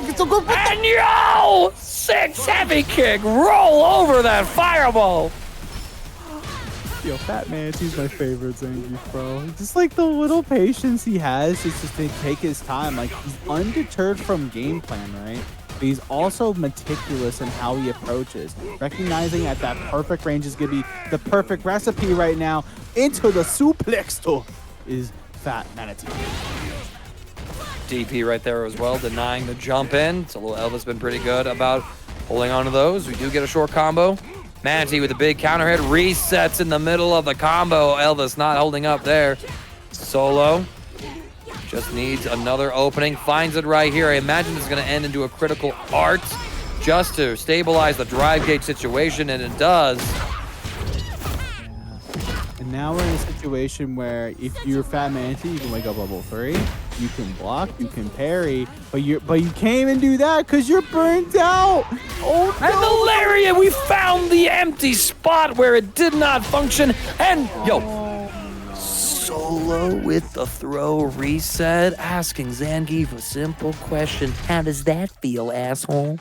It's so good. And yo! 6 heavy kick. Roll over that Fireball. Yo, Fat Manatee's my favorite Zangief, bro. Just like the little patience he has just to take his time. Like, he's undeterred from game plan, right? But he's also meticulous in how he approaches. Recognizing at that perfect range is going to be the perfect recipe right now. Into the suplex to is Fat Manatee. DP right there as well, denying the jump in. SoloElvis been pretty good about holding on to those. We do get a short combo. Manatee with a big counter hit, resets in the middle of the combo. Elvis not holding up there. Solo just needs another opening, finds it right here. I imagine it's going to end into a critical art just to stabilize the drive gauge situation, and it does. Yeah. And now we're in a situation where if you're Fat Manatee, you can wake up level 3. You can block, you can parry, but you can't even do that because you're burnt out. Oh no! And the lariat, we found the empty spot where it did not function. And Solo with the throw reset, asking Zangief a simple question. How does that feel, asshole?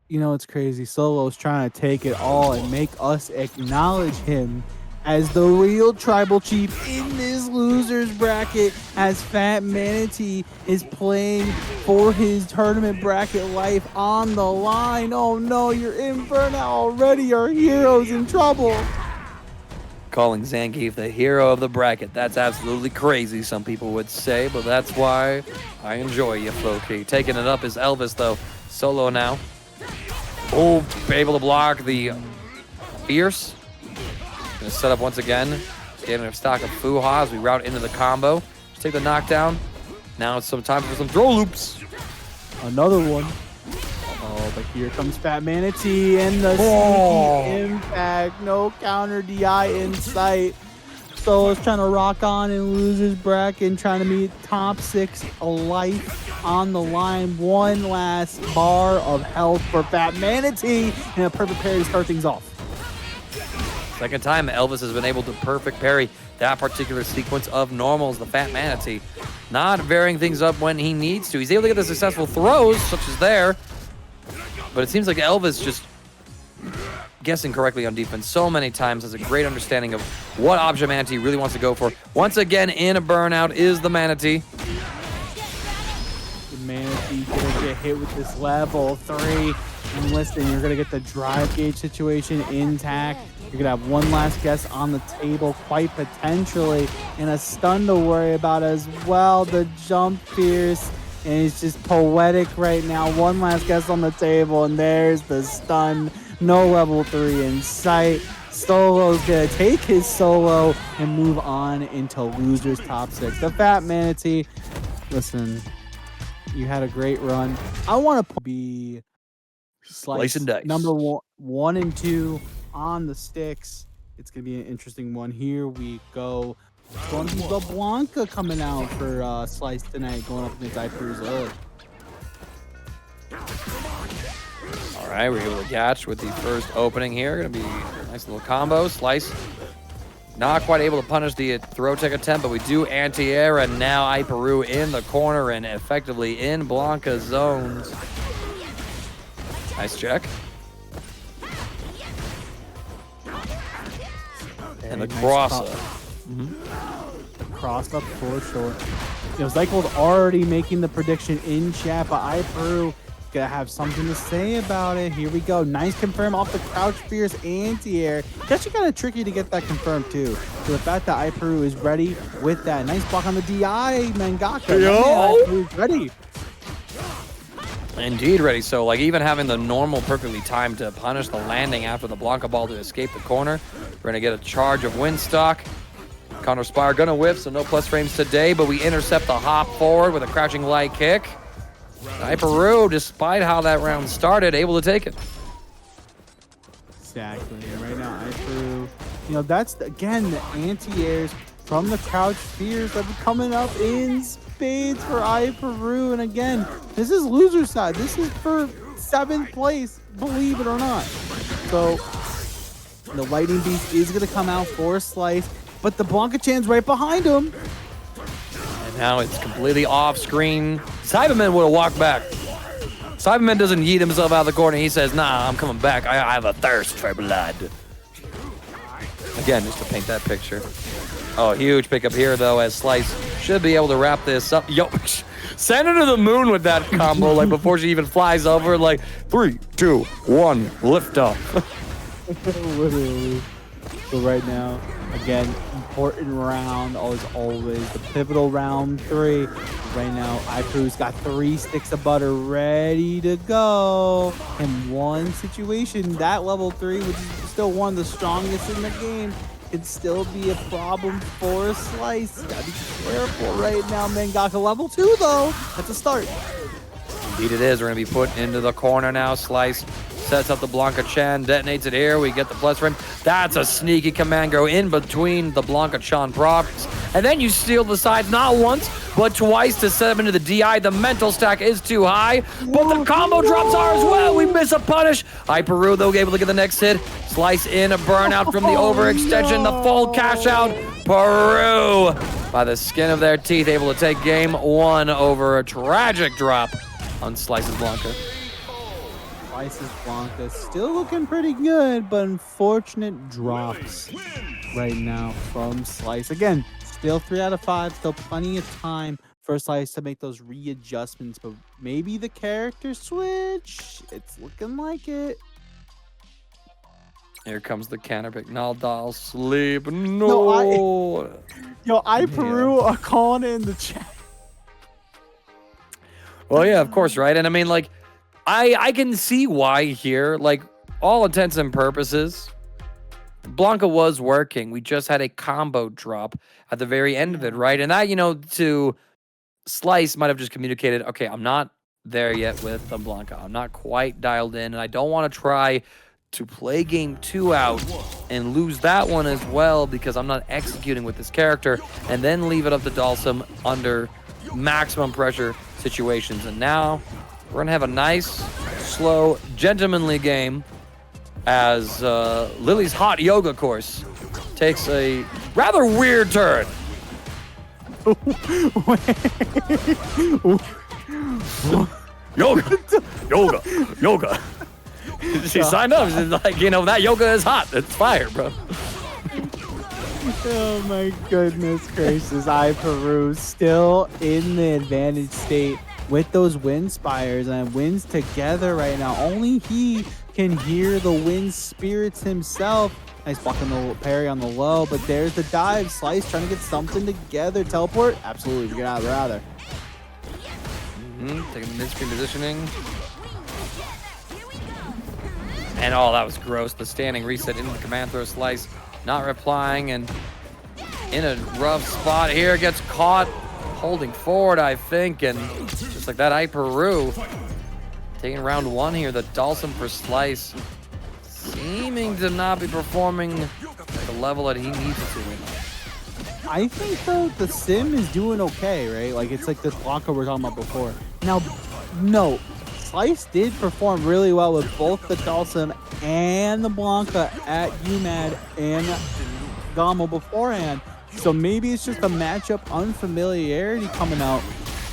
You know, it's crazy. Solo's trying to take it all and make us acknowledge him as the real tribal chief in this losers bracket, as Fat Manatee is playing for his tournament bracket life on the line. Oh no, you're in burnout already. Our hero's in trouble. Calling Zangief the hero of the bracket. That's absolutely crazy, some people would say, but that's why I enjoy you, Floki. Taking it up is Elvis, though. Solo now. Oh, able to block the Fierce. Gonna set up once again. Getting a stock of Fuha as we route into the combo. Just take the knockdown. Now it's some time for some throw loops. Another one. Oh, but here comes Fat Manatee and the sneaky impact. No counter DI in sight. Solo's trying to rock on in losers bracket and trying to meet top 6 life on the line. One last bar of health for Fat Manatee and a perfect parry to start things off. Second time Elvis has been able to perfect parry that particular sequence of normals. The Fat Manatee not varying things up when he needs to. He's able to get the successful throws, such as there. But it seems like Elvis just guessing correctly on defense so many times, has a great understanding of what option Manatee really wants to go for. Once again, in a burnout is the Manatee. The Manatee gonna get hit with this level 3. And listen, you're gonna get the drive gauge situation intact. You're gonna have one last guess on the table, quite potentially, and a stun to worry about as well. The jump Fierce, and it's just poetic right now. One last guess on the table, and there's the stun. No level 3 in sight. Solo's gonna take his solo and move on into losers top 6. The Fat Manatee, listen, you had a great run. I want to be Slice and dice. Number 1 and 2 on the sticks. It's gonna be an interesting one. Here we go. It's going to be the Blanca coming out for Slice tonight, going up against iPru's Hood. All right, we're able to catch with the first opening here. Gonna be a nice little combo. Slice not quite able to punish the throw tech attempt, but we do anti-air, and now iPru in the corner and effectively in Blanca's zones. Nice check. And the nice cross up. Cross up for sure. You know, Zykel's already making the prediction in chat, but iPru gonna have something to say about it. Here we go. Nice confirm off the Crouch Fierce anti-air. It's actually kind of tricky to get that confirmed too. So the fact that iPru is ready with that. Nice block on the DI, Mangaka. Yo! Ready. Indeed ready. So like even having the normal perfectly timed to punish the landing after the Blanca ball to escape the corner. We're gonna get a charge of Windstock. Counter Spire gonna whiff, so no plus frames today, but we intercept the hop forward with a crouching light kick. iPru, despite how that round started, able to take it. Exactly. And right now, iPru, you know, that's again the anti-airs from the Crouch Fears that are coming up in spades for iPru. And again, this is loser side. This is for 7th place, believe it or not. So the Lightning Beast is going to come out for Slice, but the Blanca Chan's right behind him. And now it's completely off screen. Cyberman would have walked back. Cyberman doesn't yeet himself out of the corner. He says, nah, I'm coming back. I have a thirst for blood. Again, just to paint that picture. Oh, huge pickup here, though, as Slice should be able to wrap this up. Yo, send her to the moon with that combo, like, before she even flies over. Like, 3, 2, 1, lift off. Literally. So right now, again, important round, as always, the pivotal round 3. Right now, iPru's got 3 sticks of butter ready to go. In one situation, that level 3, which is still one of the strongest in the game, could still be a problem for Slice. Gotta be careful right now. Mangaka level 2, though. That's a start. Indeed it is. We're going to be put into the corner now. Slice Sets up the Blanca Chan, detonates it here. We get the plus frame. That's a sneaky command go in between the Blanca Chan procs. And then you steal the sides not once, but twice to set him into the DI. The mental stack is too high, but the combo drops are as well. We miss a punish. Peru, though, able to get the next hit. Slice in a burnout from the overextension. The full cash out. Peru, by the skin of their teeth, able to take game 1 over a tragic drop on Slice's Blanca. Slice's Blanca still looking pretty good, but unfortunate drops right now from Slice. Again, still 3 out of 5, still plenty of time for Slice to make those readjustments, but maybe the character switch, it's looking like it. Here comes the counter pick. Naldal sleep. No. Peru are calling it in the chat. Well, yeah, of course, right? And I mean, like, I can see why here. Like, all intents and purposes, Blanca was working. We just had a combo drop at the very end of it, right? And that, you know, to Slice might have just communicated, okay, I'm not there yet with the Blanca. I'm not quite dialed in, and I don't want to try to play game 2 out and lose that one as well because I'm not executing with this character, and then leave it up to Dalsum under maximum pressure situations. And now we're going to have a nice, slow, gentlemanly game as Lily's hot yoga course takes a rather weird turn. Yoga. She signed up. She's like, you know, that yoga is hot. It's fire, bro. Oh my goodness gracious. Peru still in the advantage state with those wind spires and winds together right now. Only he can hear the wind spirits himself. Nice blocking the parry on the low, but there's the dive. Slice trying to get something together. Teleport? Absolutely. Get out of there. Taking the mid-screen positioning. And oh, that was gross. The standing reset into the command throw. Slice not replying and in a rough spot here. Gets caught holding forward, I think. And just like that, Peru taking round 1 here. The Dalsum for Slice seeming to not be performing at the level that he needs it to. I think, though, the sim is doing okay, right? Like, it's like this Blanca we were talking about before. Now, no. Slice did perform really well with both the Dalsum and the Blanca at UMAD and Gamo beforehand. So maybe it's just a matchup unfamiliarity coming out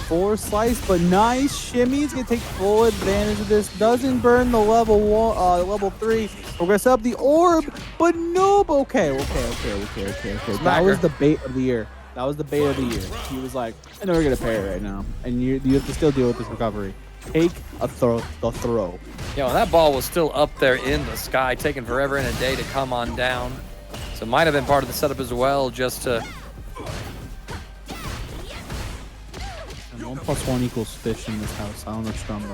for Slice, but nice shimmy. He's gonna take full advantage of this. Doesn't burn the level 3. We're gonna set up the orb, but nope. Okay. That was the bait of the year. He was like, I know we're gonna pay it right now, and you have to still deal with this recovery. Take the throw. Yo, and that ball was still up there in the sky, taking forever and a day to come on down. So it might have been part of the setup as well, just to... And 1 + 1 = fish in this house. I don't know what you're talking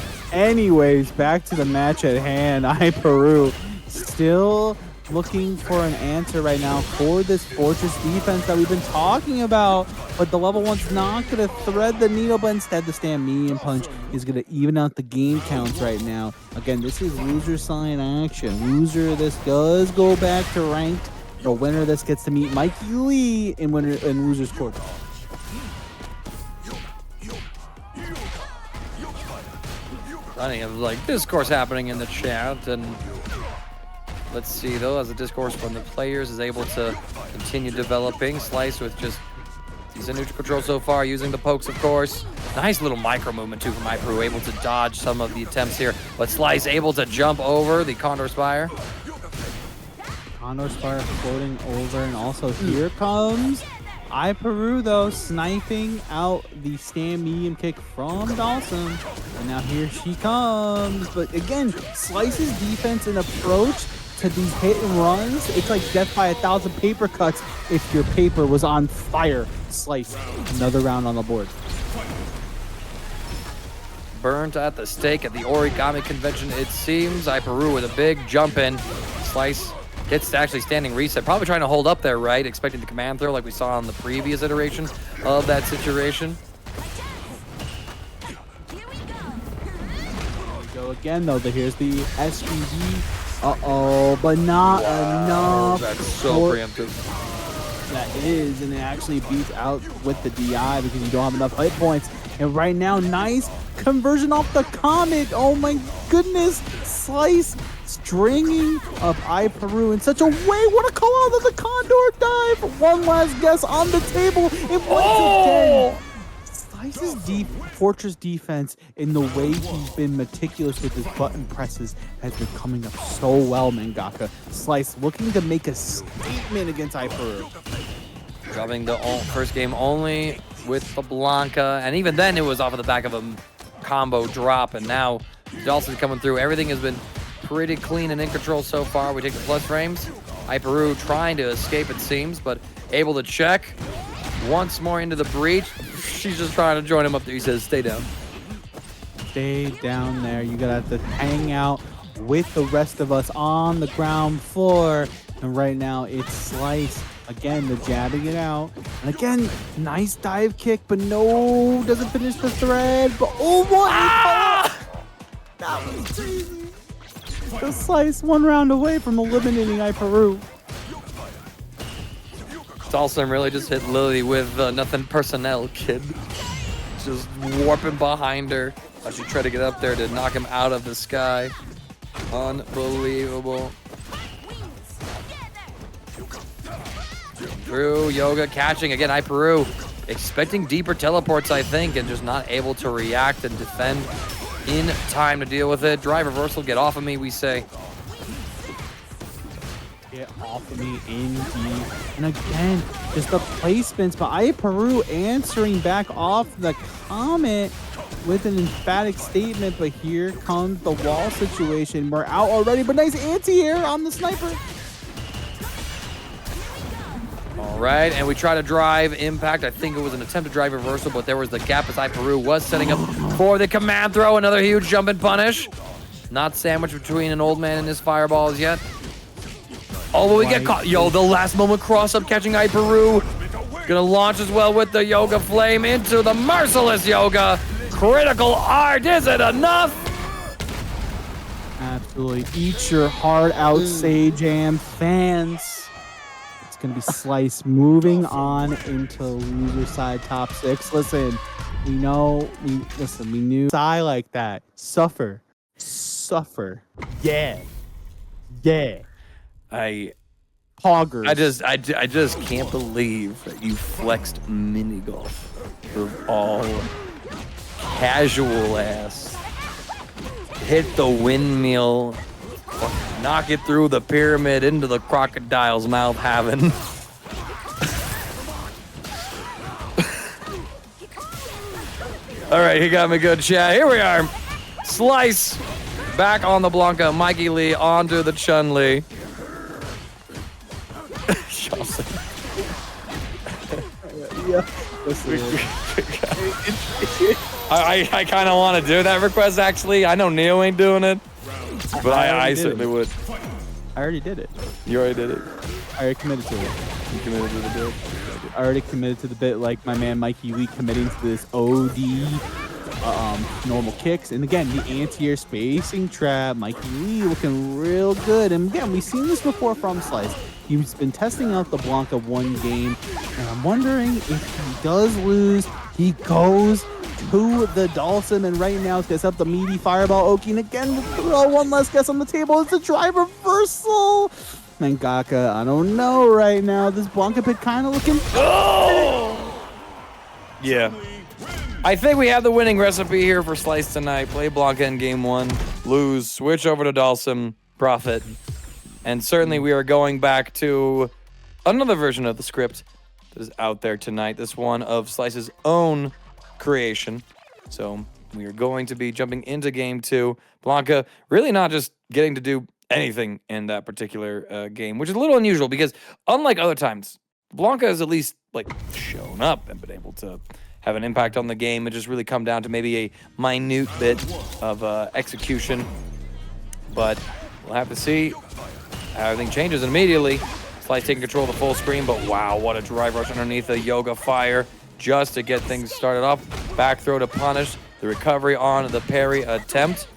about. Anyways, back to the match at hand. Peru still looking for an answer right now for this Fortress defense that we've been talking about, but the level 1's not going to thread the needle, but instead the stand medium punch is going to even out the game counts right now. Again, this is loser sign action. Loser, this does go back to ranked. The winner, this gets to meet MikeyLe in loser's court. Plenty of like discourse happening in the chat, and let's see though, as the discourse from the players is able to continue developing. Slice with just decent neutral control so far, using the pokes, of course. Nice little micro movement too from Peru, able to dodge some of the attempts here, but Slice able to jump over the Condor Spire. Condor Spire floating over, and also here comes Peru though, sniping out the stand medium kick from Dalsum. And now here she comes. But again, Slice's defense and approach to these hit and runs, it's like death by 1,000 paper cuts if your paper was on fire. Slice, another round on the board. Burnt at the stake at the Origami convention, it seems. Peru with a big jump in. Slice gets to actually standing reset, probably trying to hold up there, right? Expecting the command throw like we saw on the previous iteration of that situation. again, though, here's the SPD. Uh-oh, but not enough. That's so preemptive. That is, and it actually beats out with the DI because you don't have enough hit points. And right now, nice conversion off the Comet. Oh my goodness. Slice stringing of Peru in such a way. What a call out of the Condor dive. One last guess on the table. And once again, Slice's Fortress defense in the way he's been meticulous with his button presses has been coming up so well, Mangaka. Slice looking to make a statement against Peru. Dropping the first game only with the Blanca, and even then it was off of the back of a combo drop, and now Dawson's coming through. Everything has been pretty clean and in control so far. We take the plus frames. Peru trying to escape, it seems, but able to check. Once more into the breach. She's just trying to join him up there. He says, stay down. Stay down there. You gotta have to hang out with the rest of us on the ground floor. And right now it's Slice. Again, the jabbing it out. And again, nice dive kick, but no, doesn't finish the thread. But oh, what? That was crazy. The Slice 1 round away from eliminating Peru. Dawson really just hit Lily with nothing personnel, kid. Just warping behind her as she tried to get up there to knock him out of the sky. Unbelievable. Through Yoga catching again. Peru expecting deeper teleports, I think, and just not able to react and defend in time to deal with it. Drive reversal, get off of me, we say. Get off of me, indeed. And again, just the placements, but Peru answering back off the Comet with an emphatic statement, but here comes the wall situation. We're out already, but nice anti-air on the sniper. All right, and we try to drive impact. I think it was an attempt to drive reversal, but there was the gap as Peru was setting up for the command throw. Another huge jump and punish. Not sandwiched between an old man and his fireballs yet. Oh, but we get caught. Yo, the last moment cross-up catching Peru. Gonna launch as well with the Yoga Flame into the merciless Yoga. Critical art, is it enough? Absolutely. Eat your heart out, Sage Am fans. It's gonna be Slice moving on into loser side top 6. Listen, we knew Psy like that. Suffer. Yeah. Poggers. I just can't believe that you flexed mini golf for all casual ass. Hit the windmill, knock it through the pyramid into the crocodile's mouth having. All right, he got me good, chat. Here we are. Slice back on the Blanca. MikeyLe onto the Chun-Li. Yeah. I kind of want to do that request, actually. I know Neo ain't doing it, but I certainly would. I already did it. You already did it. I already committed to it. You committed to the bit. I already committed to the bit, like my man MikeyLe committing to this OD normal kicks. And again, the anti-air spacing trap. MikeyLe looking real good. And again, we've seen this before from Slice. He's been testing out the Blanca 1 game, and I'm wondering if he does lose, he goes to the Dawson, and right now he's gonna set up the meaty fireball Oki, and again, throw one last guess on the table. It's a drive reversal. Mangaka, I don't know right now. This Blanca pit kind of looking. Oh! Yeah. I think we have the winning recipe here for Slice tonight. Play Blanca in game 1, lose, switch over to Dawson, profit. And certainly we are going back to another version of the script that is out there tonight. This one of Slice's own creation. So we are going to be jumping into game 2. Blanca really not just getting to do anything in that particular game, which is a little unusual because unlike other times, Blanca has at least like shown up and been able to have an impact on the game. It just really come down to maybe a minute bit of execution. But we'll have to see. Everything changes immediately. Slice taking control of the full screen, but wow, what a drive rush underneath the Yoga Fire just to get things started off. Back throw to punish. The recovery on the parry attempt.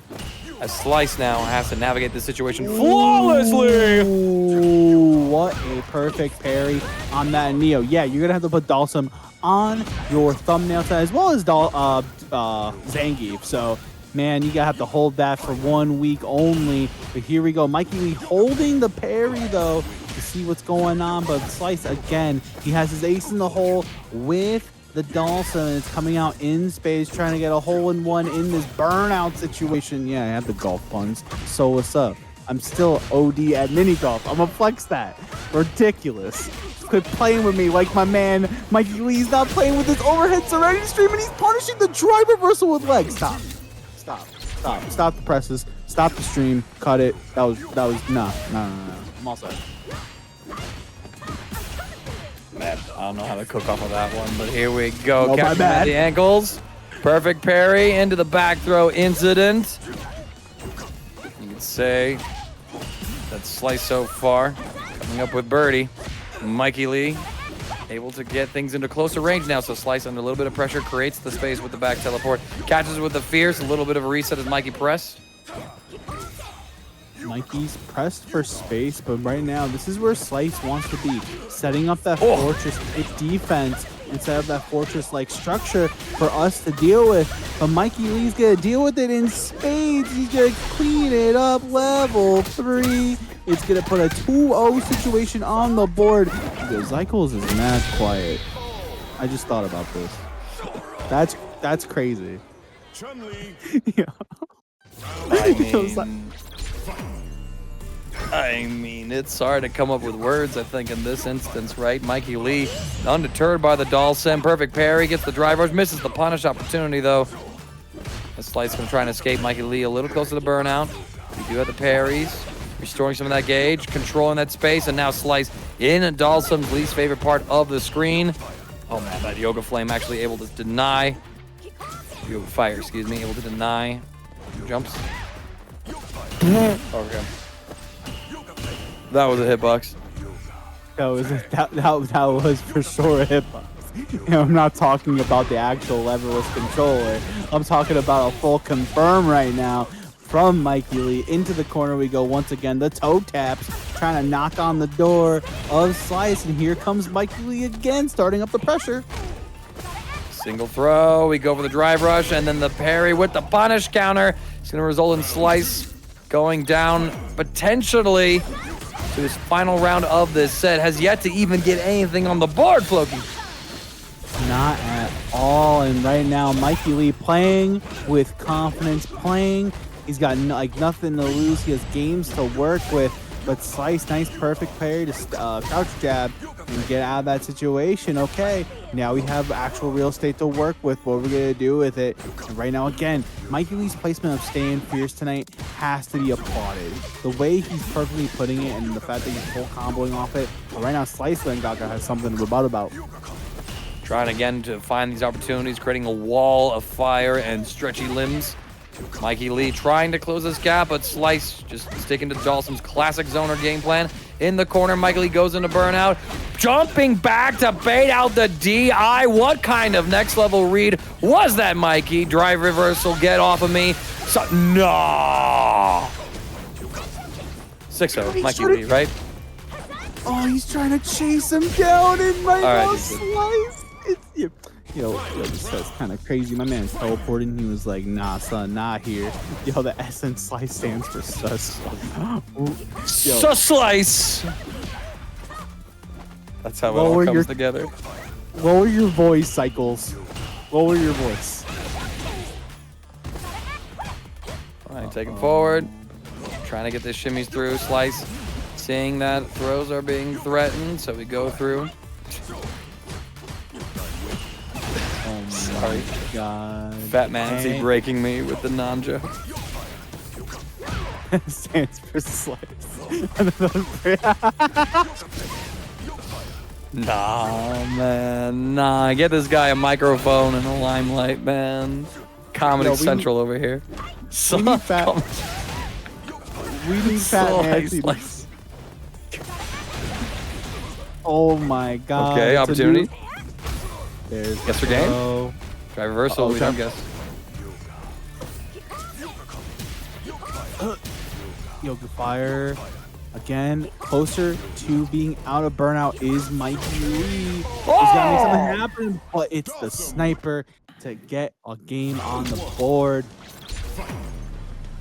As Slice now has to navigate this situation flawlessly. Ooh, what a perfect parry on that Neo. Yeah, you're gonna have to put Dalsum on your thumbnail side as well as Zangief. So, man, you gotta have to hold that for 1 week only. But here we go. MikeyLe holding the parry though to see what's going on. But Slice again, he has his ace in the hole with the Dalsum, and it's coming out in space, trying to get a hole-in-one in this burnout situation. Yeah, I had the golf puns. So what's up? I'm still OD at mini golf. I'm gonna flex that. Ridiculous. Quit playing with me like my man MikeyLe's not playing with his overhead serenity stream, and he's punishing the drive reversal with legs. Stop the presses. Stop the stream. Cut it. That was no. I'm all set. Man, I don't know how to cook off of that one, but here we go. Oh, my Catching bad. at the ankles. Perfect parry into the back throw incident. You can say that's Slice so far. Coming up with birdie. MikeyLe able to get things into closer range now, so Slice under a little bit of pressure creates the space with the back teleport. Catches with the fierce, a little bit of a reset as Mikey press. Mikey's pressed for space, but right now, this is where Slice wants to be. Setting up that fortress defense instead of that fortress-like structure for us to deal with. But MikeyLe's going to deal with it in spades. He's going to clean it up. Level 3. It's going to put a 2-0 situation on the board. Zycles is mad quiet. I just thought about this. That's crazy. Yeah. I mean, it's hard to come up with words, I think, in this instance, right? MikeyLe, undeterred by the Dalsum. Perfect parry, gets the drive rush, misses the punish opportunity, though. As Slice going to try and escape MikeyLe a little closer to burnout. We do have the parries, restoring some of that gauge, controlling that space, and now Slice in Dalsum's least favorite part of the screen. Oh, man, that Yoga Flame actually able to deny. Yoga Fire, excuse me, able to deny jumps. Okay. That was a hitbox. That was for sure a hitbox. And I'm not talking about the actual leverless controller. I'm talking about a full confirm right now from MikeyLe. Into the corner we go once again. The toe taps, trying to knock on the door of Slice. And here comes MikeyLe again, starting up the pressure. Single throw, we go for the drive rush, and then the parry with the punish counter. It's going to result in Slice going down potentially to his final round of this set. Has yet to even get anything on the board, Floki. Not at all. And right now, MikeyLe playing with confidence, playing. He's got nothing to lose. He has games to work with. But Slice, nice perfect parry to crouch jab and get out of that situation. Okay, now we have actual real estate to work with. What we're going to do with it. And right now, again, MikeyLe's placement of staying fierce tonight has to be applauded. The way he's perfectly putting it and the fact that he's full comboing off it. But right now, Slice Gaga has something to rebut about. Trying again to find these opportunities, creating a wall of fire and stretchy limbs. MikeyLe trying to close this gap, but Slice just sticking to Dalsum's classic zoner game plan. In the corner, MikeyLe goes into burnout. Jumping back to bait out the DI. What kind of next level read was that, Mikey? Drive reversal, get off of me. No! 6-0, MikeyLe, right? Oh, he's trying to chase him down, and right now, right, Slice. Yo, that's kind of crazy. My man's teleporting. He was like, nah, son, not here. Yo, the S in Slice stands for sus. Sus Slice! That's how it all comes together. What were your voice cycles? What were your voice? All right, taking forward. Trying to get this shimmies through. Slice seeing that throws are being threatened, so we go through. Sorry. God. Fat Mancy breaking me with the Nanja. Stands for Slice. Nah, man. Nah, get this guy a microphone and a limelight, man. Comedy Central over here. We need Fat Nancy. Oh my God. Okay, opportunity. There's guess for game. Drive reversal, we don't guess. Yoga Fire. Again, closer to being out of burnout is MikeyLe. He's got to make something happen, but it's the sniper to get a game on the board.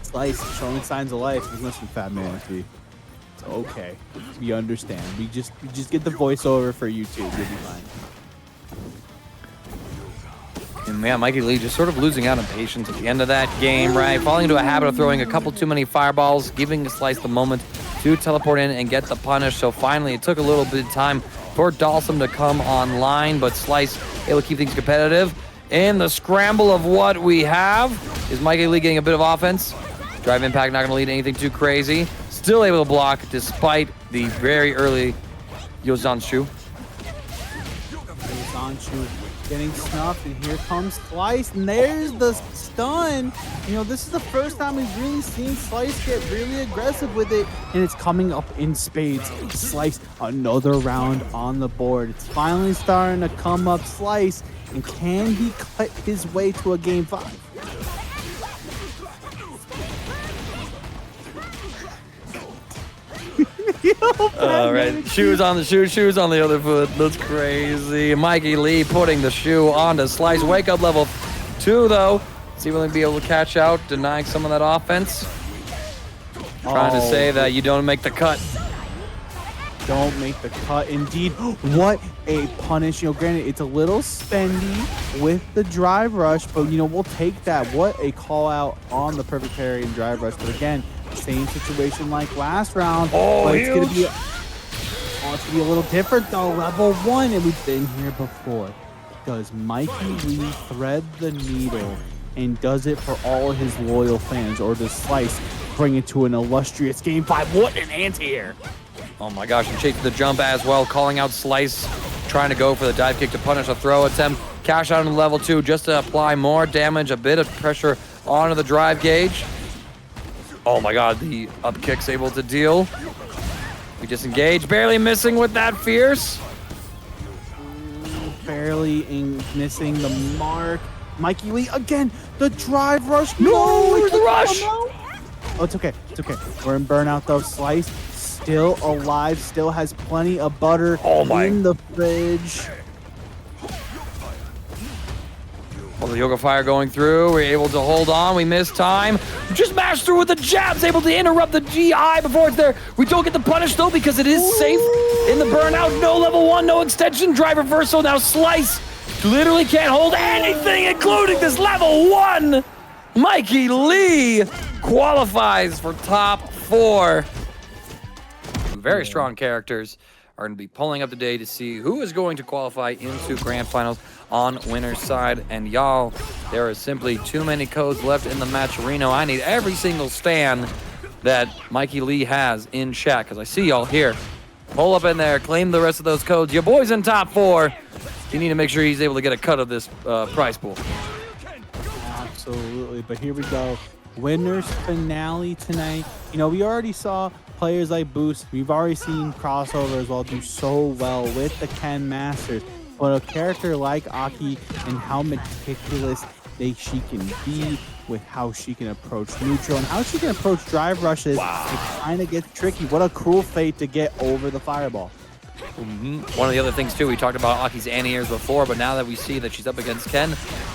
Slice showing signs of life. Listen, Fat Man, it's okay. We understand. We just get the voiceover for YouTube. You'll be fine. And yeah, MikeyLe just sort of losing out on patience at the end of that game, right? Falling into a habit of throwing a couple too many fireballs, giving Slice the moment to teleport in and get the punish. So finally, it took a little bit of time for Dalsum to come online, but Slice able to keep things competitive. In the scramble of what we have is MikeyLe getting a bit of offense. Drive impact not going to lead to anything too crazy. Still able to block despite the very early Yozanshu. Yozanshu getting snuffed, and here comes Slice, and there's the stun. You know, this is the first time we've really seen Slice get really aggressive with it, and it's coming up in spades. Slice, another round on the board. It's finally starting to come up. Slice, and can he cut his way to a game 5? All right, shoes on the shoe, shoes on the other foot. That's crazy. MikeyLe putting the shoe onto Slice. Wake up level 2 though. See if we'll be able to catch out, denying some of that offense. Trying to say that you don't make the cut. Don't make the cut, indeed. What a punish. You know, granted, it's a little spendy with the drive rush, but, you know, we'll take that. What a call out on the perfect parry and drive rush. But again, same situation like last round. But it's going to be a little different, though. Level 1, and we've been here before. Does MikeyLe thread the needle and does it for all of his loyal fans, or does Slice bring it to an illustrious game 5? What an anti-air. Oh my gosh, and chasing the jump as well, calling out Slice, trying to go for the dive kick to punish a throw attempt. Cash out on level 2 just to apply more damage, a bit of pressure onto the drive gauge. Oh my god, the up kick's able to deal. We disengage, barely missing with that fierce. Barely missing the mark. MikeyLe again, the drive rush. No, the rush. Oh, it's okay. It's okay. We're in burnout though. Slice still alive, still has plenty of butter in the fridge. Well, the Yoga Fire going through. We're able to hold on. We miss time. Just mashed through with the jabs, able to interrupt the GI before it's there. We don't get the punish though because it is safe in the burnout. No level 1, no extension, drive reversal. Now Slice literally can't hold anything, including this level 1. MikeyLe qualifies for top 4. Very strong characters are going to be pulling up today to see who is going to qualify into grand finals on winner's side. And y'all, there are simply too many codes left in the match arena. I need every single stand that MikeyLe has in chat, because I see y'all here. Pull up in there, claim the rest of those codes. Your boy's in top 4. You need to make sure he's able to get a cut of this prize pool. Absolutely, but here we go. Winners finale tonight. You know, we already saw players like Boost. We've already seen Crossover as well do so well with the Ken Masters. But a character like Aki and how meticulous she can be with how she can approach neutral and how she can approach drive rushes, it kind of gets tricky. What a cruel fate to get over the fireball. One of the other things too, we talked about Aki's anti-airs before, but now that we see that she's up against Ken,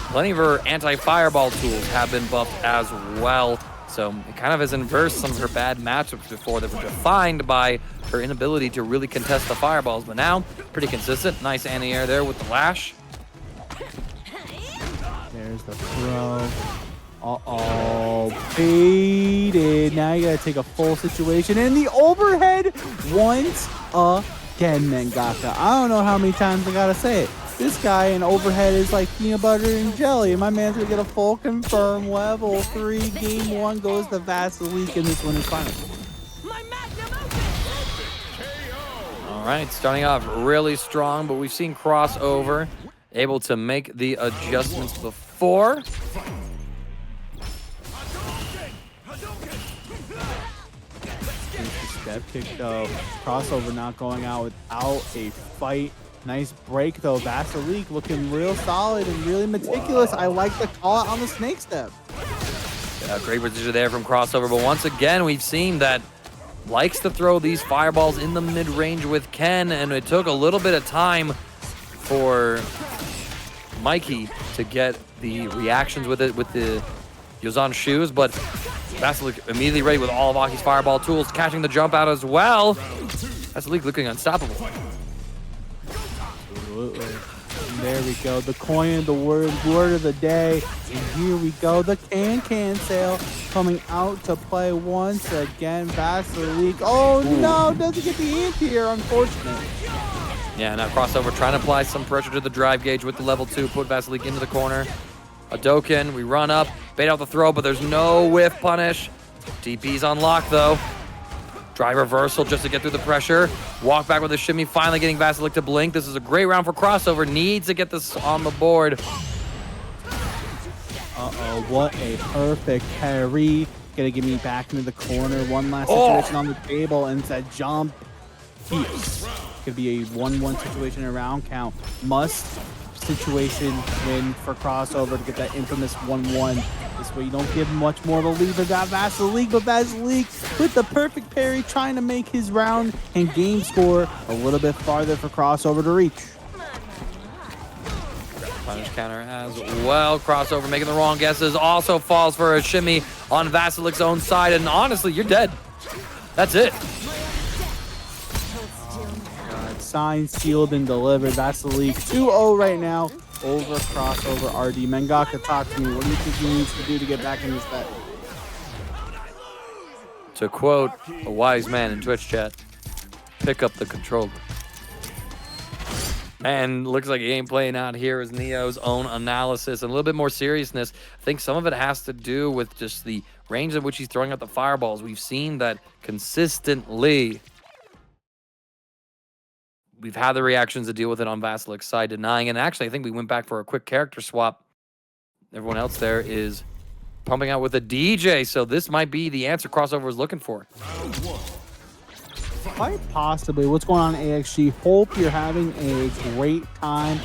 plenty of her anti-fireball tools have been buffed as well. So it kind of has inversed some of her bad matchups before that were defined by her inability to really contest the fireballs. But now, pretty consistent. Nice anti-air there with the lash. There's the throw. Uh-oh, baited. Now you gotta take a full situation. And the overhead once again, Mangaka. I don't know how many times I gotta say it. This guy in overhead is like peanut butter and jelly, and my man's gonna get a full confirm level 3. Game 1 goes to Vasiliek, and this one is final. All right, starting off really strong, but we've seen Crossover able to make the adjustments before. Step kick though. Crossover not going out without a fight. Nice break though. Vasiliek looking real solid and really meticulous. I like the call out on the snake step. Great position there from Crossover, but once again, we've seen that likes to throw these fireballs in the mid-range with Ken, and it took a little bit of time for Mikey to get the reactions with it with the Yozan shoes, but Vasiliek immediately ready with all of Aki's fireball tools, catching the jump out as well. Vasiliek looking unstoppable. Absolutely. And there we go. The coin, the word of the day. And here we go. The can sale coming out to play once again. Vasiliek. Oh no, doesn't get the anti-air, unfortunately. Yeah, now Crossover trying to apply some pressure to the drive gauge with the level 2, put Vasiliek into the corner. Hadouken, we run up, bait out the throw, but there's no whiff punish. DP's unlocked though. Drive reversal just to get through the pressure. Walk back with a shimmy, finally getting Vasiliek to blink. This is a great round for Crossover. Needs to get this on the board. Uh-oh, what a perfect parry. Gonna get me back into the corner. One last situation on the table, and it's that jump piece. Could be a 1-1 situation in a round count. Must situation win for Crossover to get that infamous 1-1. This way you don't give much more of a lead for that Vasiliek, but Vasiliek with the perfect parry trying to make his round and game score a little bit farther for Crossover to reach. Punish counter as well. Crossover making the wrong guesses. Also falls for a shimmy on Vasiliek's own side, and honestly, you're dead. That's it. Signed, sealed, and delivered. Vasiliek 2-0 right now over CrossoverRD. Mangaka, talk to me. What do you think he needs to do to get back in this bet? To quote a wise man in Twitch chat, pick up the controller. And looks like he ain't playing out here as Neo's own analysis and a little bit more seriousness. I think some of it has to do with just the range at which he's throwing out the fireballs. We've seen that consistently. We've had the reactions to deal with it on Vasiliek's side, denying. And actually, I think we went back for a quick character swap. Everyone else there is pumping out with a DJ, so this might be the answer Crossover was looking for. Quite possibly. What's going on, AXG? Hope you're having a great time.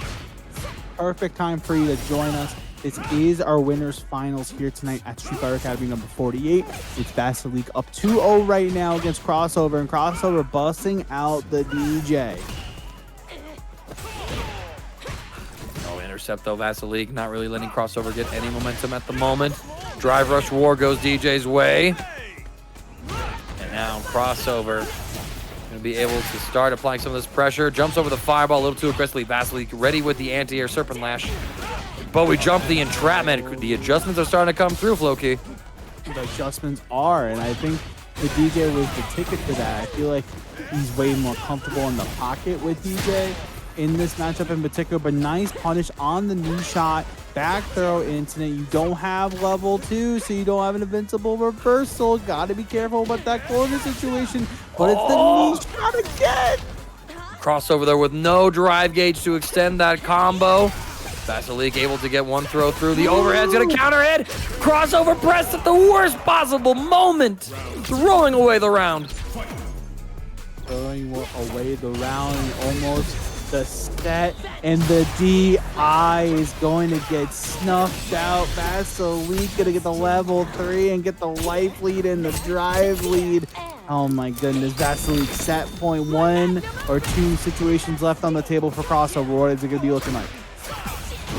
Perfect time for you to join us. This is our winners finals here tonight at Street Fighter Academy number 48. It's Vasiliek up 2-0 right now against Crossover, and Crossover busting out the DJ. No intercept though, Vasiliek not really letting Crossover get any momentum at the moment. Drive rush war goes DJ's way. And now Crossover going to be able to start applying some of this pressure. Jumps over the fireball a little too aggressively. Vasiliek ready with the anti-air serpent lash. But we jump the entrapment. The adjustments are starting to come through, Floki. The adjustments are, and I think the DJ was the ticket to that. I feel like he's way more comfortable in the pocket with DJ in this matchup in particular, but nice punish on the knee shot. Back throw incident. You don't have level 2, so you don't have an invincible reversal. Gotta be careful about that corner situation, but it's the knee shot again. Crossover there with no drive gauge to extend that combo. Vasiliek able to get one throw through. The overhead's gonna counter hit. Crossover pressed at the worst possible moment. Throwing away the round. Throwing away the round and almost the set, and the DI is going to get snuffed out. Vasiliek gonna get the level 3 and get the life lead and the drive lead. Oh my goodness, Vasiliek set point 1 or 2 situations left on the table for Crossover. What is it gonna be looking like?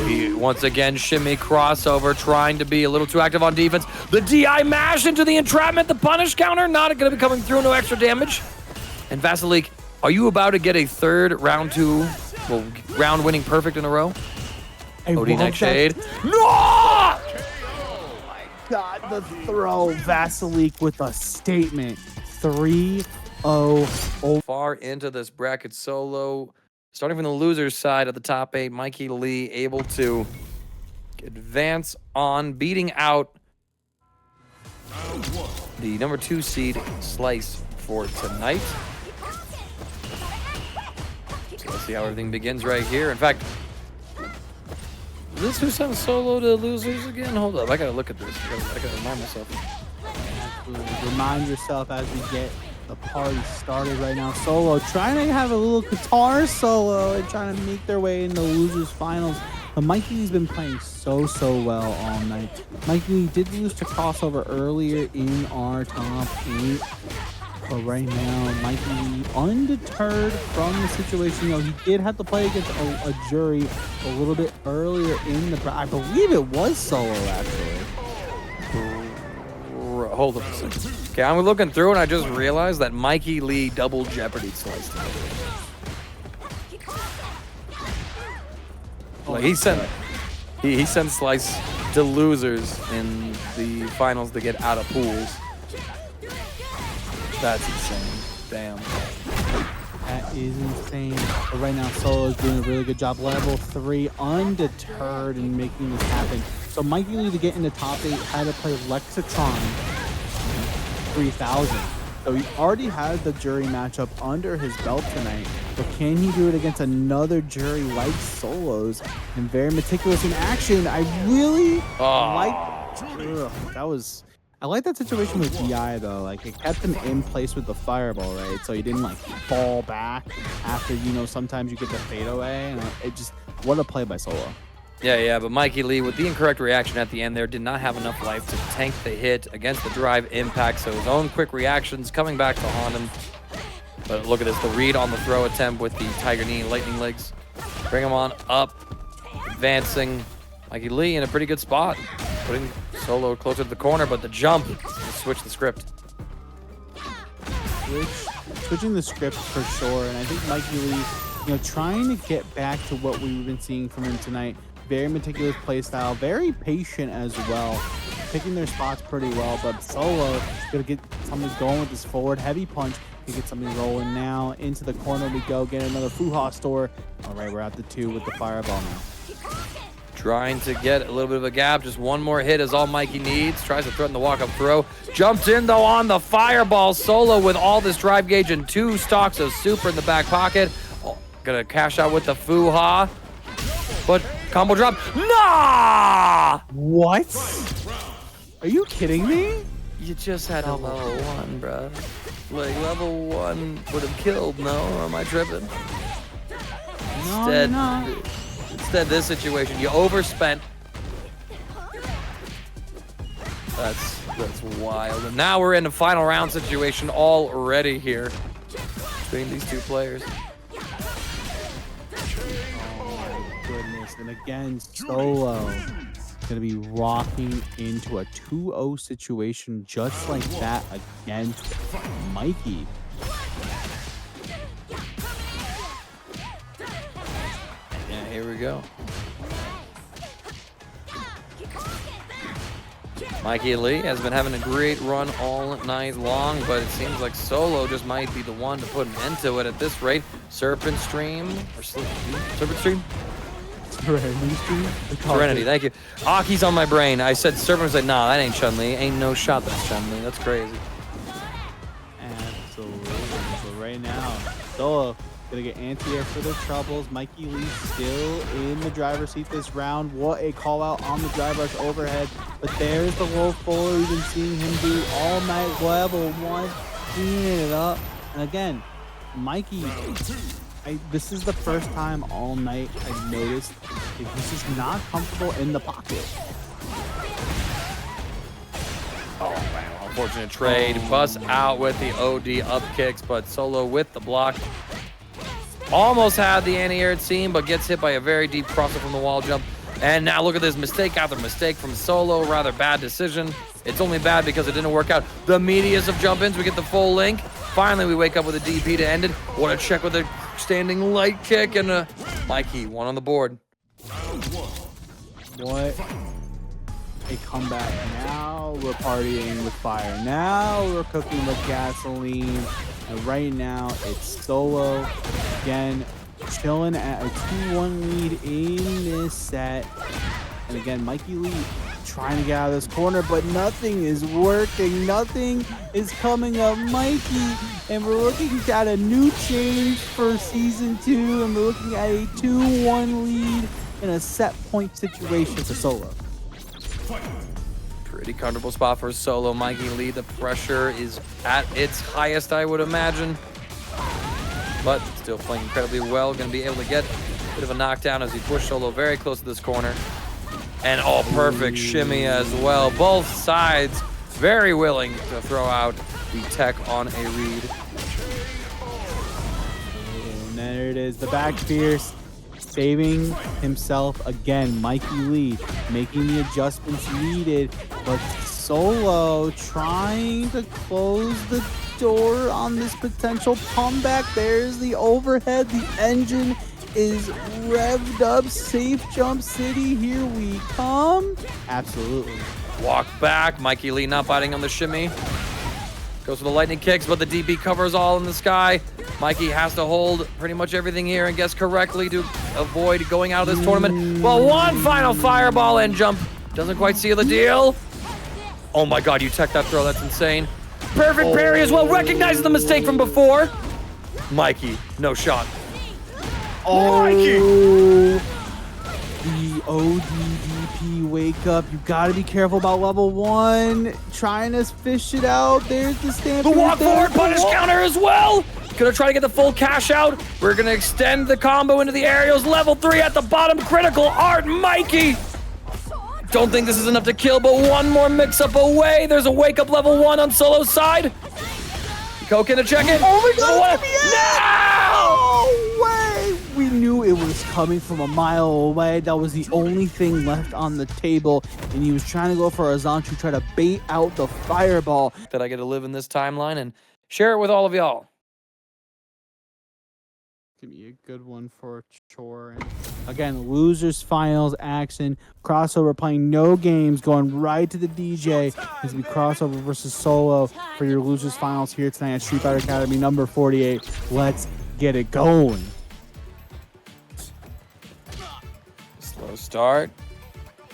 We once again shimmy Crossover, trying to be a little too active on defense. The DI mash into the entrapment, the punish counter, not going to be coming through, no extra damage. And Vasiliek, are you about to get a third round 2, well, round winning perfect in a row? OD Nightshade. No! Oh my God, the throw. Vasiliek with a statement. 3-0. Far into this bracket solo. Starting from the loser's side at the top 8, MikeyLe able to advance on, beating out the number 2 seed Slice for tonight. So let's see how everything begins right here. In fact, is this who sent solo to losers again? Hold up, I gotta look at this. I gotta remind myself. Absolutely. Remind yourself as we get the party started right now. Solo trying to have a little guitar solo and trying to make their way in the losers finals But MikeyLe's been playing so well all night. MikeyLe did lose to Crossover earlier in our top 8. But right now, MikeyLe undeterred from the situation. You know, he did have to play against a jury a little bit earlier in the... I believe it was solo, actually. Hold up a second. Okay, I'm looking through and I just realized that MikeyLe double Jeopardy sliced him. Like he sent Slice to losers in the finals to get out of pools. That's insane. Damn. That is insane. But right now, Solo is doing a really good job. Level 3, undeterred in making this happen. So MikeyLe, to get into top 8, had to play Lexitron 3000. So he already has the jury matchup under his belt tonight. But can he do it against another jury like Solo's? And very meticulous in action. I really I like that situation with DI though. Like it kept him in place with the fireball, right? So he didn't like fall back after, you know, sometimes you get the fadeaway. And it just, what a play by Solo. Yeah, but MikeyLe, with the incorrect reaction at the end there, did not have enough life to tank the hit against the drive impact, so his own quick reactions coming back to haunt him. But look at this, the read on the throw attempt with the Tiger Knee Lightning Legs. Bring him on up, advancing. MikeyLe in a pretty good spot, putting Solo closer to the corner, but the jump, switch the script. Switching the script for sure, and I think MikeyLe, you know, trying to get back to what we've been seeing from him tonight. Very meticulous play style, very patient as well, picking their spots pretty well. But Solo gonna get something going with this forward heavy punch. He get something rolling now. Into the corner we go, get another Fuha store. All right, we're at the 2 with the fireball now. Trying to get a little bit of a gap. Just one more hit is all Mikey needs. Tries to threaten the walk-up throw. Jumped in, though, on the fireball. Solo with all this drive gauge and 2 stocks of super in the back pocket. Oh, gonna cash out with the Fuha. But combo drop. Nah! What? Are you kidding me? You just had a level 1, bro. Like, level 1 would have killed, no? Or am I tripping? No, you're not. Instead, this situation, you overspent. That's wild. And now we're in a final round situation already here between these 2 players. Goodness, and again, Solo gonna be rocking into a 2-0 situation just like that against Mikey. Yeah, here we go. MikeyLe has been having a great run all night long, but it seems like Solo just might be the one to put an end to it at this rate. Serpent Stream, or Serpent Stream? Serenity, thank you. Aki's on my brain. I said Serpent, was like, nah, that ain't Chun-Li. Ain't no shot that's Chun-Li. That's crazy. Absolutely. So right now, Solo gonna get anti-air for their troubles. MikeyLe still in the driver's seat this round. What a call out on the drive rush overhead. But there's the low fuller we've been seeing him do all night. Level 1, cleaning it up. And again, Mikey, this is the first time all night I've noticed that he's just not comfortable in the pocket. Oh, wow. Unfortunate trade. Bust out with the OD up kicks, but Solo with the block. Almost had the anti-air, it seemed, but gets hit by a very deep crosser from the wall jump. And now look at this mistake after mistake from Solo. Rather bad decision. It's only bad because it didn't work out. The meatiest of jump-ins. We get the full link. Finally, we wake up with a DP to end it. What a check with a standing light kick and a Mikey, 1 on the board. What a comeback. Now we're partying with fire. Now we're cooking with gasoline. And right now, it's Solo again, chilling at a 2-1 lead in this set. And again, MikeyLe trying to get out of this corner, but nothing is working. Nothing is coming up, Mikey. And we're looking at a new change for Season 2. And we're looking at a 2-1 lead in a set point situation for Solo. Pretty comfortable spot for Solo. MikeyLe, the pressure is at its highest, I would imagine. But still playing incredibly well. Going to be able to get Bit of a knockdown as he pushed Solo very close to this corner. And oh, perfect shimmy as well. Both sides very willing to throw out the tech on a read. And there it is, the back fierce, saving himself again. MikeyLe making the adjustments needed, but Solo trying to close the door on this potential comeback. There's the overhead, the engine is revved up. Safe jump city, here we come. Absolutely. Walk back, MikeyLe not biting on the shimmy. Goes for the lightning kicks, but the DB covers all in the sky. Mikey has to hold pretty much everything here and guess correctly to avoid going out of this tournament. Well, one final fireball and jump. Doesn't quite seal the deal. Oh my god, you tech that throw, that's insane. Perfect parry as well, recognizes the mistake from before. Mikey, no shot. Oh, Mikey! The ODDP wake up. You gotta be careful about level 1. Trying to fish it out. There's the stamp. The walk forward punish counter as well. Gonna try to get the full cash out. We're gonna extend the combo into the aerials. Level 3 at the bottom. Critical art, Mikey. Don't think this is enough to kill, but one more mix-up away. There's a wake-up level 1 on Solo's side. Coke in to check it. Oh my god! No! No way! We knew it was coming from a mile away. That was the only thing left on the table, and he was trying to go for a Zanchu, try to bait out the fireball. That I get to live in this timeline and share it with all of y'all. Give me a good one for Chore. And again, losers finals action. Crossover playing no games, going right to the DJ. It's gonna be Crossover versus Solo for your losers finals here tonight at Street Fighter Academy number 48. Let's get it going. Slow start.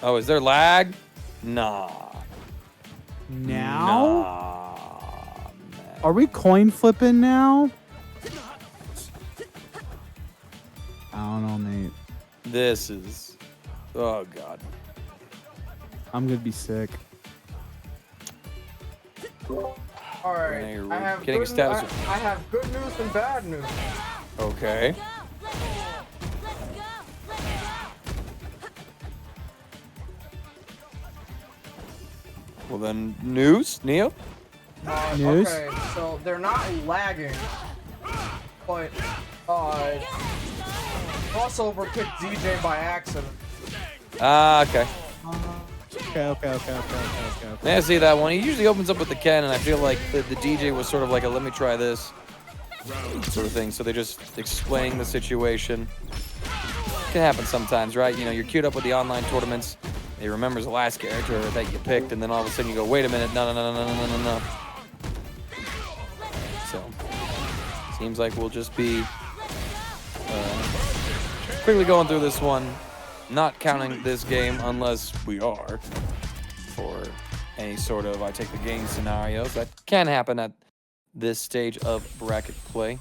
Oh, is there lag? Nah. Now? Nah, man. Are we coin flipping now? I don't know, mate. This is... Oh, God. I'm gonna be sick. All right, Now I have getting good, status. I have good news and bad news. Okay. Well then, news, Neo? News? Okay, so they're not lagging, but Crossover picked DJ by accident. Ah, okay. Okay. Yeah, I see that one. He usually opens up with the Ken, and I feel like the DJ was sort of like a let me try this sort of thing. So they're just explaining the situation. Can happen sometimes, right? You know, you're queued up with the online tournaments. He remembers the last character that you picked, and then all of a sudden you go, wait a minute, no. So, seems like we'll just be quickly going through this one, not counting this game unless we are for any sort of I take the game scenarios. That can happen at this stage of bracket play.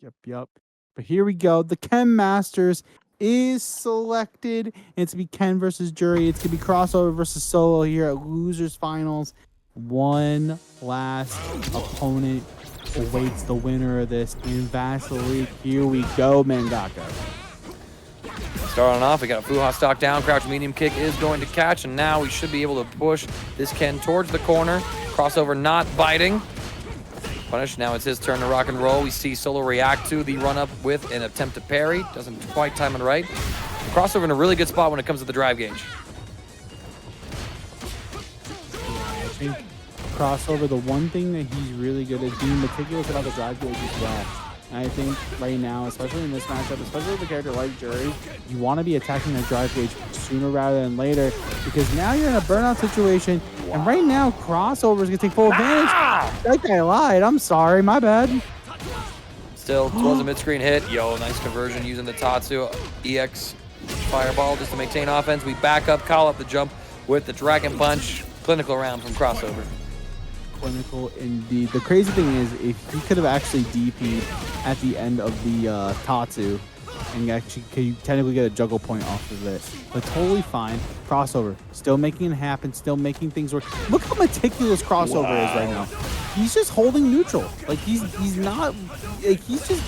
Yep. But here we go. The Ken Masters is selected. It's gonna be Ken versus Jury. It's gonna be Crossover versus Solo here at Losers Finals. One last opponent awaits the winner of this in Vasiliek. Here we go, Mangaka. Starting off, we got a Fuha stock down. Crouch medium kick is going to catch, and now we should be able to push this Ken towards the corner. Crossover not biting. Punish, now it's his turn to rock and roll. We see Solo react to the run-up with an attempt to parry. Doesn't quite time it right. Crossover in a really good spot when it comes to the drive gauge. I think Crossover, the one thing that he's really good at being meticulous about the drive gauge as well. And I think right now, especially in this matchup, especially with a character like Jury, you want to be attacking the drive gauge sooner rather than later, because now you're in a burnout situation, and right now Crossover is going to take full advantage. That guy lied. I'm sorry. My bad. Still, it was a mid-screen hit. Yo, nice conversion using the Tatsu EX Fireball just to maintain offense. We back up, call up the jump with the Dragon Punch. Clinical round from Crossover. Clinical indeed. The crazy thing is, if he could have actually DP'd at the end of the Tatsu, and actually could you technically get a juggle point off of it, but totally fine. Crossover, still making it happen, still making things work. Look how meticulous Crossover is right now. he's just holding neutral. Like he's not, like he's just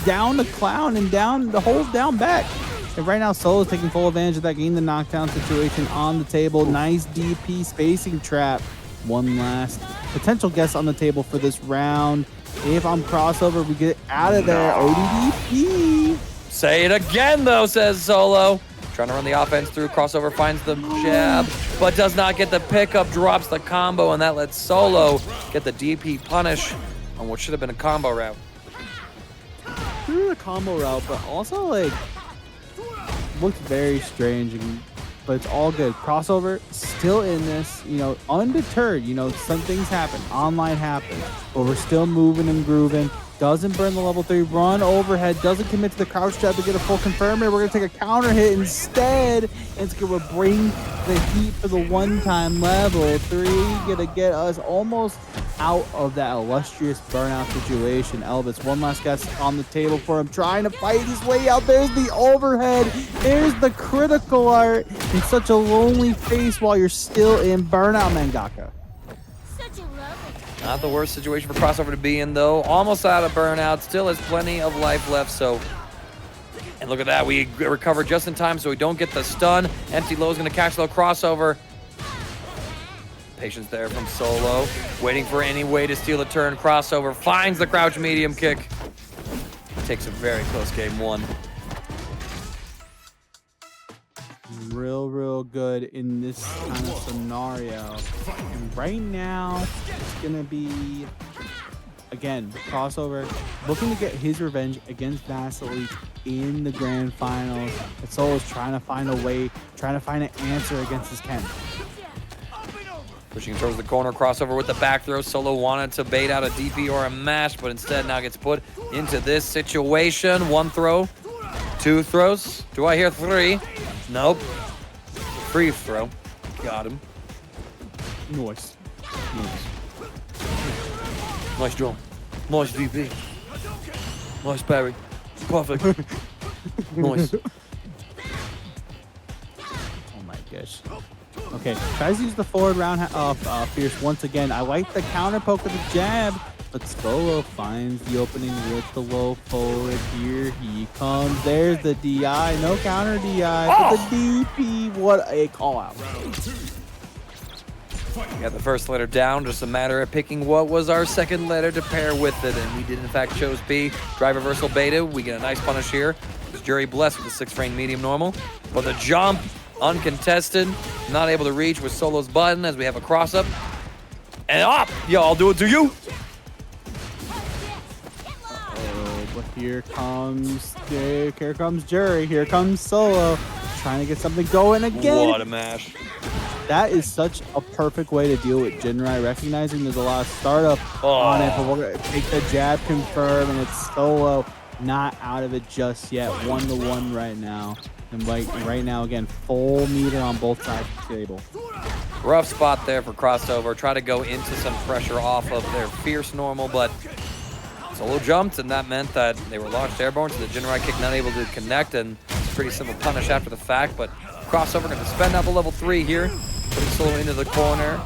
down the clown and down the hold down back. And right now, Solo's taking full advantage of that, getting the knockdown situation on the table. Nice DP spacing trap. One last potential guess on the table for this round. If I'm crossover, we get out of there. ODDP. Say it again, though, says Solo. Trying to run the offense through. Crossover finds the jab, but does not get the pickup. Drops the combo, and that lets Solo get the DP punish on what should have been a combo route. Through the combo route, but also, like, looked very strange, but it's all good. Crossover still in this, you know, undeterred. You know, some things happen, online happen, but we're still moving and grooving. Doesn't burn the level 3, run overhead, doesn't commit to the crouch jab to get a full confirm. We're gonna take a counter hit instead. And it's gonna bring the heat for the one-time level 3, gonna get us almost out of that illustrious burnout situation. Elvis, one last guess on the table for him, trying to fight his way out. There's the overhead, there's the critical art, in such a lonely face while you're still in burnout, Mangaka. Not the worst situation for Crossover to be in, though. Almost out of burnout, still has plenty of life left, so... And look at that, we recover just in time so we don't get the stun. Empty low is gonna catch low Crossover. Patience there from Solo, waiting for any way to steal the turn. Crossover finds the crouch medium kick. Takes a very close game 1. Real good in this kind of scenario. And right now, it's gonna be, again, Crossover looking to get his revenge against Vasiliek in the grand finals. And Solo's trying to find a way, trying to find an answer against his Ken. Pushing towards the corner, Crossover with the back throw. Solo wanted to bait out a DP or a mash, but instead now gets put into this situation. 1 throw, 2 throws. Do I hear 3? Nope. Free throw. Got him. Nice. Nice jump. Nice DP. Nice parry. Perfect. Nice. Oh my gosh. Okay, tries to use the forward round Fierce once again. I like the counter poke with the jab, but Solo finds the opening with the low forward. Here he comes. There's the DI. No counter DI, but the DP. What a call out. Got the first letter down, just a matter of picking what was our second letter to pair with it, and we did in fact chose B. Drive reversal beta, we get a nice punish here. It's Jury blessed with the 6-frame medium normal, but the jump, uncontested, not able to reach with Solo's button as we have a cross up. And up! Yo, I'll do it to you! But here comes Jury, here comes Solo, trying to get something going again. What a mash. That is such a perfect way to deal with Jinrai, recognizing there's a lot of startup on it, but we're gonna take the jab confirm, and it's Solo not out of it just yet. 1-1 right now. And right now, again, full meter on both sides of the table. Rough spot there for Crossover. Try to go into some pressure off of their fierce normal, but Solo jumped, and that meant that they were launched airborne, so the Jinrai kick not able to connect, and it's a pretty simple punish after the fact, but Crossover going to spend out the level 3 here, putting Solo into the corner.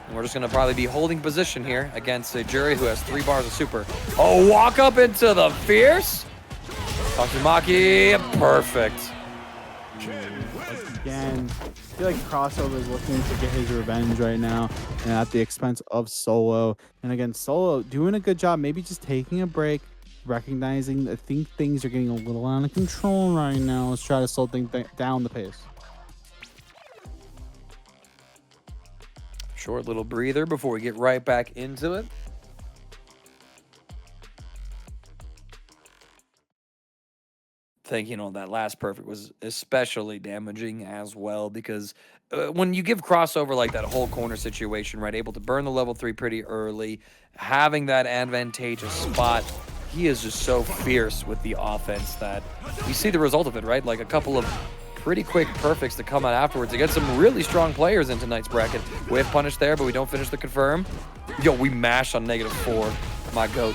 And we're just going to probably be holding position here against a Jury who has 3 bars of super. Oh, walk up into the fierce. Tatsumaki, perfect. Again, I feel like Crossover is looking to get his revenge right now, and at the expense of Solo. And again, Solo doing a good job, maybe just taking a break, recognizing I think things are getting a little out of control right now. Let's try to slow things down the pace. Short little breather before we get right back into it. I think, you know, that last perfect was especially damaging as well, because when you give Crossover like that whole corner situation, right, able to burn the level 3 pretty early, having that advantageous spot, he is just so fierce with the offense that you see the result of it, right? Like a couple of pretty quick perfects to come out afterwards against some really strong players in tonight's bracket. Whiff punish there, but we don't finish the confirm. Yo, we mash on -4. My goat.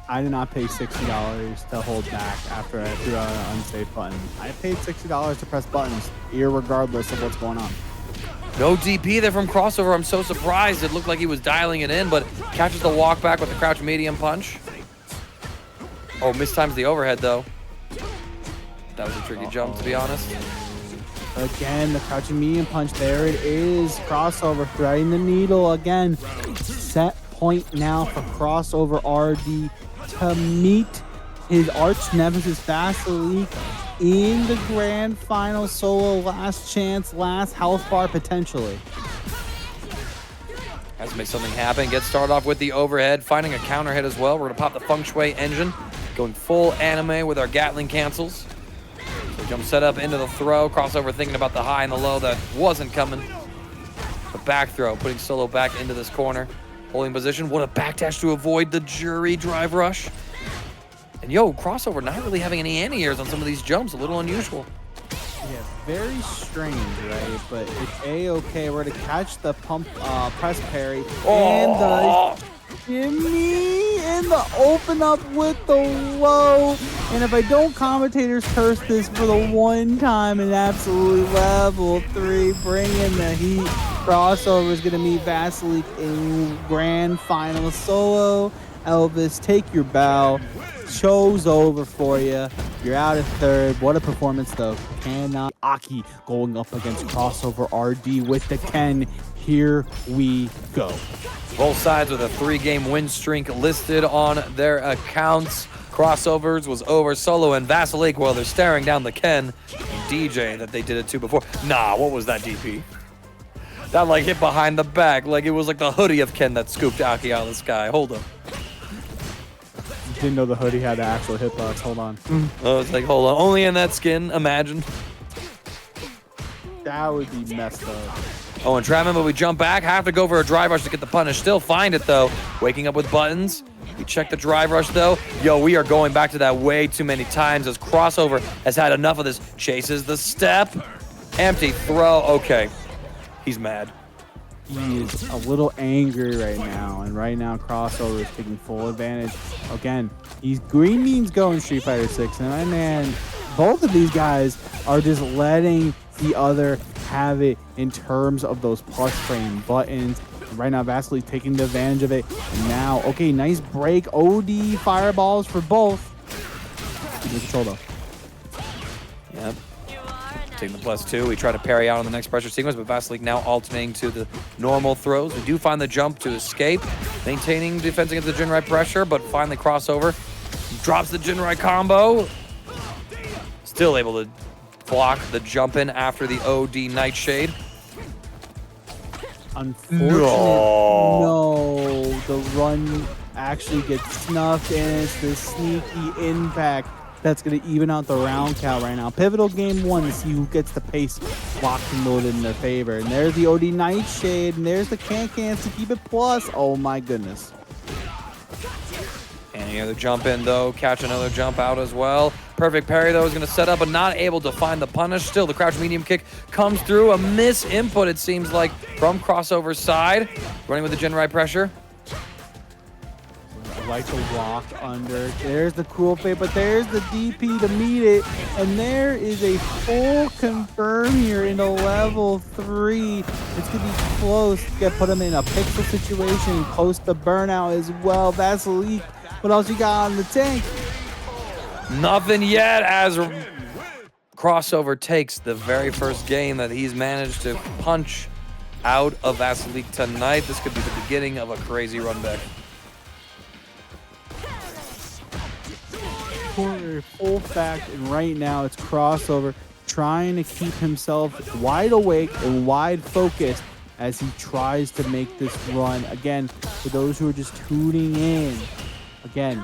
I did not pay $60 to hold back after I threw out an unsafe button. I paid $60 to press buttons, irregardless of what's going on. No DP there from Crossover. I'm so surprised. It looked like he was dialing it in, but catches the walk back with the crouch medium punch. Oh, mistimes the overhead, though. That was a tricky jump, to be honest. Again, the crouching medium punch. There it is. Crossover threading the needle again. Set point now for CrossoverRD to meet his arch nemesis Vasiliek in the grand final solo. Last chance, last health bar potentially. Has to make something happen. Gets started off with the overhead, finding a counter hit as well. We're gonna pop the feng shui engine, going full anime with our Gatling cancels. So jump set up into the throw. Crossover thinking about the high and the low that wasn't coming. The back throw, putting Solo back into this corner. Holding position. What a backdash to avoid the jury drive rush. And yo, Crossover not really having any anti-airs on some of these jumps. A little unusual. Yeah, very strange, right? But it's A-okay. We're to catch the pump press parry and the shimmy and the open up with the low. And if I don't commentators curse this for the one time in absolute level 3, bring in the heat. Crossover is going to meet Vasiliek in grand final solo. Elvis, take your bow. Show's over for you. You're out of third. What a performance, though. Cannot. Aki going up against CrossoverRD with the Ken. Here we go. Both sides with a 3-game win streak listed on their accounts. Crossovers was over. Solo and Vasiliek, well, they're staring down the Ken DJ that they did it to before. Nah, what was that DP? That like hit behind the back. Like it was like the hoodie of Ken that scooped Aki out of the sky. Hold up. Didn't know the hoodie had the actual hitbox. Hold on. I was like, hold on. Only in that skin, imagine. That would be messed up. Oh, entrapment, but we jump back. Have to go for a drive rush to get the punish. Still find it, though. Waking up with buttons. We check the drive rush, though. Yo, we are going back to that way too many times as Crossover has had enough of this. Chases the step. Empty throw. Okay. He's mad. He is a little angry right now, and right now Crossover is taking full advantage. Again, he's green means go in Street Fighter 6, and my man, both of these guys are just letting the other have it in terms of those plus frame buttons. And right now, Vasiliek taking the advantage of it. And now, okay, nice break. OD fireballs for both. Good control though. Yep. Taking the +2. We try to parry out on the next pressure sequence, but Vasiliek now alternating to the normal throws. We do find the jump to escape, maintaining defense against the Jinrai pressure, but finally Crossover drops the Jinrai combo. Still able to block the jump in after the OD Nightshade. Unfortunately, no, the run actually gets snuffed, and it's the sneaky impact that's going to even out the round count right now. Pivotal game 1 to see who gets the pace locked and loaded in their favor. And there's the OD Nightshade, and there's the can-cans to keep it plus. Oh my goodness. And the other jump in, though. Catch another jump out as well. Perfect parry, though, is going to set up, but not able to find the punish. Still, the crouch medium kick comes through. A miss input, it seems like, from Crossover's side. Running with the Jinrai pressure. I like the walk under. There's the cruel fate, but there's the DP to meet it. And there is a full confirm here into level 3. It's going to be close. Get put him in a pixel situation, close to burnout as well. Vasiliek, what else you got on the tank? Nothing yet as Crossover takes the very first game that he's managed to punch out of Vasiliek tonight. This could be the beginning of a crazy run back. For full fact, and right now it's Crossover trying to keep himself wide awake and wide focused as he tries to make this run. Again, for those who are just tuning in, again,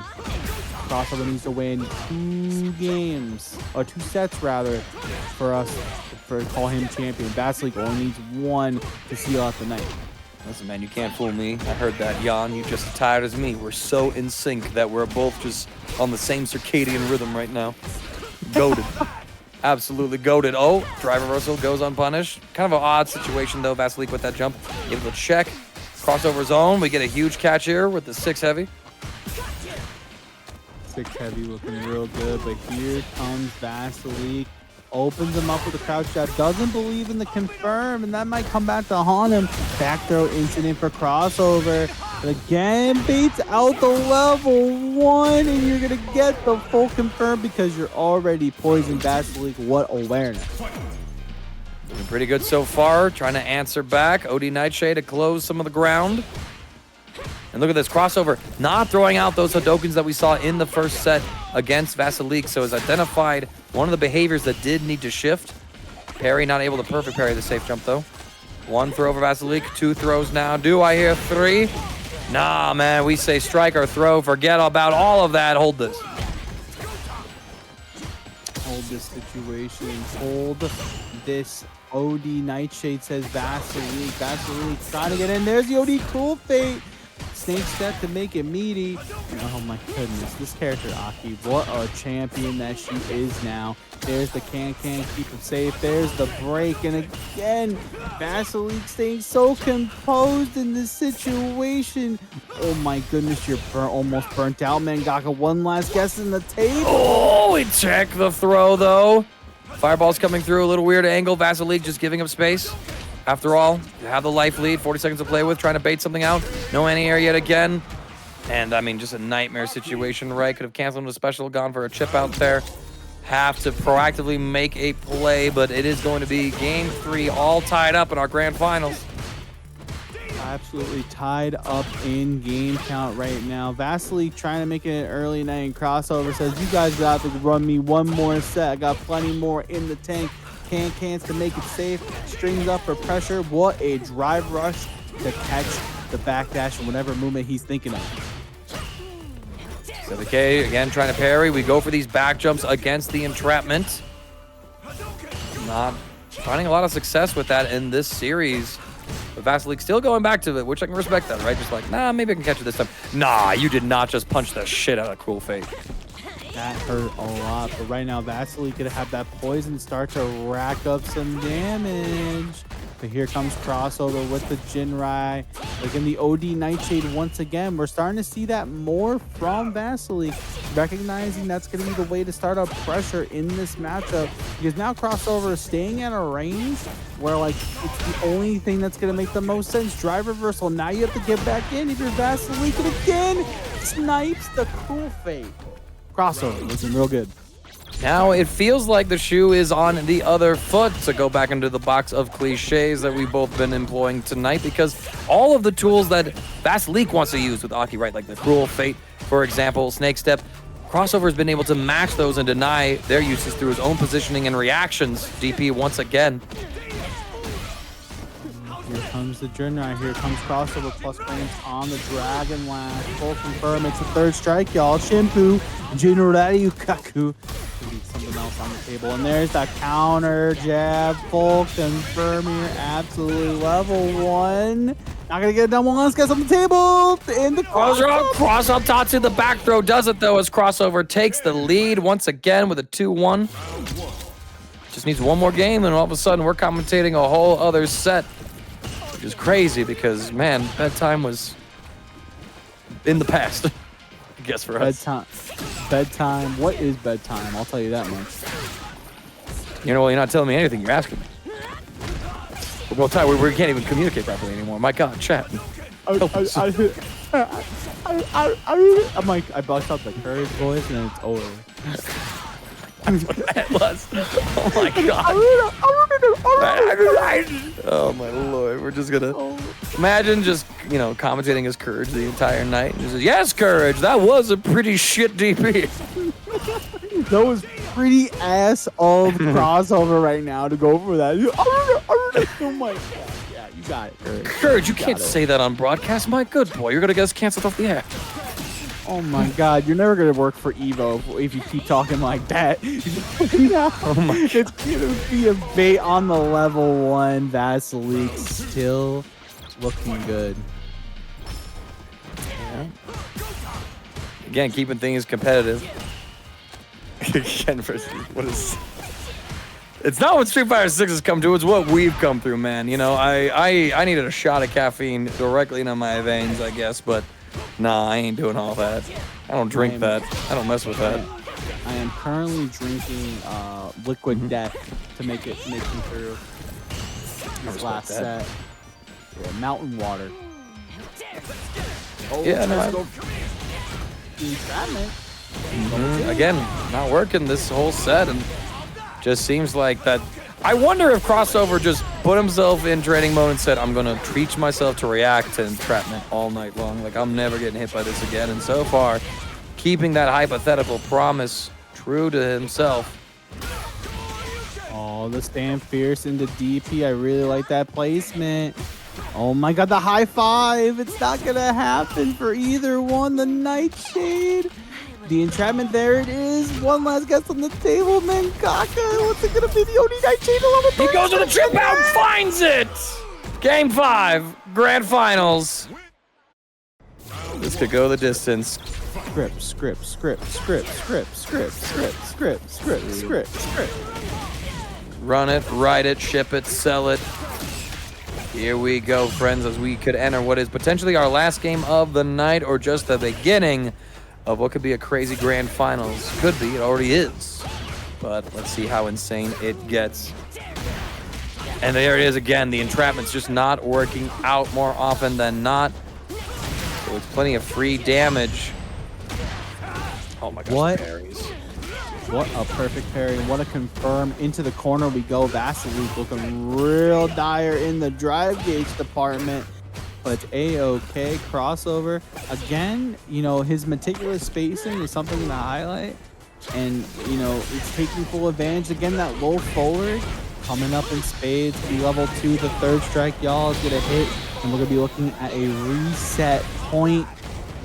Crossover needs to win 2 games, or 2 sets rather, for us to call him champion. Vasiliek only needs 1 to seal out the night. Listen, man, you can't fool me. I heard that, Jan. You're just as tired as me. We're so in sync that we're both just on the same circadian rhythm right now. Goated. Absolutely goated. Oh, drive reversal goes unpunished. Kind of an odd situation, though. Vasiliek with that jump. Able to check. Crossover zone. We get a huge catch here with the 6 heavy. 6 heavy looking real good, but here comes Vasiliek opens him up with a crouch jab, doesn't believe in the confirm, and that might come back to haunt him. Back throw incident for crossover. But again, baits out the level 1, and you're gonna get the full confirm because you're already poisoned. Vasiliek, what awareness. Doing pretty good so far, trying to answer back. OD Nightshade to close some of the ground. And look at this, crossover, not throwing out those Hadokens that we saw in the first set against Vasiliek. So has identified one of the behaviors that did need to shift. Parry not able to perfect parry the safe jump though. 1 throw over Vasiliek, 2 throws now. Do I hear 3? Nah, man, we say strike or throw. Forget about all of that. Hold this. Hold this situation. Hold this. OD Nightshade says Vasiliek. Vasiliek trying to get in. There's the OD Cruel Fate. Snake step to make it meaty. Oh my goodness, this character Aki, what a champion that she is now. There's the can, keep him safe. There's the break, and again, Vasiliek staying so composed in this situation. Oh my goodness, you're almost burnt out, Mangaka. One last guess in the table. Oh, we check the throw though. Fireball's coming through, a little weird angle. Vasiliek just giving up space. After all, you have the life lead, 40 seconds to play with, trying to bait something out. No anti-air yet again. And I mean, just a nightmare situation, right? Could have canceled the special, gone for a chip out there. Have to proactively make a play, but it is going to be game 3, all tied up in our grand finals. Absolutely tied up in game count right now. Vasiliek trying to make it an early night, and crossover says, you guys got to run me one more set. I got plenty more in the tank. Cans to make it safe, strings up for pressure. What a drive rush to catch the backdash and whatever movement he's thinking of. 7K again trying to parry. We go for these back jumps against the entrapment. Not finding a lot of success with that in this series. But Vasiliek still going back to it, which I can respect that, right? Just like, nah, maybe I can catch it this time. Nah, you did not just punch the shit out of Cruel Fate. That hurt a lot, but right now Vasiliek gonna have that poison start to rack up some damage. But here comes crossover with the Jinrai. Again, the OD Nightshade once again. We're starting to see that more from Vasiliek, recognizing that's gonna be the way to start up pressure in this matchup. Because now crossover is staying at a range where like it's the only thing that's gonna make the most sense. Drive reversal. Now you have to get back in if you're Vasiliek, and again snipes the Cruel Fate. Crossover looking real good. Now it feels like the shoe is on the other foot, to go back into the box of cliches that we've both been employing tonight, because all of the tools that Vasiliek wants to use with Aki, right, like the Cruel Fate, for example, Snake Step, Crossover has been able to match those and deny their uses through his own positioning and reactions. DP once again. Here comes the Jinrai. Here comes crossover plus frames on the Dragon Lash. Full confirm. It's the third strike, y'all. Shimpu, Jinrai Yukaku. Need something else on the table. And there's that counter jab. Full confirm here. Absolutely level 1. Not gonna get it done. One last guess on the table. In the cross up Tatsu. The back throw does it though, as Crossover takes the lead once again with a 2-1. Just needs one more game, and all of a sudden we're commentating a whole other set. Which is crazy because, man, bedtime was in the past, I guess, for us. Bedtime. What is bedtime? I'll tell you that much. You know, well, you're not telling me anything. You're asking me. Well, Ty, we can't even communicate properly anymore. My God, chat. I'm like, I bust out the courage voice, and then it's over. That's what that was. Oh my God. Oh my Lord. We're just gonna imagine just, you know, commentating his Courage the entire night. And just says, yes, Courage, that was a pretty shit DP. That was pretty ass of crossover right now to go for that. Oh my God. Yeah, you got it, Courage. Courage, you can't say that on broadcast. My good boy, you're gonna get us canceled off the air. Oh my God, you're never gonna work for Evo if you keep talking like that. Oh my God. It's gonna be a bait on the level 1. Vasiliek still looking good. Yeah. Again, keeping things competitive. Again, versus what is? It's not what Street Fighter 6 has come to. It's what we've come through, man. You know, I needed a shot of caffeine directly into my veins, I guess, but. Nah, I ain't doing all that. I don't drink that. I don't mess with that. I am currently drinking liquid death to make me through this last set. Yeah, mountain water. Oh, Yeah, let's go. The entrapment. Again, not working this whole set, and just seems like that. I wonder if Crossover just put himself in training mode and said, I'm going to teach myself to react to entrapment all night long. Like, I'm never getting hit by this again. And so far, keeping that hypothetical promise true to himself. Oh, the stand fierce into DP. I really like that placement. Oh my god, the high five. It's not going to happen for either one. The Nightshade. The entrapment, there it is. One last guess on the table. Mangaka, what's it going to be? The OD Nightshade level 3. He goes to the trip out and finds it! Game 5, grand finals. This could go the distance. Script. Run it, write it, ship it, sell it. Here we go, friends, as we could enter what is potentially our last game of the night, or just the beginning of what could be a crazy grand finals. Could be, it already is. But let's see how insane it gets. And there it is again. The entrapment's just not working out more often than not. So it's plenty of free damage. Oh my gosh, What? parries. What a perfect parry. What a confirm. Into the corner we go. Vasiliek looking real dire in the drive gauge department. But it's A-OK. Crossover. Again, you know, his meticulous spacing is something to highlight. And, you know, it's taking full advantage. Again, that low forward coming up in spades. Be level 2, the third strike, y'all, is going to hit. And we're going to be looking at a reset point.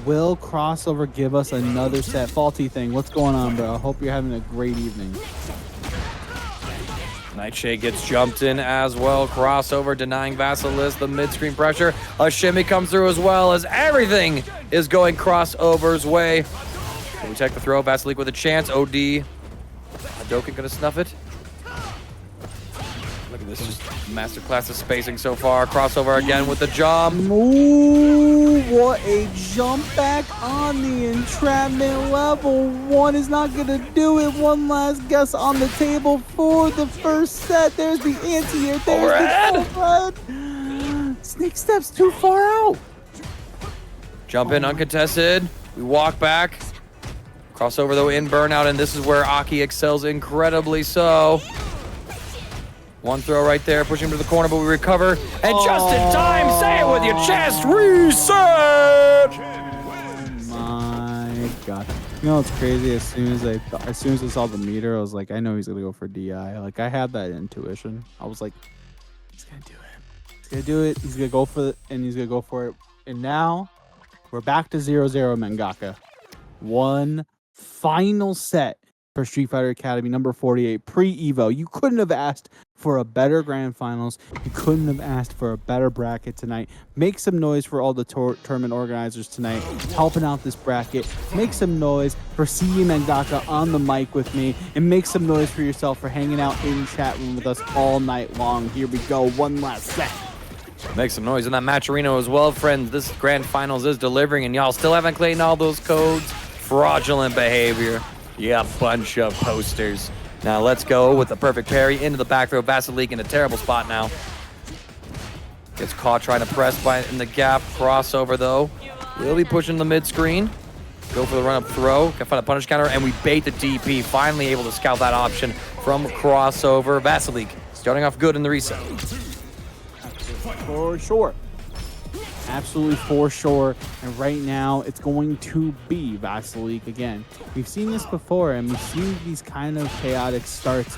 Will Crossover give us another set? Faulty thing, what's going on, bro? I hope you're having a great evening. Nightshade gets jumped in as well. Crossover denying Vasiliek the mid-screen pressure. A shimmy comes through as well, as everything is going Crossover's way. Can we take the throw? Vasiliek with a chance. OD. Hadoken gonna snuff it. Look at this, just masterclass of spacing so far. Crossover again with the jump. Ooh, what a jump back on the entrapment. Level 1 is not gonna do it. One last guess on the table for the first set. There's the anti-air. There's the overhead. Snake steps too far out. Jump in uncontested. We walk back. Crossover though in burnout, and this is where Aki excels incredibly so. One throw right there, pushing him to the corner, but we recover. And just in time, say it with your chest, reset! My God. You know what's crazy? As soon as I saw the meter, I was like, I know he's gonna go for DI. Like, I had that intuition. I was like, he's gonna do it. He's gonna do it. He's gonna go for it, and he's gonna go for it. And now we're back to 0-0 Mangaka. One final set for Street Fighter Academy number 48 pre-Evo. You couldn't have asked for a better grand finals. You couldn't have asked for a better bracket tonight. Make some noise for all the tournament organizers tonight helping out this bracket. Make some noise for CE Mangaka on the mic with me, and make some noise for yourself for hanging out in chat room with us all night long. Here we go, one last set. Make some noise in that match arena as well, friends. This grand finals is delivering, and y'all still haven't claimed all those codes. Fraudulent behavior. Yeah, bunch of posters. Now let's go with the perfect parry into the back throw. Vasiliek in a terrible spot now. Gets caught trying to press in the gap. Crossover though. We'll be pushing the mid screen. Go for the run up throw. Can find a punish counter, and we bait the DP. Finally able to scout that option from Crossover. Vasiliek starting off good in the reset. For sure. Absolutely for sure. And right now, it's going to be Vasiliek again. We've seen this before, and we've seen these kind of chaotic starts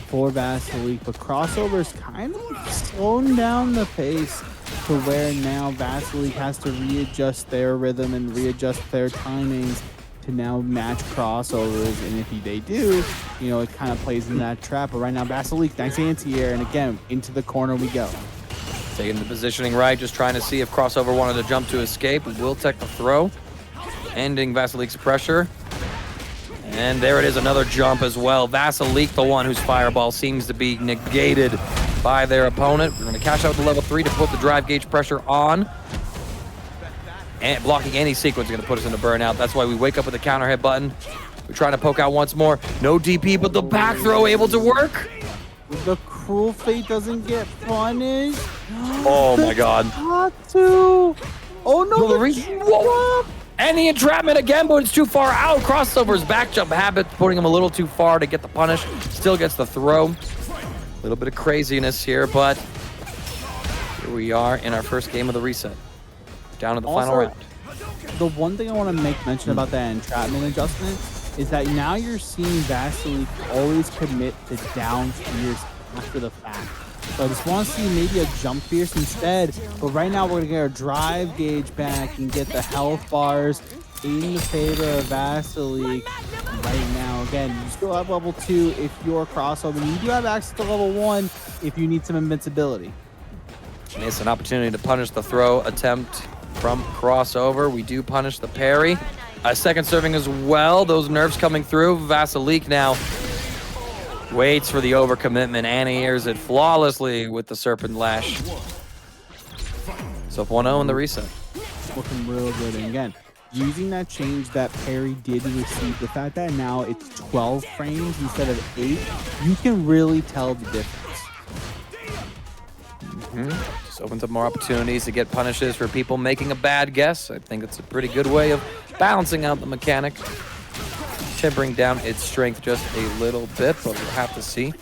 for Vasiliek, but Crossover's kind of slowing down the pace to where now Vasiliek has to readjust their rhythm and readjust their timings to now match Crossovers. And if they do, you know, it kind of plays in that trap. But right now, Vasiliek, nice anti-air, and again, into the corner we go. Taking the positioning right, just trying to see if Crossover wanted to jump to escape. We will take the throw, ending Vasiliek's pressure. And there it is, another jump as well. Vasiliek, the one whose fireball seems to be negated by their opponent. We're going to cash out the level 3 to put the drive gauge pressure on. And blocking any sequence is going to put us into burnout. That's why we wake up with the counter hit button. We're trying to poke out once more. No DP, but the back throw able to work. The Cruel Fate doesn't get punished. Oh my god. Tatsu. Oh no, Whoa. And the entrapment again, but it's too far out. Crossover's back jump habit, putting him a little too far to get the punish. Still gets the throw. A little bit of craziness here, but here we are in our first game of the reset. Down to the final round. The one thing I want to make mention about that entrapment adjustment is that now you're seeing Vasiliek always commit to down fierce after the fact. So I just want to see maybe a jump fierce instead. But right now we're going to get our drive gauge back and get the health bars in the favor of Vasiliek right now. Again, you still have level 2 if you're crossover. And you do have access to level 1 if you need some invincibility. And it's an opportunity to punish the throw attempt from Crossover. We do punish the parry. A second serving as well. Those nerfs coming through. Vasiliek now waits for the overcommitment and he airs it flawlessly with the Serpent Lash. So 1-0 in the reset. Looking real good. And again, using that change that parry did receive, the fact that now it's 12 frames instead of 8, you can really tell the difference. Just opens up more opportunities to get punishes for people making a bad guess. I think it's a pretty good way of balancing out the mechanic. Tempering down its strength just a little bit, but we'll have to see.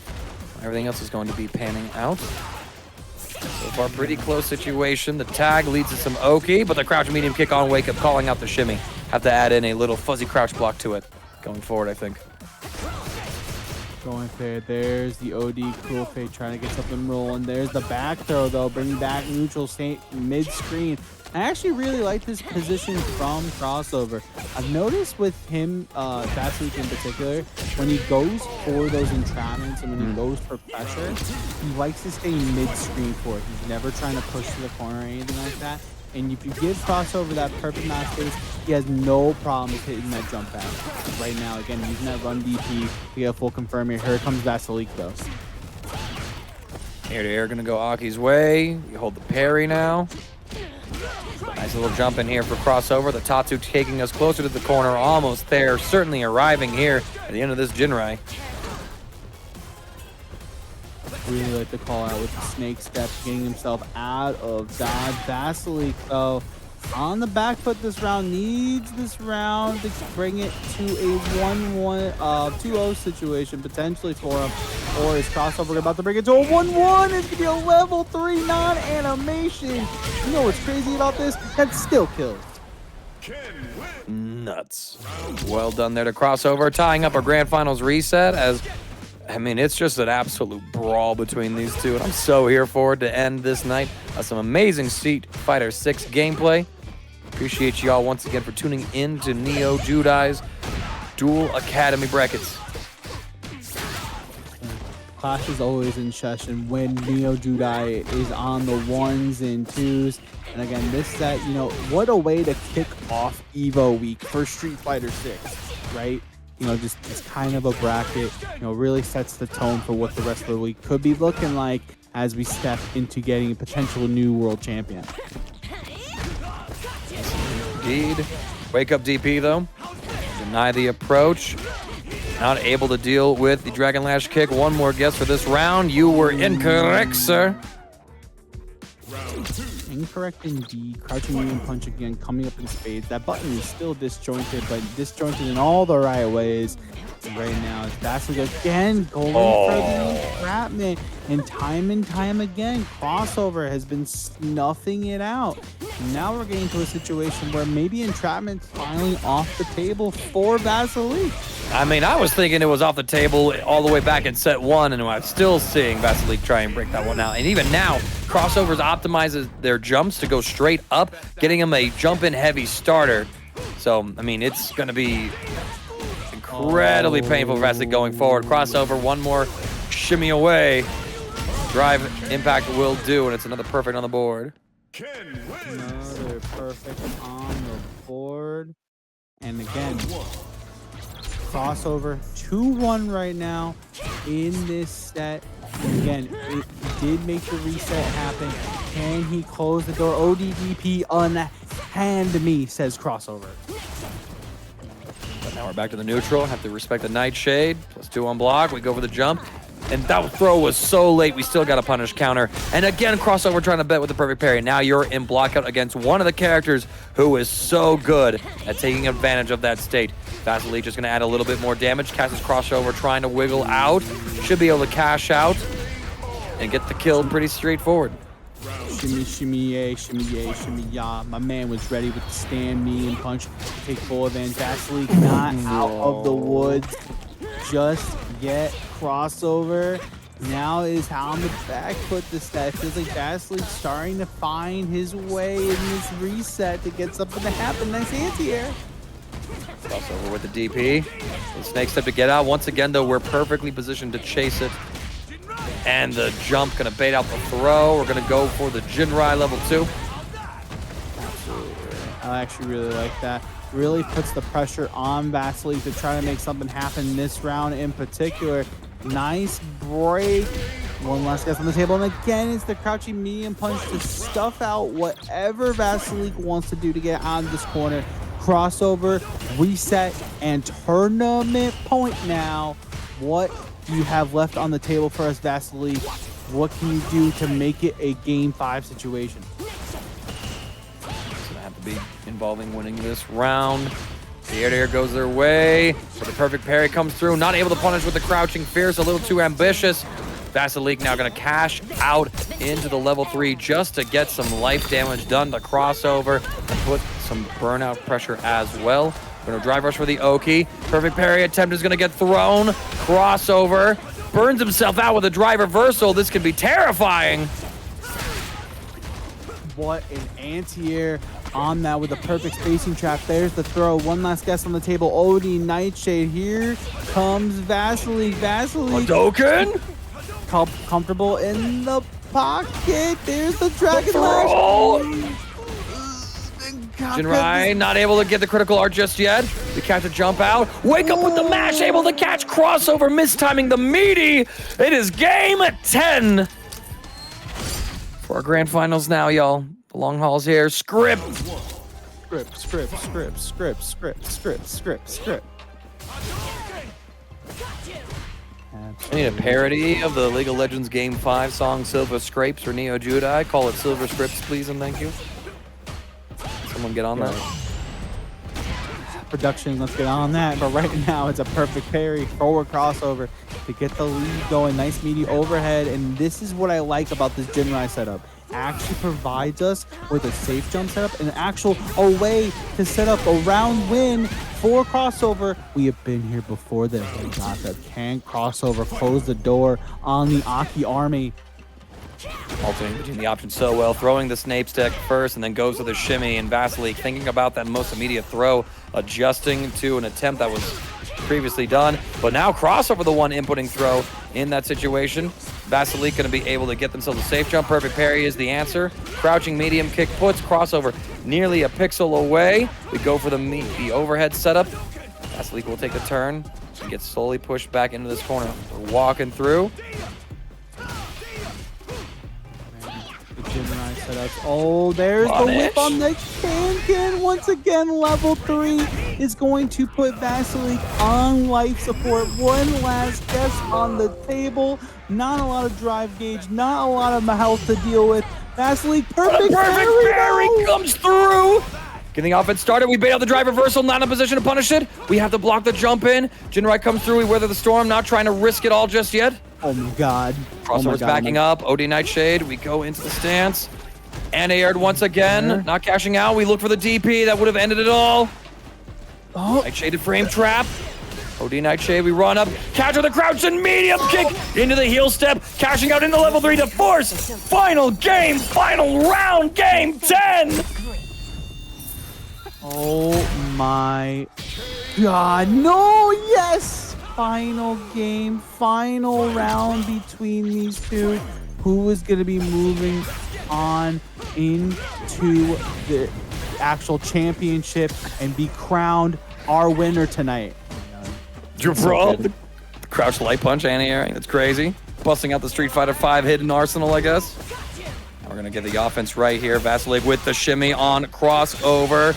Everything else is going to be panning out. So far, pretty close situation. The tag leads to some Oki, but the crouch medium kick on wake up, calling out the shimmy. Have to add in a little fuzzy crouch block to it going forward, I think. Going fair. There's the OD Cruel Fate trying to get something rolling. There's the back throw, though, bringing back neutral state mid-screen. I actually really like this position from Crossover. I've noticed with him, Vasiliek in particular, when he goes for those entrapments and when he goes for pressure, he likes to stay mid-screen for it. He's never trying to push to the corner or anything like that. And if you give Crossover that perfect match space, he has no problem with hitting that jump back. Right now, again, using that run DP to get a full confirm here. Here comes Vasiliek, though. Air to air gonna go Aki's way. We hold the parry now. Nice little jump in here for Crossover. The Tatsu taking us closer to the corner, almost there. Certainly arriving here at the end of this Jinrai. Really like the call out with the snake step, getting himself out of dodge. Vasiliek, though, on the back foot this round, needs this round to bring it to a 2-0 situation, potentially for him. Or is Crossover about to bring it to a 1-1? It's going to be a level 3 non-animation. You know what's crazy about this? That still kills. Nuts. Well done there to Crossover, tying up our grand finals reset as... I mean, it's just an absolute brawl between these two, and I'm so here for it to end this night. Some amazing Street Fighter 6 gameplay. Appreciate y'all once again for tuning in to Neo Judai's Dual Academy brackets. Clash is always in session when Neo Judai is on the 1s and 2s. And again, this set, you know, what a way to kick off Evo week for Street Fighter 6, right? You know, just it's kind of a bracket, you know, really sets the tone for what the rest of the week could be looking like as we step into getting a potential new world champion. Indeed. Wake up DP, though. Deny the approach. Not able to deal with the Dragon Lash kick. One more guess for this round. You were incorrect, sir. Incorrect indeed. Crouching medium punch again, coming up in spades. That button is still disjointed, but disjointed in all the right ways. And right now, it's Vasiliek again going for the entrapment. And time again, Crossover has been snuffing it out. And now we're getting to a situation where maybe entrapment's finally off the table for Vasiliek. I mean, I was thinking it was off the table all the way back in set 1, and I'm still seeing Vasiliek try and break that one out. And even now, Crossover's optimizes their jumps to go straight up, getting him a jump-in heavy starter. So, I mean, it's going to be incredibly painful for Vasiliek going forward. Crossover, one more shimmy away. Drive impact will do, and it's another perfect on the board. Another perfect on the board. And again, Crossover 2-1 right now in this set. And again, it did make the reset happen. Can he close the door? ODDP unhand me, says Crossover. Now we're back to the neutral. Have to respect the Nightshade. +2 on block. We go for the jump. And that throw was so late, we still got a punish counter. And again, crossover trying to bet with the perfect parry. Now you're in blockout against one of the characters who is so good at taking advantage of that state. Vasiliek just going to add a little bit more damage. Casts his crossover, trying to wiggle out. Should be able to cash out and get the kill pretty straightforward. Shimmy, shimmy, yay, shimmy, yay, shimmy, yah. My man was ready with the stand, medium punch. Take full advantage. Vasiliek not out of the woods just yet. Crossover now is how on the back foot this stat. It feels like Vasiliek starting to find his way in this reset to get something to happen. Nice anti-air. Crossover with the DP. The snake step to get out. Once again, though, we're perfectly positioned to chase it. And the jump gonna bait out the throw. We're gonna go for the Jinrai level 2. Absolutely. I actually really like that. Really puts the pressure on Vasiliek to try to make something happen this round in particular. Nice break. One last guess on the table. And again, it's the crouching medium punch to stuff out whatever Vasiliek wants to do to get out of this corner. Crossover, reset, and tournament point now. What do you have left on the table for us, Vasiliek? What can you do to make it a Game 5 situation? It's gonna have to be involving winning this round. The air-to-air goes their way, but the perfect parry comes through. Not able to punish with the crouching fierce, a little too ambitious. Vasiliek now gonna cash out into the level 3 just to get some life damage done to crossover and put some burnout pressure as well. Gonna drive rush for the Oki. Perfect parry attempt is gonna get thrown. Crossover. Burns himself out with a drive reversal. This could be terrifying. What an anti-air on that with a perfect spacing trap. There's the throw. One last guess on the table. OD Nightshade. Here comes Vasiliek. Vasiliek. Hadouken? Comfortable in the pocket. There's the Dragon Lash. Jinrai not able to get the critical art just yet. We catch a jump out. Wake up with the mash, able to catch crossover, mistiming the meaty. It is game 10 for our grand finals now, y'all. The long haul's here. Script. Script. I need a parody of the League of Legends Game 5 song Silver Scrapes or Neo Judai. Call it Silver Scripts, please and thank you. Someone get on that. Production, let's get on that. But right now, it's a perfect parry, forward crossover to get the lead going. Nice meaty overhead, and this is what I like about this Jinrai setup. Actually provides us with a safe jump setup and a way to set up a round win for crossover. We have been here before this. We got that. Can crossover close the door on the Aki army? Alternating between the options so well, throwing the Snape stick first and then goes to the shimmy, and Vasiliek thinking about that most immediate throw, adjusting to an attempt that was previously done, but now crossover the one inputting throw in that situation. Vasiliek going to be able to get themselves a safe jump. Perfect parry is the answer. Crouching medium kick puts crossover nearly a pixel away. We go for the overhead setup. Vasiliek will take the turn and get slowly pushed back into this corner. We're walking through. Jinrai setups. Oh, there's the whip on the can. Once again, level 3 is going to put Vasiliek on life support. One last guess on the table. Not a lot of drive gauge, not a lot of health to deal with. Vasiliek, perfect parry comes through. Getting the offense started, we bait out the drive reversal, not in a position to punish it. We have to block the jump in. Jinrai comes through, we weather the storm, not trying to risk it all just yet. Oh my god. Crossover's backing up. OD Nightshade. We go into the stance. Anti-aired once again. Not cashing out. We look for the DP. That would have ended it all. Oh. Nightshaded frame trap. OD Nightshade. We run up. Catch with a crouch and medium kick into the heel step. Cashing out into level 3 to force. Final game. Final round. Game 10. Oh my god. No. Yes. Final game, final round between these two. Who is going to be moving on into the actual championship and be crowned our winner tonight? Bro, the crouch light punch anti-airing. That's crazy. Busting out the Street Fighter 5 hidden arsenal, I guess. Now we're going to get the offense right here. Vasiliek with the shimmy on crossover.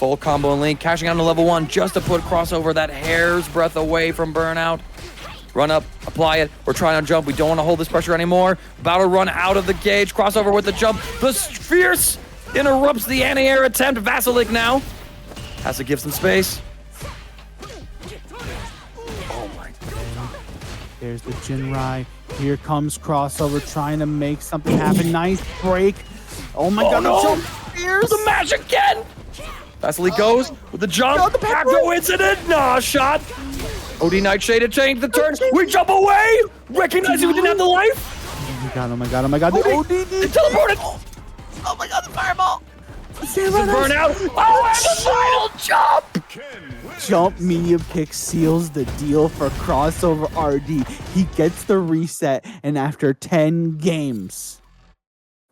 Full combo and link, cashing out to level 1 just to put Crossover that hair's breadth away from burnout. Run up, apply it. We're trying to jump. We don't want to hold this pressure anymore. About to run out of the gauge. Crossover with the jump. The Fierce interrupts the anti-air attempt. Vasiliek now has to give some space. Oh my God. There's the Jinrai. Here comes Crossover trying to make something happen. Nice break. Oh my God, no. the jump. Fierce. The match again. Vasiliek goes with the jump. No, the Acro incident. Nah, shot. OD Nightshade to change the turn. We jump away. Recognizing we didn't have the life. Oh my God, oh my God, oh my God. The OD. It teleported. Oh my God, the fireball. Burnout. Oh, and the final jump. Jump medium pick seals the deal for CrossoverRD. He gets the reset, and after 10 games,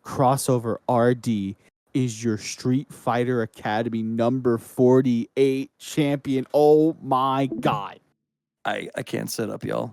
CrossoverRD is your Street Fighter Academy number 48 champion. Oh my God. I can't sit up, y'all.